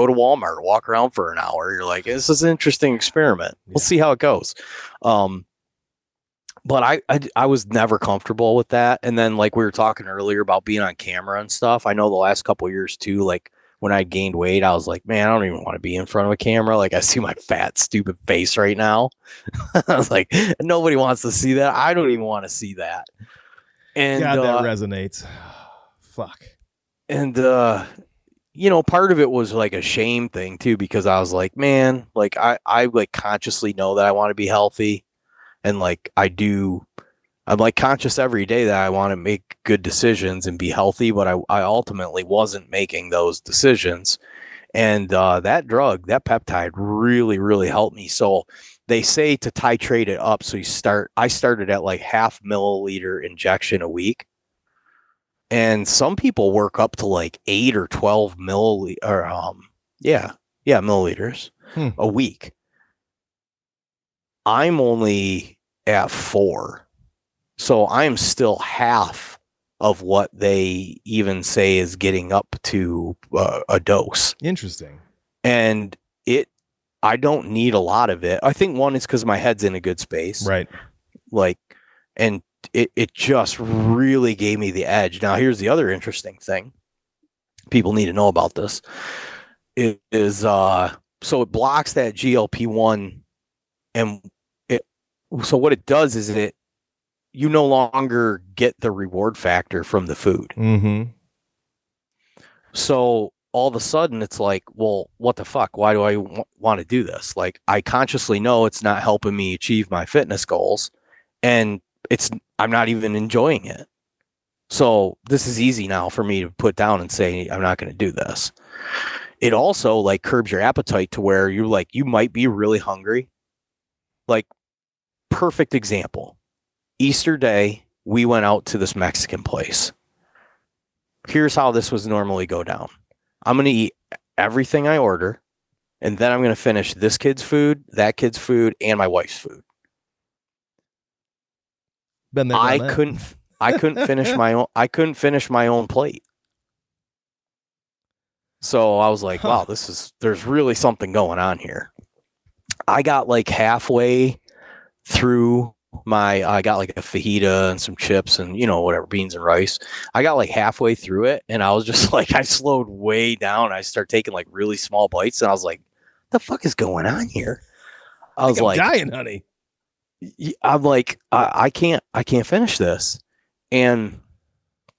to Walmart, walk around for an hour. You're like, this is an interesting experiment. We'll see how it goes. But I was never comfortable with that. And then like we were talking earlier about being on camera and stuff. I know the last couple of years too, like when I gained weight, I was like, man, I don't even want to be in front of a camera. Like I see my fat, stupid face right now. I was like, nobody wants to see that. I don't even want to see that. And God, that resonates. Fuck. And, part of it was like a shame thing too, because I was like, man, like I like consciously know that I want to be healthy. And like, I'm like conscious every day that I want to make good decisions and be healthy, but I ultimately wasn't making those decisions. And that drug, that peptide really, really helped me. So they say to titrate it up. So I started at like 0.5 milliliter injection a week. And some people work up to like 8 or 12 milliliter, or milliliters a week. I'm only at 4. So I'm still half of what they even say is getting up to a dose. Interesting. And I don't need a lot of it. I think one is because my head's in a good space. Right. And it just really gave me the edge. Now, here's the other interesting thing. People need to know about this. It is, so it blocks that GLP-1. And so what it does is you no longer get the reward factor from the food. Mm-hmm. So all of a sudden it's like, well, what the fuck? Why do I want to do this? Like, I consciously know it's not helping me achieve my fitness goals, and I'm not even enjoying it. So this is easy now for me to put down and say, I'm not going to do this. It also like curbs your appetite to where you might be really hungry. Like, perfect example. Easter Day, we went out to this Mexican place. Here's how this was normally go down. I'm going to eat everything I order, and then I'm going to finish this kid's food, that kid's food, and my wife's food. I couldn't finish my own. I couldn't finish my own plate. So I was like, wow, there's really something going on here. I got like halfway through I got like a fajita and some chips and, whatever, beans and rice. I got like halfway through it, and I was just like, I slowed way down. I started taking like really small bites, and I was like, the fuck is going on here? I was like, I'm dying, honey. I'm like, I can't finish this. And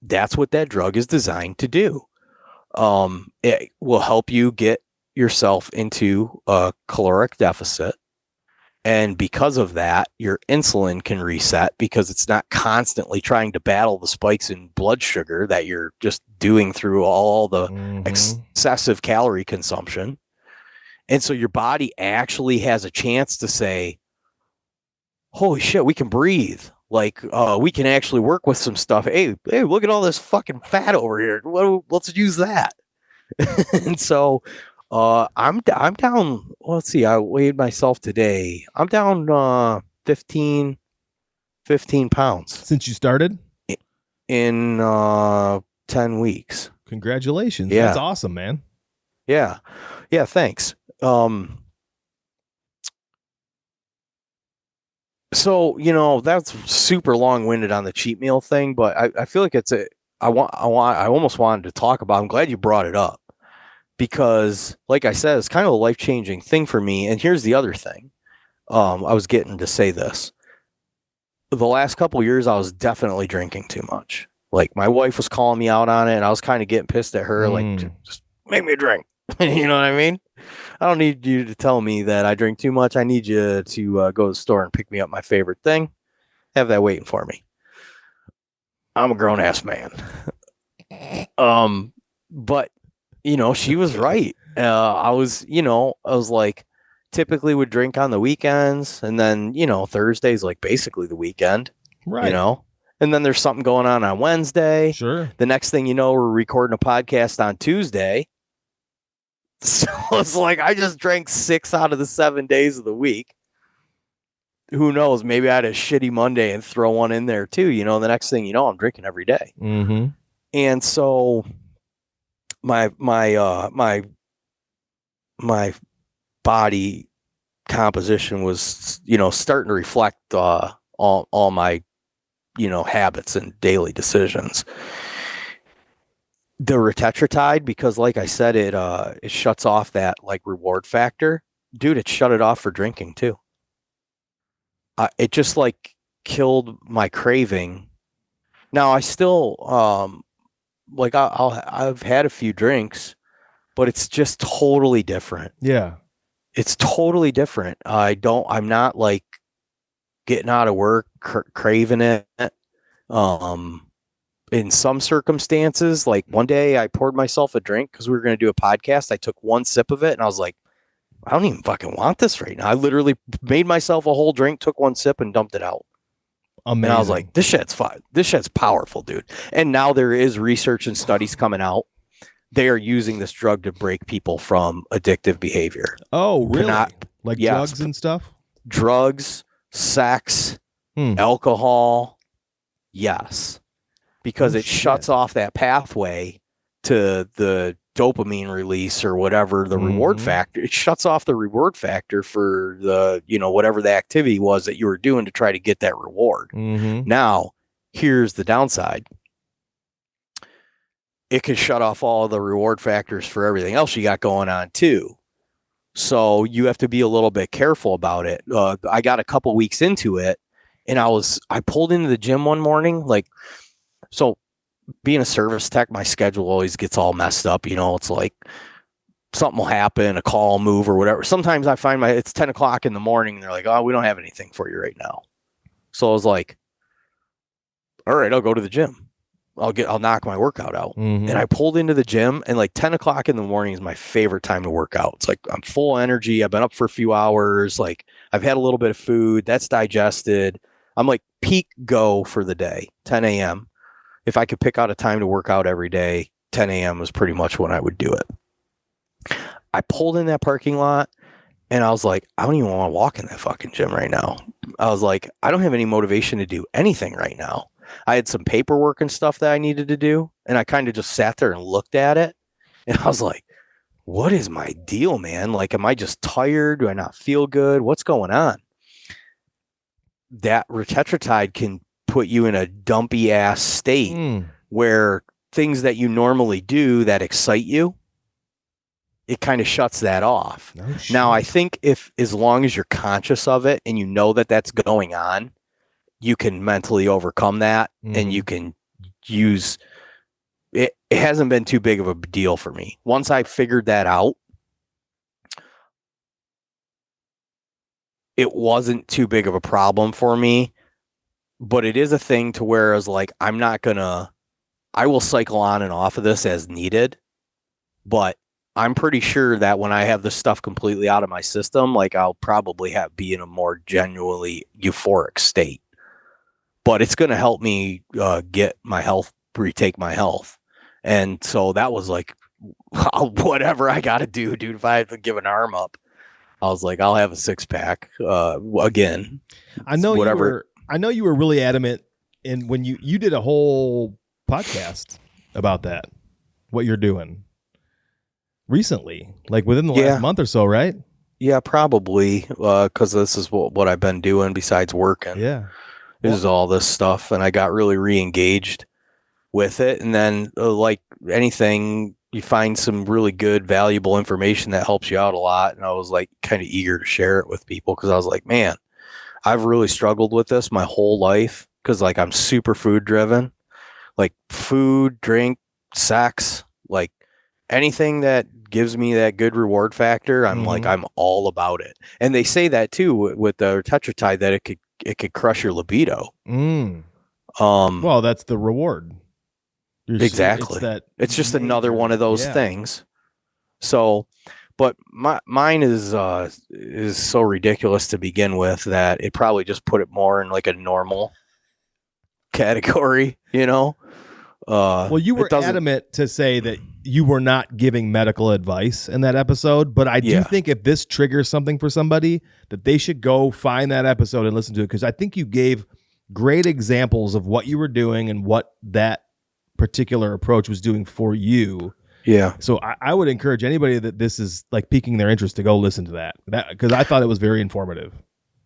that's what that drug is designed to do. It will help you get yourself into a caloric deficit. And because of that, your insulin can reset because it's not constantly trying to battle the spikes in blood sugar that you're just doing through all the excessive calorie consumption. And so your body actually has a chance to say, holy shit, we can breathe. Like, we can actually work with some stuff. Hey, look at all this fucking fat over here. Let's use that. And so I'm down. Let's see. I weighed myself today. I'm down 15 pounds since you started in 10 weeks. Congratulations. Yeah. That's awesome, man. Yeah. Thanks. So, that's super long-winded on the cheat meal thing, but I feel like I almost wanted to talk about. I'm glad you brought it up because, like I said, it's kind of a life-changing thing for me. And here's the other thing. I was getting to say this. The last couple of years, I was definitely drinking too much. Like, my wife was calling me out on it, and I was kind of getting pissed at her. Like, just make me drink. You know what I mean? I don't need you to tell me that I drink too much. I need you to go to the store and pick me up my favorite thing. Have that waiting for me. I'm a grown-ass man. But, she was right. I was like, typically would drink on the weekends, and then, Thursday's like basically the weekend. Right. And then there's something going on Wednesday. Sure. The next thing you know, we're recording a podcast on Tuesday. So it's like I just drank 6 out of the 7 days of the week. Who knows? Maybe I had a shitty Monday and throw one in there too. The next thing you know, I'm drinking every day. Mm-hmm. And so my body composition was, starting to reflect all my, habits and daily decisions. The retatrutide, because like I said, it shuts off that like reward factor. Dude, it shut it off for drinking too. It just like killed my craving. Now I still I've had a few drinks, but it's just totally different. Yeah. It's totally different. I'm not like getting out of work craving it. in some circumstances, like one day I poured myself a drink because we were going to do a podcast. I took one sip of it and I was like, I don't even fucking want this right now. I literally made myself a whole drink, took one sip and dumped it out. Amazing. And I was like, this shit's fun. This shit's powerful, dude. And now there is research and studies coming out. They are using this drug to break people from addictive behavior. Oh, really? Like drugs and stuff? Drugs, sex, alcohol. Yes. Because it shuts off that pathway to the dopamine release or whatever the reward factor. It shuts off the reward factor for the, whatever the activity was that you were doing to try to get that reward. Now, here's the downside. It can shut off all the reward factors for everything else you got going on too. So you have to be a little bit careful about it. I got a couple weeks into it and I pulled into the gym one morning, so being a service tech, my schedule always gets all messed up. It's like something will happen, a call, move or whatever. Sometimes I find it's 10 o'clock in the morning and they're like, oh, we don't have anything for you right now. So I was like, all right, I'll go to the gym. I'll knock my workout out. And I pulled into the gym and 10 o'clock in the morning is my favorite time to work out. It's like I'm full energy. I've been up for a few hours. I've had a little bit of food that's digested. I'm peak go for the day, 10 a.m. If I could pick out a time to work out every day, 10 a.m. was pretty much when I would do it. I pulled in that parking lot and I was like, I don't even want to walk in that fucking gym right now. I was like, I don't have any motivation to do anything right now. I had some paperwork and stuff that I needed to do. And I kind of just sat there and looked at it. And I was like, what is my deal, man? Am I just tired? Do I not feel good? What's going on? That retatrutide can put you in a dumpy ass state where things that you normally do that excite you, it kind of shuts that off. Now, I think as long as you're conscious of it and you know that that's going on, you can mentally overcome that and you can use it. It hasn't been too big of a deal for me. Once I figured that out, it wasn't too big of a problem for me. But it is a thing to where I will cycle on and off of this as needed. But I'm pretty sure that when I have this stuff completely out of my system, I'll probably be in a more genuinely euphoric state. But it's going to help me get my health, retake my health. And so that was whatever I got to do, dude. If I have to give an arm up, I was like, I'll have a 6-pack again. I know you were really adamant in when you did a whole podcast about that, what you're doing recently, within the last month or so, right? Yeah, probably. Because this is what I've been doing besides working. Yeah. This is all this stuff. And I got really re-engaged with it. And then anything, you find some really good, valuable information that helps you out a lot. And I was kind of eager to share it with people because I was like, man, I've really struggled with this my whole life because I'm super food driven, food, drink, sex, anything that gives me that good reward factor. I'm I'm all about it. And they say that too with the tetratyde that it could crush your libido. Well, that's the reward. Exactly. It's just another one of those things. So, but mine is so ridiculous to begin with that it probably just put it more in a normal category, Well, you were adamant to say that you were not giving medical advice in that episode, but I do think if this triggers something for somebody, that they should go find that episode and listen to it because I think you gave great examples of what you were doing and what that particular approach was doing for you. Yeah. So I would encourage anybody that this is piquing their interest to go listen to that because I thought it was very informative.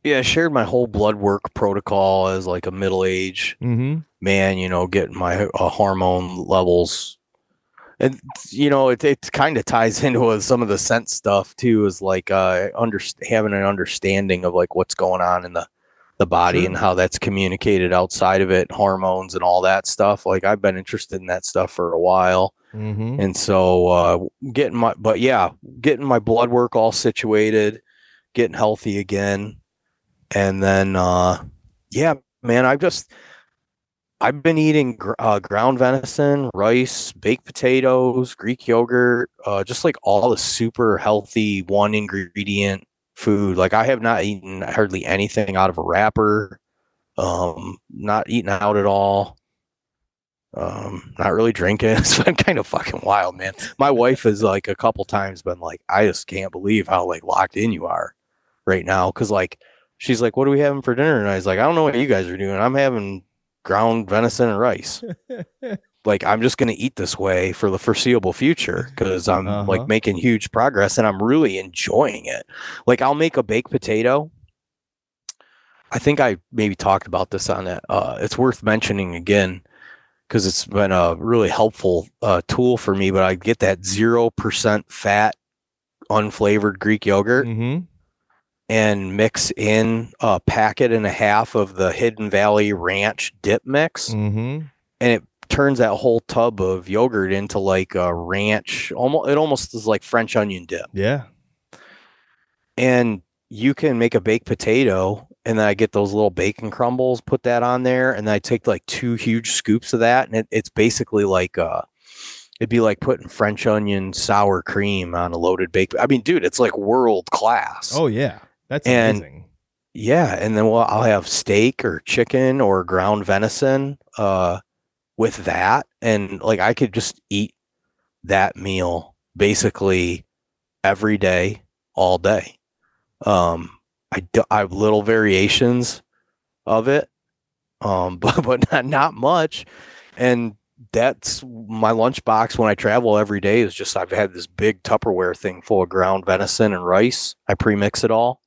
Yeah, I shared my whole blood work protocol as a middle-aged man, getting my hormone levels. And, it kind of ties into some of the sense stuff, too, is having an understanding of what's going on in the body and how that's communicated outside of it, hormones and all that stuff. I've been interested in that stuff for a while. And so getting my blood work all situated, getting healthy again. And then, man, I've been eating ground venison, rice, baked potatoes, Greek yogurt, just like all the super healthy one ingredient food. Like I have not eaten hardly anything out of a wrapper. Not eating out at all. Not really drinking. It's been kind of fucking wild, man. My wife has like a couple times been like, I just can't believe how like locked in you are right now. Cause like she's like, what are we having for dinner? And I was like, I don't know what you guys are doing. I'm having ground venison and rice. Like I'm just gonna eat this way for the foreseeable future because I'm like making huge progress and I'm really enjoying it. Like I'll make a baked potato. I think I maybe talked about this on that. It's worth mentioning again because it's been a really helpful tool for me. But I get that 0% fat, unflavored Greek yogurt and mix in a packet and a half of the Hidden Valley Ranch dip mix, and it turns that whole tub of yogurt into like a ranch. It almost is like French onion dip. Yeah, and you can make a baked potato. And then I get those little bacon crumbles, put that on there, and then I take like 2 huge scoops of that, and it's basically like it'd be like putting French onion sour cream on a loaded baked. I mean, dude, it's like world class. Oh yeah, that's amazing. Yeah, and then I'll have steak or chicken or ground venison with that, and like I could just eat that meal basically every day, all day. I have little variations of it, but not much. And that's my lunchbox when I travel every day is just, I've had this big Tupperware thing full of ground venison and rice. I pre-mix it all.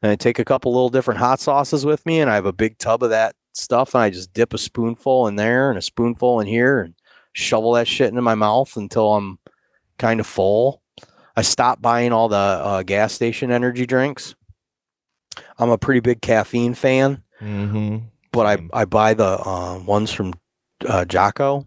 And I take a couple little different hot sauces with me and I have a big tub of that stuff. And I just dip a spoonful in there and a spoonful in here and shovel that shit into my mouth until I'm kind of full. I stopped buying all the gas station energy drinks. I'm a pretty big caffeine fan, but I buy the ones from Jocko.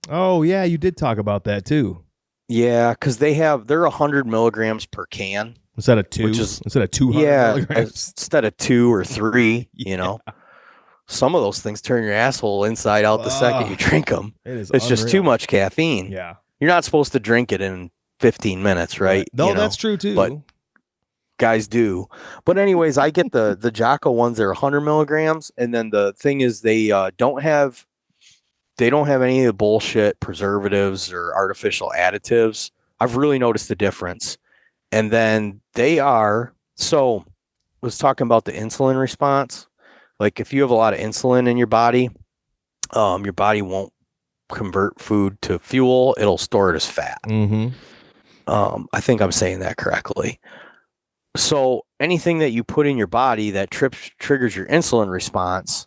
Oh yeah, you did talk about that too. Yeah, because they're 100 milligrams per can. Instead of 2? Instead of 200 milligrams? Instead of 2 or 3, you know. Some of those things turn your asshole inside out the second you drink them. It's just too much caffeine. Yeah. You're not supposed to drink it in 15 minutes, right? No, that's true too. But guys do. But anyways, I get the Jocko ones. They're 100 milligrams. And then the thing is they don't have any of the bullshit preservatives or artificial additives. I've really noticed the difference. And then so I was talking about the insulin response. Like if you have a lot of insulin in your body won't convert food to fuel. It'll store it as fat. I think I'm saying that correctly. So anything that you put in your body that triggers your insulin response,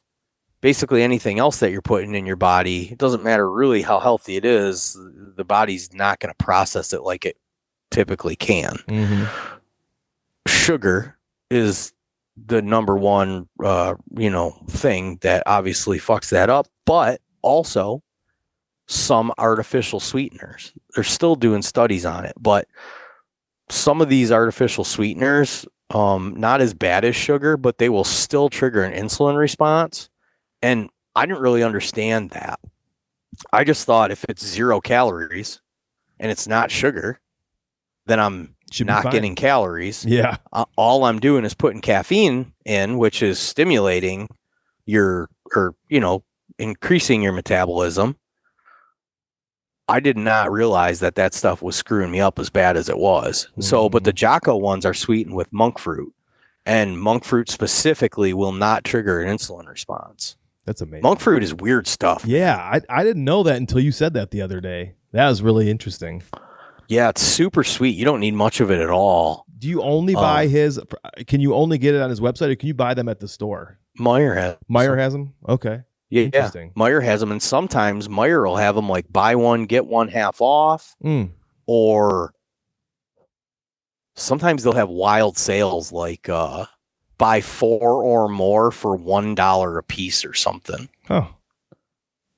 basically anything else that you're putting in your body, it doesn't matter really how healthy it is, the body's not going to process it like it typically can. Sugar is the number one, thing that obviously fucks that up, but also some artificial sweeteners. They're still doing studies on it, but some of these artificial sweeteners, not as bad as sugar, but they will still trigger an insulin response. And I didn't really understand that. I just thought if it's 0 calories and it's not sugar, then I'm not getting calories. Yeah. All I'm doing is putting caffeine in, which is stimulating increasing your metabolism. I did not realize that stuff was screwing me up as bad as it was. So, but the Jocko ones are sweetened with monk fruit, and monk fruit specifically will not trigger an insulin response. That's amazing. Monk fruit is weird stuff. Yeah, I didn't know that until you said that the other day. That was really interesting. Yeah, it's super sweet. You don't need much of it at all. Do you only buy his? Can you only get it on his website, or can you buy them at the store? Meyer has them. Okay. Yeah, interesting. Meyer has them, and sometimes Meyer will have them like buy one get one half off, or sometimes they'll have wild sales like buy 4 or more for $1 a piece or something. Oh,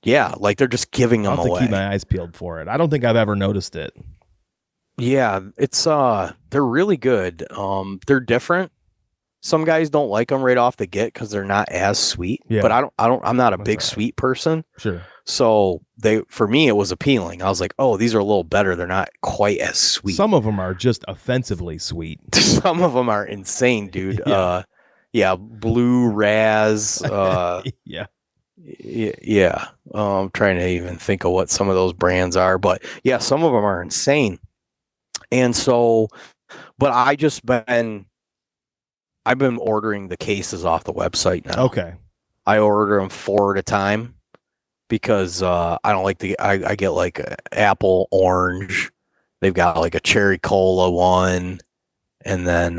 yeah, like they're just giving them away. I'll have to keep my eyes peeled for it. I don't think I've ever noticed it. Yeah, it's they're really good. They're different. some guys don't like them right off the get because they're not as sweet. Yeah. But I'm not a That's big all right. sweet person. Sure. So for me, it was appealing. I was like, oh, these are a little better. They're not quite as sweet. Some of them are just offensively sweet. Some of them are insane, dude. Yeah. Blue Raz. Yeah. Yeah. I'm trying to even think of what some of those brands are, but yeah, some of them are insane. And so, but I've been ordering the cases off the website now. Okay. I order them 4 at a time because I don't like I get like a apple orange. They've got like a cherry cola one, and then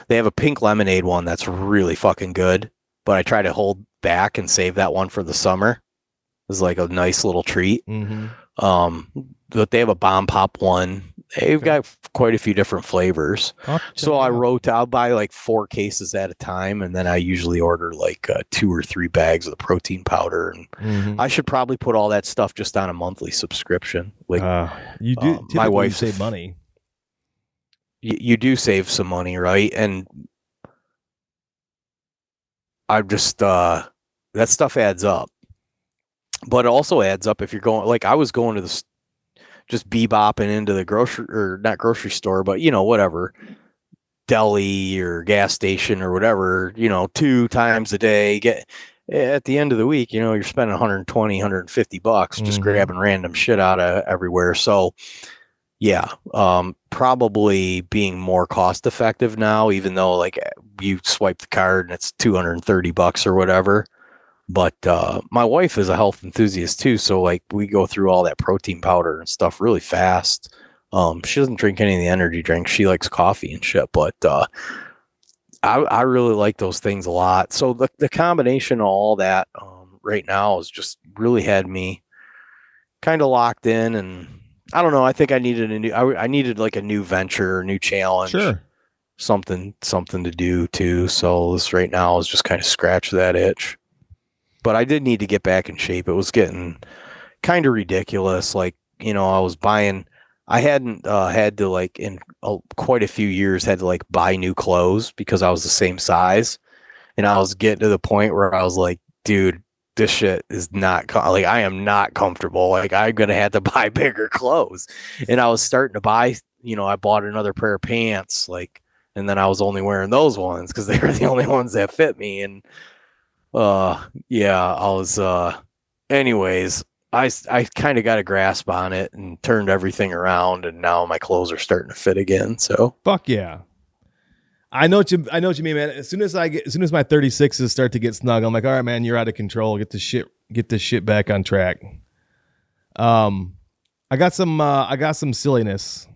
they have a pink lemonade one that's really fucking good. But I try to hold back and save that one for the summer. It's like a nice little treat. Mm-hmm. But they have a bomb pop one. They've got quite a few different flavors. So I'll buy like 4 cases at a time, and then I usually order like 2 or 3 bags of the protein powder. And I should probably put all that stuff just on a monthly subscription. Like you do. My wife save money. You do save some money, right? And I've just that stuff adds up. But it also adds up if you're going, like I was going to the just bebopping into the not grocery store, but whatever, deli or gas station or whatever, 2 times a day. At the end of the week, you're spending 120, 150 bucks just grabbing random shit out of everywhere. So yeah, probably being more cost effective now, even though like you swipe the card and it's 230 bucks or whatever. But my wife is a health enthusiast too, so like we go through all that protein powder and stuff really fast. She doesn't drink any of the energy drinks. She likes coffee and shit, but I really like those things a lot. So the combination of all that right now has just really had me kind of locked in, and I don't know. I think I needed I needed like a new venture, a new challenge, Sure, something to do too. So this right now is just kind of scratch that itch. But I did need to get back in shape. It was getting kind of ridiculous. Like, I hadn't had to like in quite a few years had to like buy new clothes because I was the same size. And I was getting to the point where I was like, dude, this shit is not like, I am not comfortable. Like I'm going to have to buy bigger clothes. And I was starting to buy, I bought another pair of pants, like, and then I was only wearing those ones because they were the only ones that fit me. And yeah, I was anyways, I kind of got a grasp on it and turned everything around, and now my clothes are starting to fit again. So fuck yeah. I know what you mean, man. As soon as my 36s start to get snug, I'm like, all right, man, you're out of control. Get this shit back on track. I got some silliness.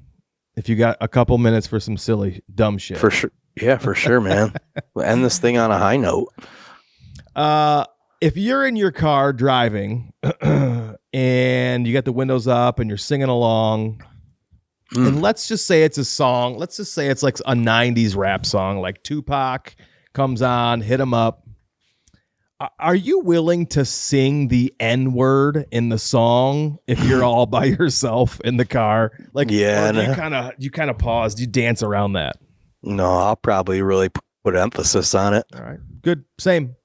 If you got a couple minutes for some silly, dumb shit. For sure. Yeah, for sure, man. We'll end this thing on a high note. If you're in your car driving and you got the windows up and you're singing along, and let's just say it's a song, let's just say it's like a 90s rap song, like Tupac comes on, hit 'em up. Are you willing to sing the N-word in the song if you're all by yourself in the car? Like, yeah, you kind of pause, you dance around that? No, I'll probably really put emphasis on it. All right, good, same.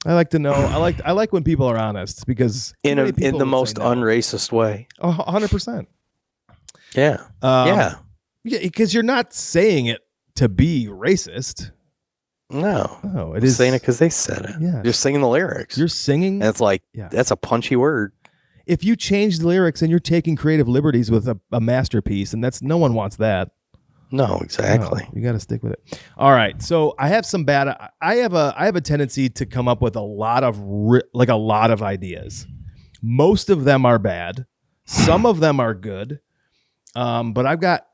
I like to know. I like when people are honest, because in the most unracist way. 100%. Yeah. Yeah, because you're not saying it to be racist. No, it is saying it because they said it. Yeah, you're singing the lyrics. You're singing, and it's like that's a punchy word. If you change the lyrics and you're taking creative liberties with a masterpiece, and no one wants that. No, exactly. No, you got to stick with it. All right. So I have some bad. I have a tendency to come up with a lot of ideas. Most of them are bad. Some of them are good. But I've got,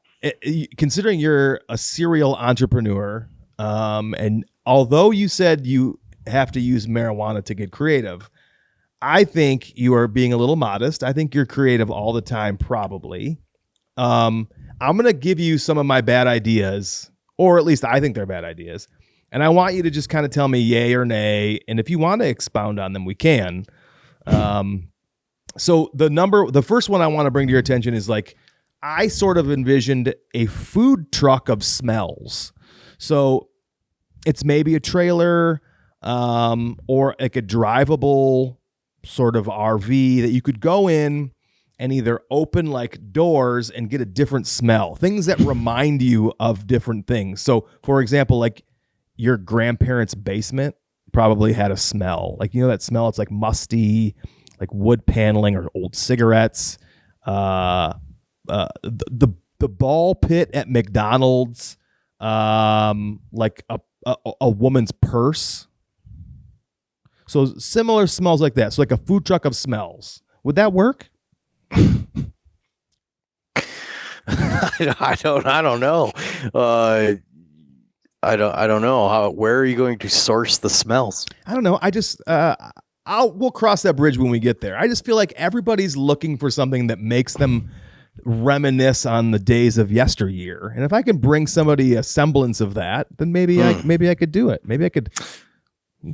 considering you're a serial entrepreneur, and although you said you have to use marijuana to get creative, I think you are being a little modest. I think you're creative all the time, probably. I'm going to give you some of my bad ideas, or at least I think they're bad ideas. And I want you to just kind of tell me yay or nay. And if you want to expound on them, we can. So the first one I want to bring to your attention is like, I sort of envisioned a food truck of smells. So it's maybe a trailer or like a drivable sort of RV that you could go in and either open like doors and get a different smell, things that remind you of different things. So, for example, like your grandparents' basement probably had a smell. Like, you know that smell? It's like musty, like wood paneling or old cigarettes. The ball pit at McDonald's, like a woman's purse. So similar smells like that. So like a food truck of smells. Would that work? I don't know. I don't know where are you going to source the smells? I don't know. I just we'll cross that bridge when we get there. I just feel like everybody's looking for something that makes them reminisce on the days of yesteryear. And if I can bring somebody a semblance of that, then maybe I could do it. Maybe I could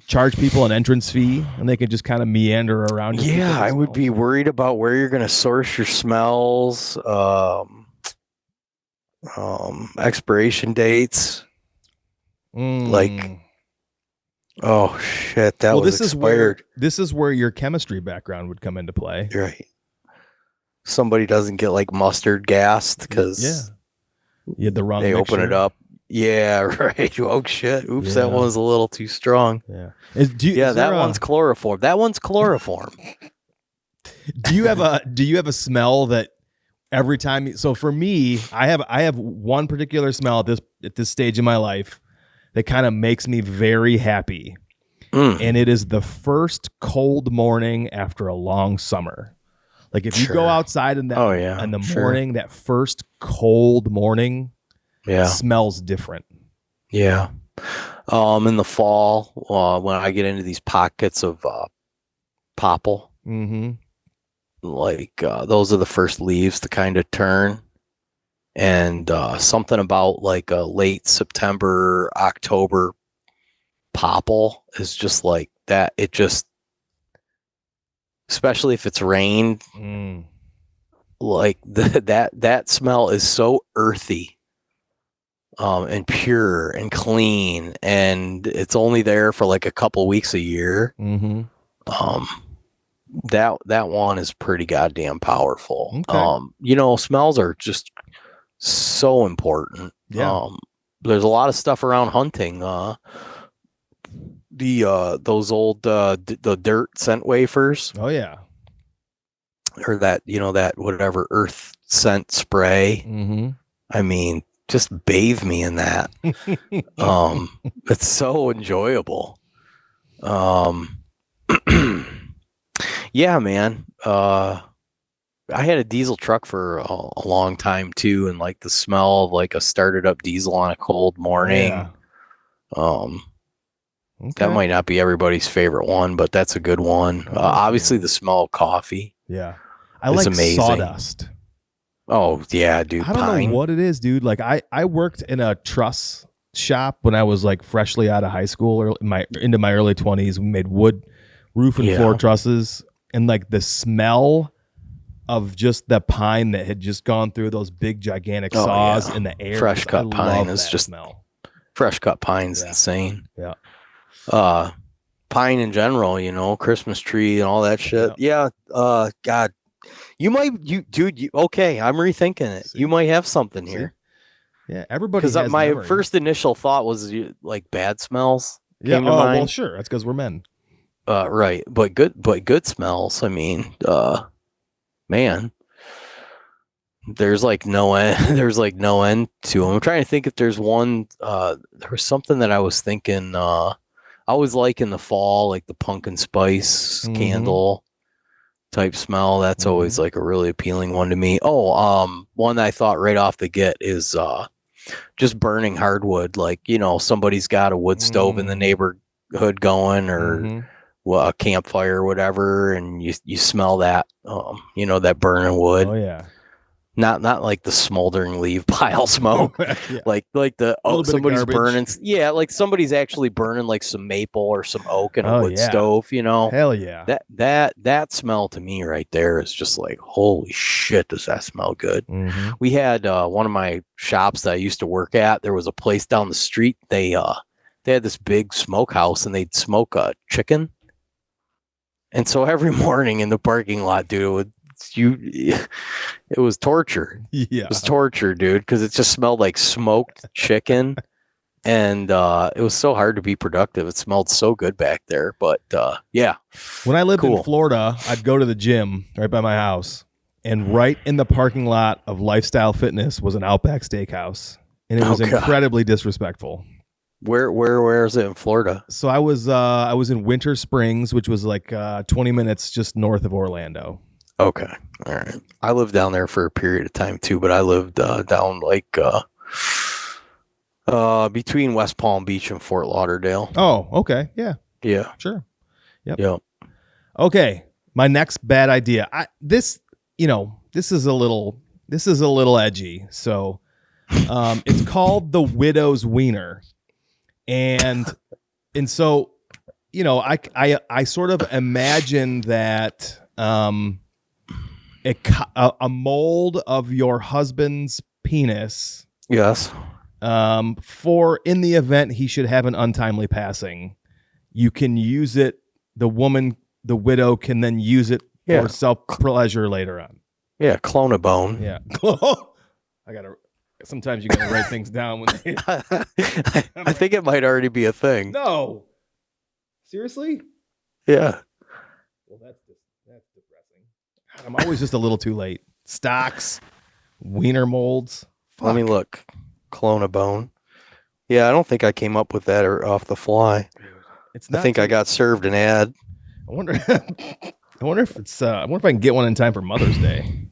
charge people an entrance fee and they could just kind of meander around. Yeah, I would be worried about where you're going to source your smells, expiration dates. Like, oh shit, that was expired. This is where your chemistry background would come into play. Right. Somebody doesn't get like mustard gassed because you had the wrong they mixture. open it up. Yeah, right. Oh shit. Oops, that one was a little too strong. Yeah. One's chloroform. That one's chloroform. Do you have a smell that every time? So for me, I have one particular smell at this stage in my life that kind of makes me very happy. And it is the first cold morning after a long summer. Like if you go outside in the morning, that first cold morning smells different. Yeah. In the fall, when I get into these pockets of popple, like those are the first leaves to kind of turn. And something about like a late September, October popple is just like that. It just, especially if it's rained, like that smell is so earthy and pure and clean, and it's only there for like a couple weeks a year. That one is pretty goddamn powerful. Okay. Smells are just so important. There's a lot of stuff around hunting. Those old the dirt scent wafers. Oh yeah. Or that that whatever earth scent spray. I mean, just bathe me in that. It's so enjoyable. Yeah, man. I had a diesel truck for a long time too, and like the smell of like a started up diesel on a cold morning. That might not be everybody's favorite one, but that's a good one. Obviously, the smell of coffee. Yeah, I like amazing. Sawdust. Oh yeah, dude. I don't know what it is, dude. Like I worked in a truss shop when I was like freshly out of high school or into my early 20s. We made wood roof and floor trusses, and like the smell of just the pine that had just gone through those big gigantic saws in the air. Fresh cut pine is just smell. Fresh cut pine's insane. Yeah. Pine in general, Christmas tree and all that shit. Yeah. God, okay. I'm rethinking it. You might have something here. Yeah. Everybody. Because my first initial thought was like bad smells. Yeah. Well, sure. That's because we're men. Right. But good smells. I mean, man, there's like no end. There's like no end to them. I'm trying to think if there's one. There was something that I was thinking. I always like in the fall, like the pumpkin spice candle type smell. That's always like a really appealing one to me. One that I thought right off the get is just burning hardwood. Like somebody's got a wood stove in the neighborhood going, or a campfire or whatever, and you smell that that burning wood. Oh yeah. Not like the smoldering leaf pile smoke, Yeah. like the A little bit of somebody's garbage. burning. Yeah, like somebody's actually burning like some maple or some oak in a Oh, wood yeah. stove. You know, Hell yeah. that smell to me right there is just like, holy shit, does that smell good? Mm-hmm. We had one of my shops that I used to work at. There was a place down the street. They had this big smokehouse, and they'd smoke a chicken. And so every morning in the parking lot, dude, it was torture. Yeah. It was torture, dude, because it just smelled like smoked chicken. And it was so hard to be productive. It smelled so good back there. But yeah. When I lived Cool. in Florida, I'd go to the gym right by my house, and right in the parking lot of Lifestyle Fitness was an Outback Steakhouse, and it was incredibly disrespectful. Where is it in Florida? So I was in Winter Springs, which was like 20 minutes just north of Orlando. Okay. All right. I lived down there for a period of time too, but I lived down like between West Palm Beach and Fort Lauderdale. Oh, okay. Yeah. Yeah. Sure. Yep. Yep. Okay. My next bad idea. This is a little edgy. So it's called the widow's wiener. And so, I sort of imagine that a mold of your husband's penis. Yes. For in the event he should have an untimely passing, you can use it. The widow can then use it for self-pleasure later on. Yeah. Clone a bone. Yeah. Sometimes you gotta write things down when they... I think it might already be a thing. No. Seriously? Yeah. Well, that's depressing. God, I'm always just a little too late. Stocks, wiener molds. Fuck. Let me look. Clone a bone. Yeah, I don't think I came up with that or off the fly. I think I got served an ad. I wonder if it's. I wonder if I can get one in time for Mother's Day.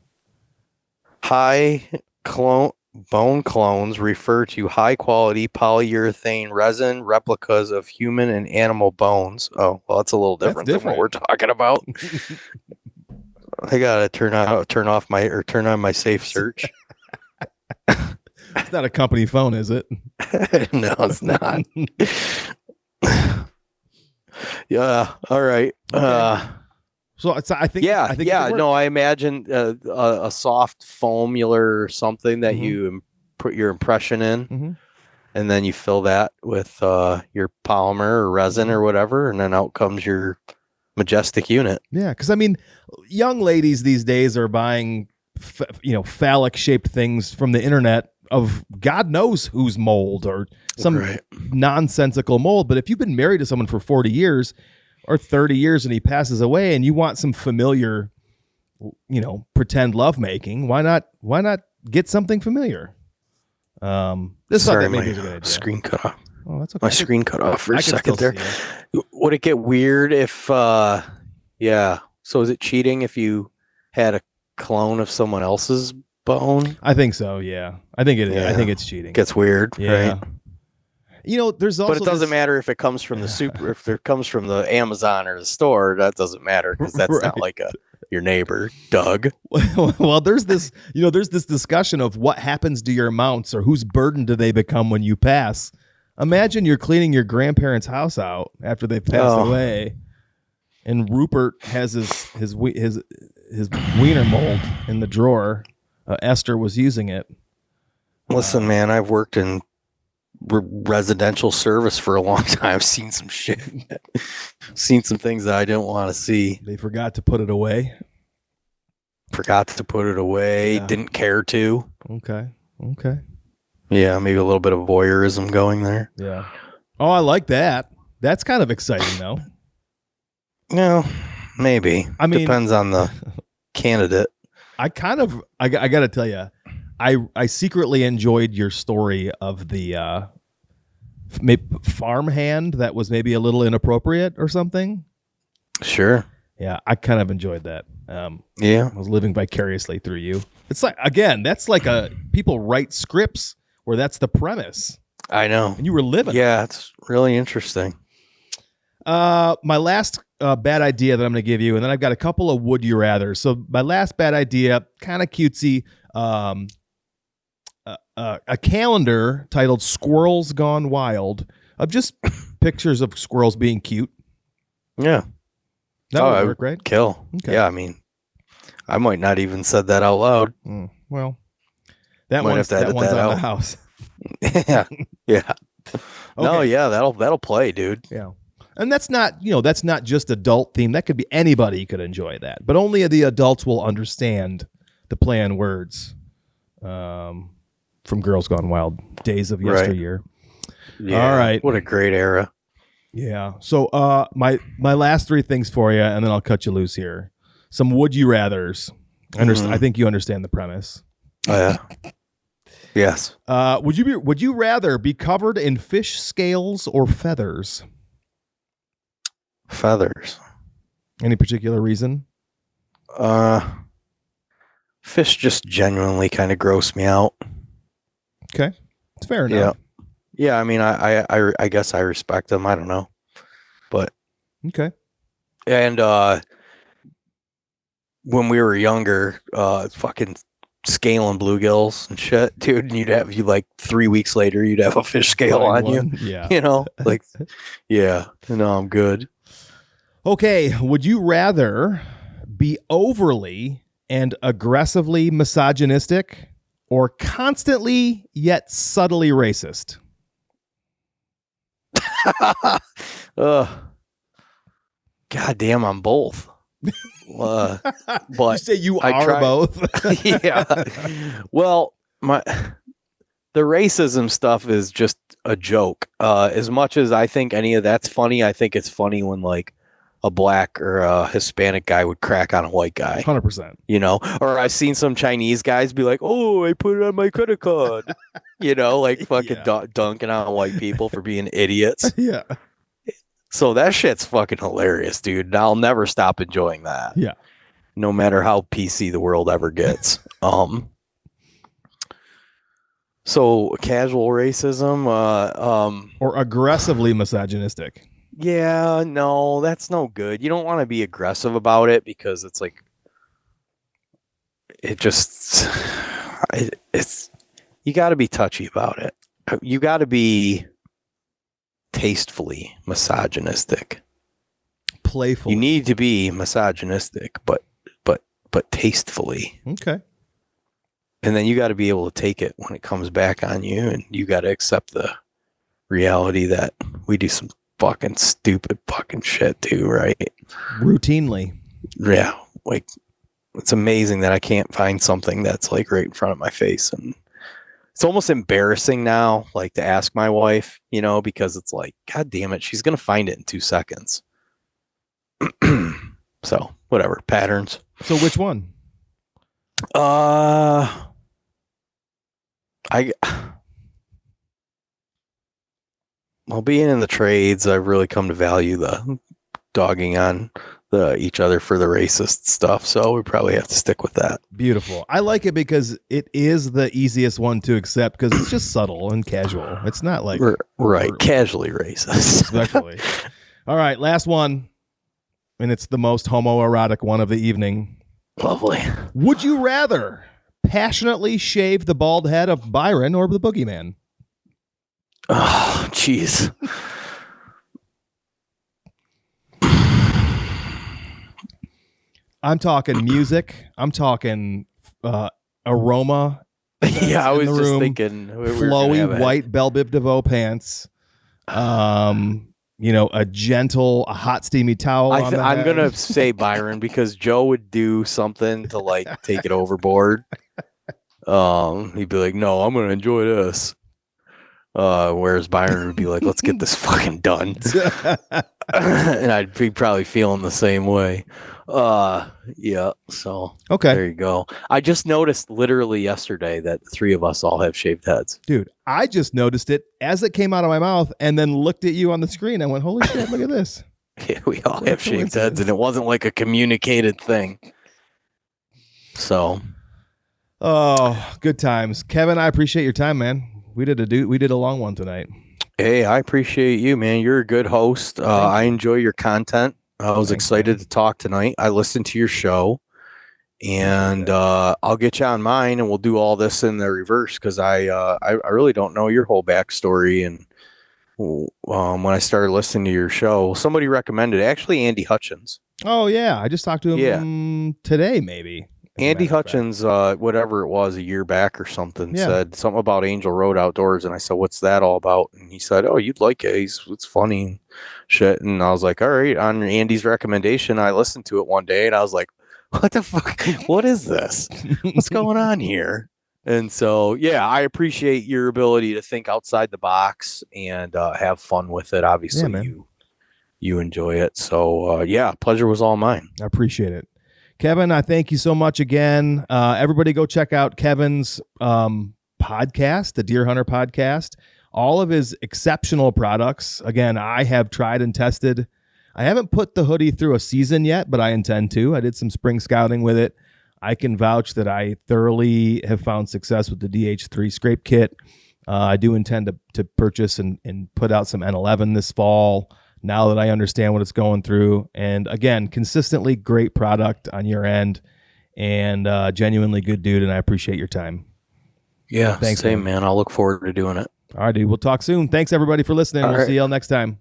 Bone clones refer to high-quality polyurethane resin replicas of human and animal bones. Oh, well, that's a little different than what we're talking about. I gotta turn on my safe search. It's not a company phone, is it? No, it's not. Yeah. All right. Okay. So I think. No, I imagine a soft foamular or something that you put your impression in, and then you fill that with your polymer or resin or whatever, and then out comes your majestic unit. Yeah, because I mean, young ladies these days are buying, phallic shaped things from the internet of God knows whose mold or some nonsensical mold. But if you've been married to someone for 40 years or 30 years and he passes away and you want some familiar, pretend lovemaking, why not get something familiar? Sorry, my screen cut off. Oh, that's okay. My screen cut off for a second there. Would it get weird if, so is it cheating if you had a clone of someone else's bone? I think so. Yeah, I think it is. I think it's cheating. It gets weird, right? There's also, but it doesn't matter if it comes from the if it comes from the Amazon or the store. That doesn't matter because that's not like your neighbor, Doug. Well, there's this discussion of what happens to your mounts or whose burden do they become when you pass. Imagine you're cleaning your grandparents' house out after they've passed away, and Rupert has his wiener mold in the drawer. Esther was using it. Listen, man, I've worked in residential service for a long time. I've seen some shit. Seen some things that I didn't want to see. They forgot to put it away. Yeah. Didn't care to. Okay. Yeah, maybe a little bit of voyeurism going there. Yeah. Oh, I like that. That's kind of exciting, though. No, maybe. I mean, depends on the candidate. I got to tell you, I secretly enjoyed your story of the farmhand that was maybe a little inappropriate or something. Sure. Yeah, I kind of enjoyed that. Yeah. I was living vicariously through you. It's like, again, that's like people write scripts where that's the premise. I know. And you were living. Yeah, it's really interesting. My last bad idea that I'm going to give you, and then I've got a couple of would you rather. So my last bad idea, kind of cutesy. a calendar titled Squirrels Gone Wild of just pictures of squirrels being cute. Yeah. That would work, right? Kill. Okay. Yeah, I mean, I might not even said that out loud. Well, that one's on the house. Yeah. Yeah. Okay. No, yeah, that'll play, dude. Yeah. And that's not just adult theme. That could be anybody could enjoy that. But only the adults will understand the play on words from Girls Gone Wild, days of yesteryear. Yeah. All right. What a great era. Yeah. So my last three things for you, and then I'll cut you loose here. Some would you rathers. I think you understand the premise. Oh, yeah. Yes. Would you rather be covered in fish scales or feathers? Feathers. Any particular reason? Fish just genuinely kind of gross me out. Okay. It's fair enough. Yeah. I mean, I guess I respect them. I don't know, but okay. And when we were younger, fucking scaling bluegills and shit, dude, and you like 3 weeks later, you'd have a fish scale on you. Yeah. You know, like, yeah, no, I'm good. Okay. Would you rather be overly and aggressively misogynistic or constantly yet subtly racist? God damn, I'm both. But you say you are both. Yeah. Well, the racism stuff is just a joke. As much as I think any of that's funny, I think it's funny when like a black or a Hispanic guy would crack on a white guy. 100%. You know, or I've seen some Chinese guys be like, "Oh, I put it on my credit card." You know, like fucking dunking on white people for being idiots. Yeah. So that shit's fucking hilarious, dude. And I'll never stop enjoying that. Yeah. No matter how PC the world ever gets. So casual racism, or aggressively misogynistic. Yeah, no, that's no good. You don't want to be aggressive about it because it's like it's you got to be touchy about it. You got to be tastefully misogynistic. Playful. You need to be misogynistic, but tastefully. Okay. And then you got to be able to take it when it comes back on you, and you got to accept the reality that we do some fucking stupid fucking shit too, right? Routinely. Yeah. Like, it's amazing that I can't find something that's like right in front of my face, and it's almost embarrassing now, like to ask my wife, you know, because it's like, God damn it, she's gonna find it in 2 seconds. So whatever, patterns. So which one? Well, being in the trades, I've really come to value the dogging on each other for the racist stuff. So we probably have to stick with that. Beautiful. I like it because it is the easiest one to accept because it's just subtle and casual. It's not like casually racist. Respectfully. All right, last one, and it's the most homoerotic one of the evening. Lovely. Would you rather passionately shave the bald head of Byron or the Boogeyman? Oh, jeez. I'm talking music. I'm talking aroma. Yeah, I was just thinking flowy white Belle Biv DeVoe pants. A gentle, hot steamy towel. I'm gonna say Byron because Joe would do something to like take it overboard. He'd be like, "No, I'm gonna enjoy this." Whereas Byron would be like, "Let's get this fucking done," and I'd be probably feeling the same way. Yeah. So okay, there you go. I just noticed literally yesterday that the 3 of us all have shaved heads. Dude, I just noticed it as it came out of my mouth, and then looked at you on the screen. I went, "Holy shit! Look at this!" Yeah, we all have shaved heads, and it wasn't like a communicated thing. So, oh, good times, Kevin. I appreciate your time, man. We did a long one tonight. Hey, I appreciate you, man. You're a good host. I enjoy your content. I was excited to talk tonight. I listened to your show, and I'll get you on mine, and we'll do all this in the reverse because I really don't know your whole backstory. And when I started listening to your show, somebody recommended actually Andy Hutchins. Oh yeah, I just talked to him today, maybe. Andy Hutchins, whatever it was, a year back or something, said something about Angel Road Outdoors, and I said, "What's that all about?" And he said, "Oh, you'd like it. It's funny and shit." And I was like, "All right." On Andy's recommendation, I listened to it one day, and I was like, "What the fuck? What is this? What's going on here?" And so, yeah, I appreciate your ability to think outside the box and have fun with it. Obviously, you enjoy it. So, pleasure was all mine. I appreciate it. Kevin, I thank you so much again. Everybody go check out Kevin's podcast, the Deer Hunter podcast. All of his exceptional products. Again, I have tried and tested. I haven't put the hoodie through a season yet, but I intend to. I did some spring scouting with it. I can vouch that I thoroughly have found success with the DH3 scrape kit. I do intend to purchase and put out some N11 this fall, now that I understand what it's going through. And again, consistently great product on your end, and genuinely good dude, and I appreciate your time. Yeah, thanks, man. I'll look forward to doing it. All right, dude. We'll talk soon. Thanks, everybody, for listening. We'll see y'all next time.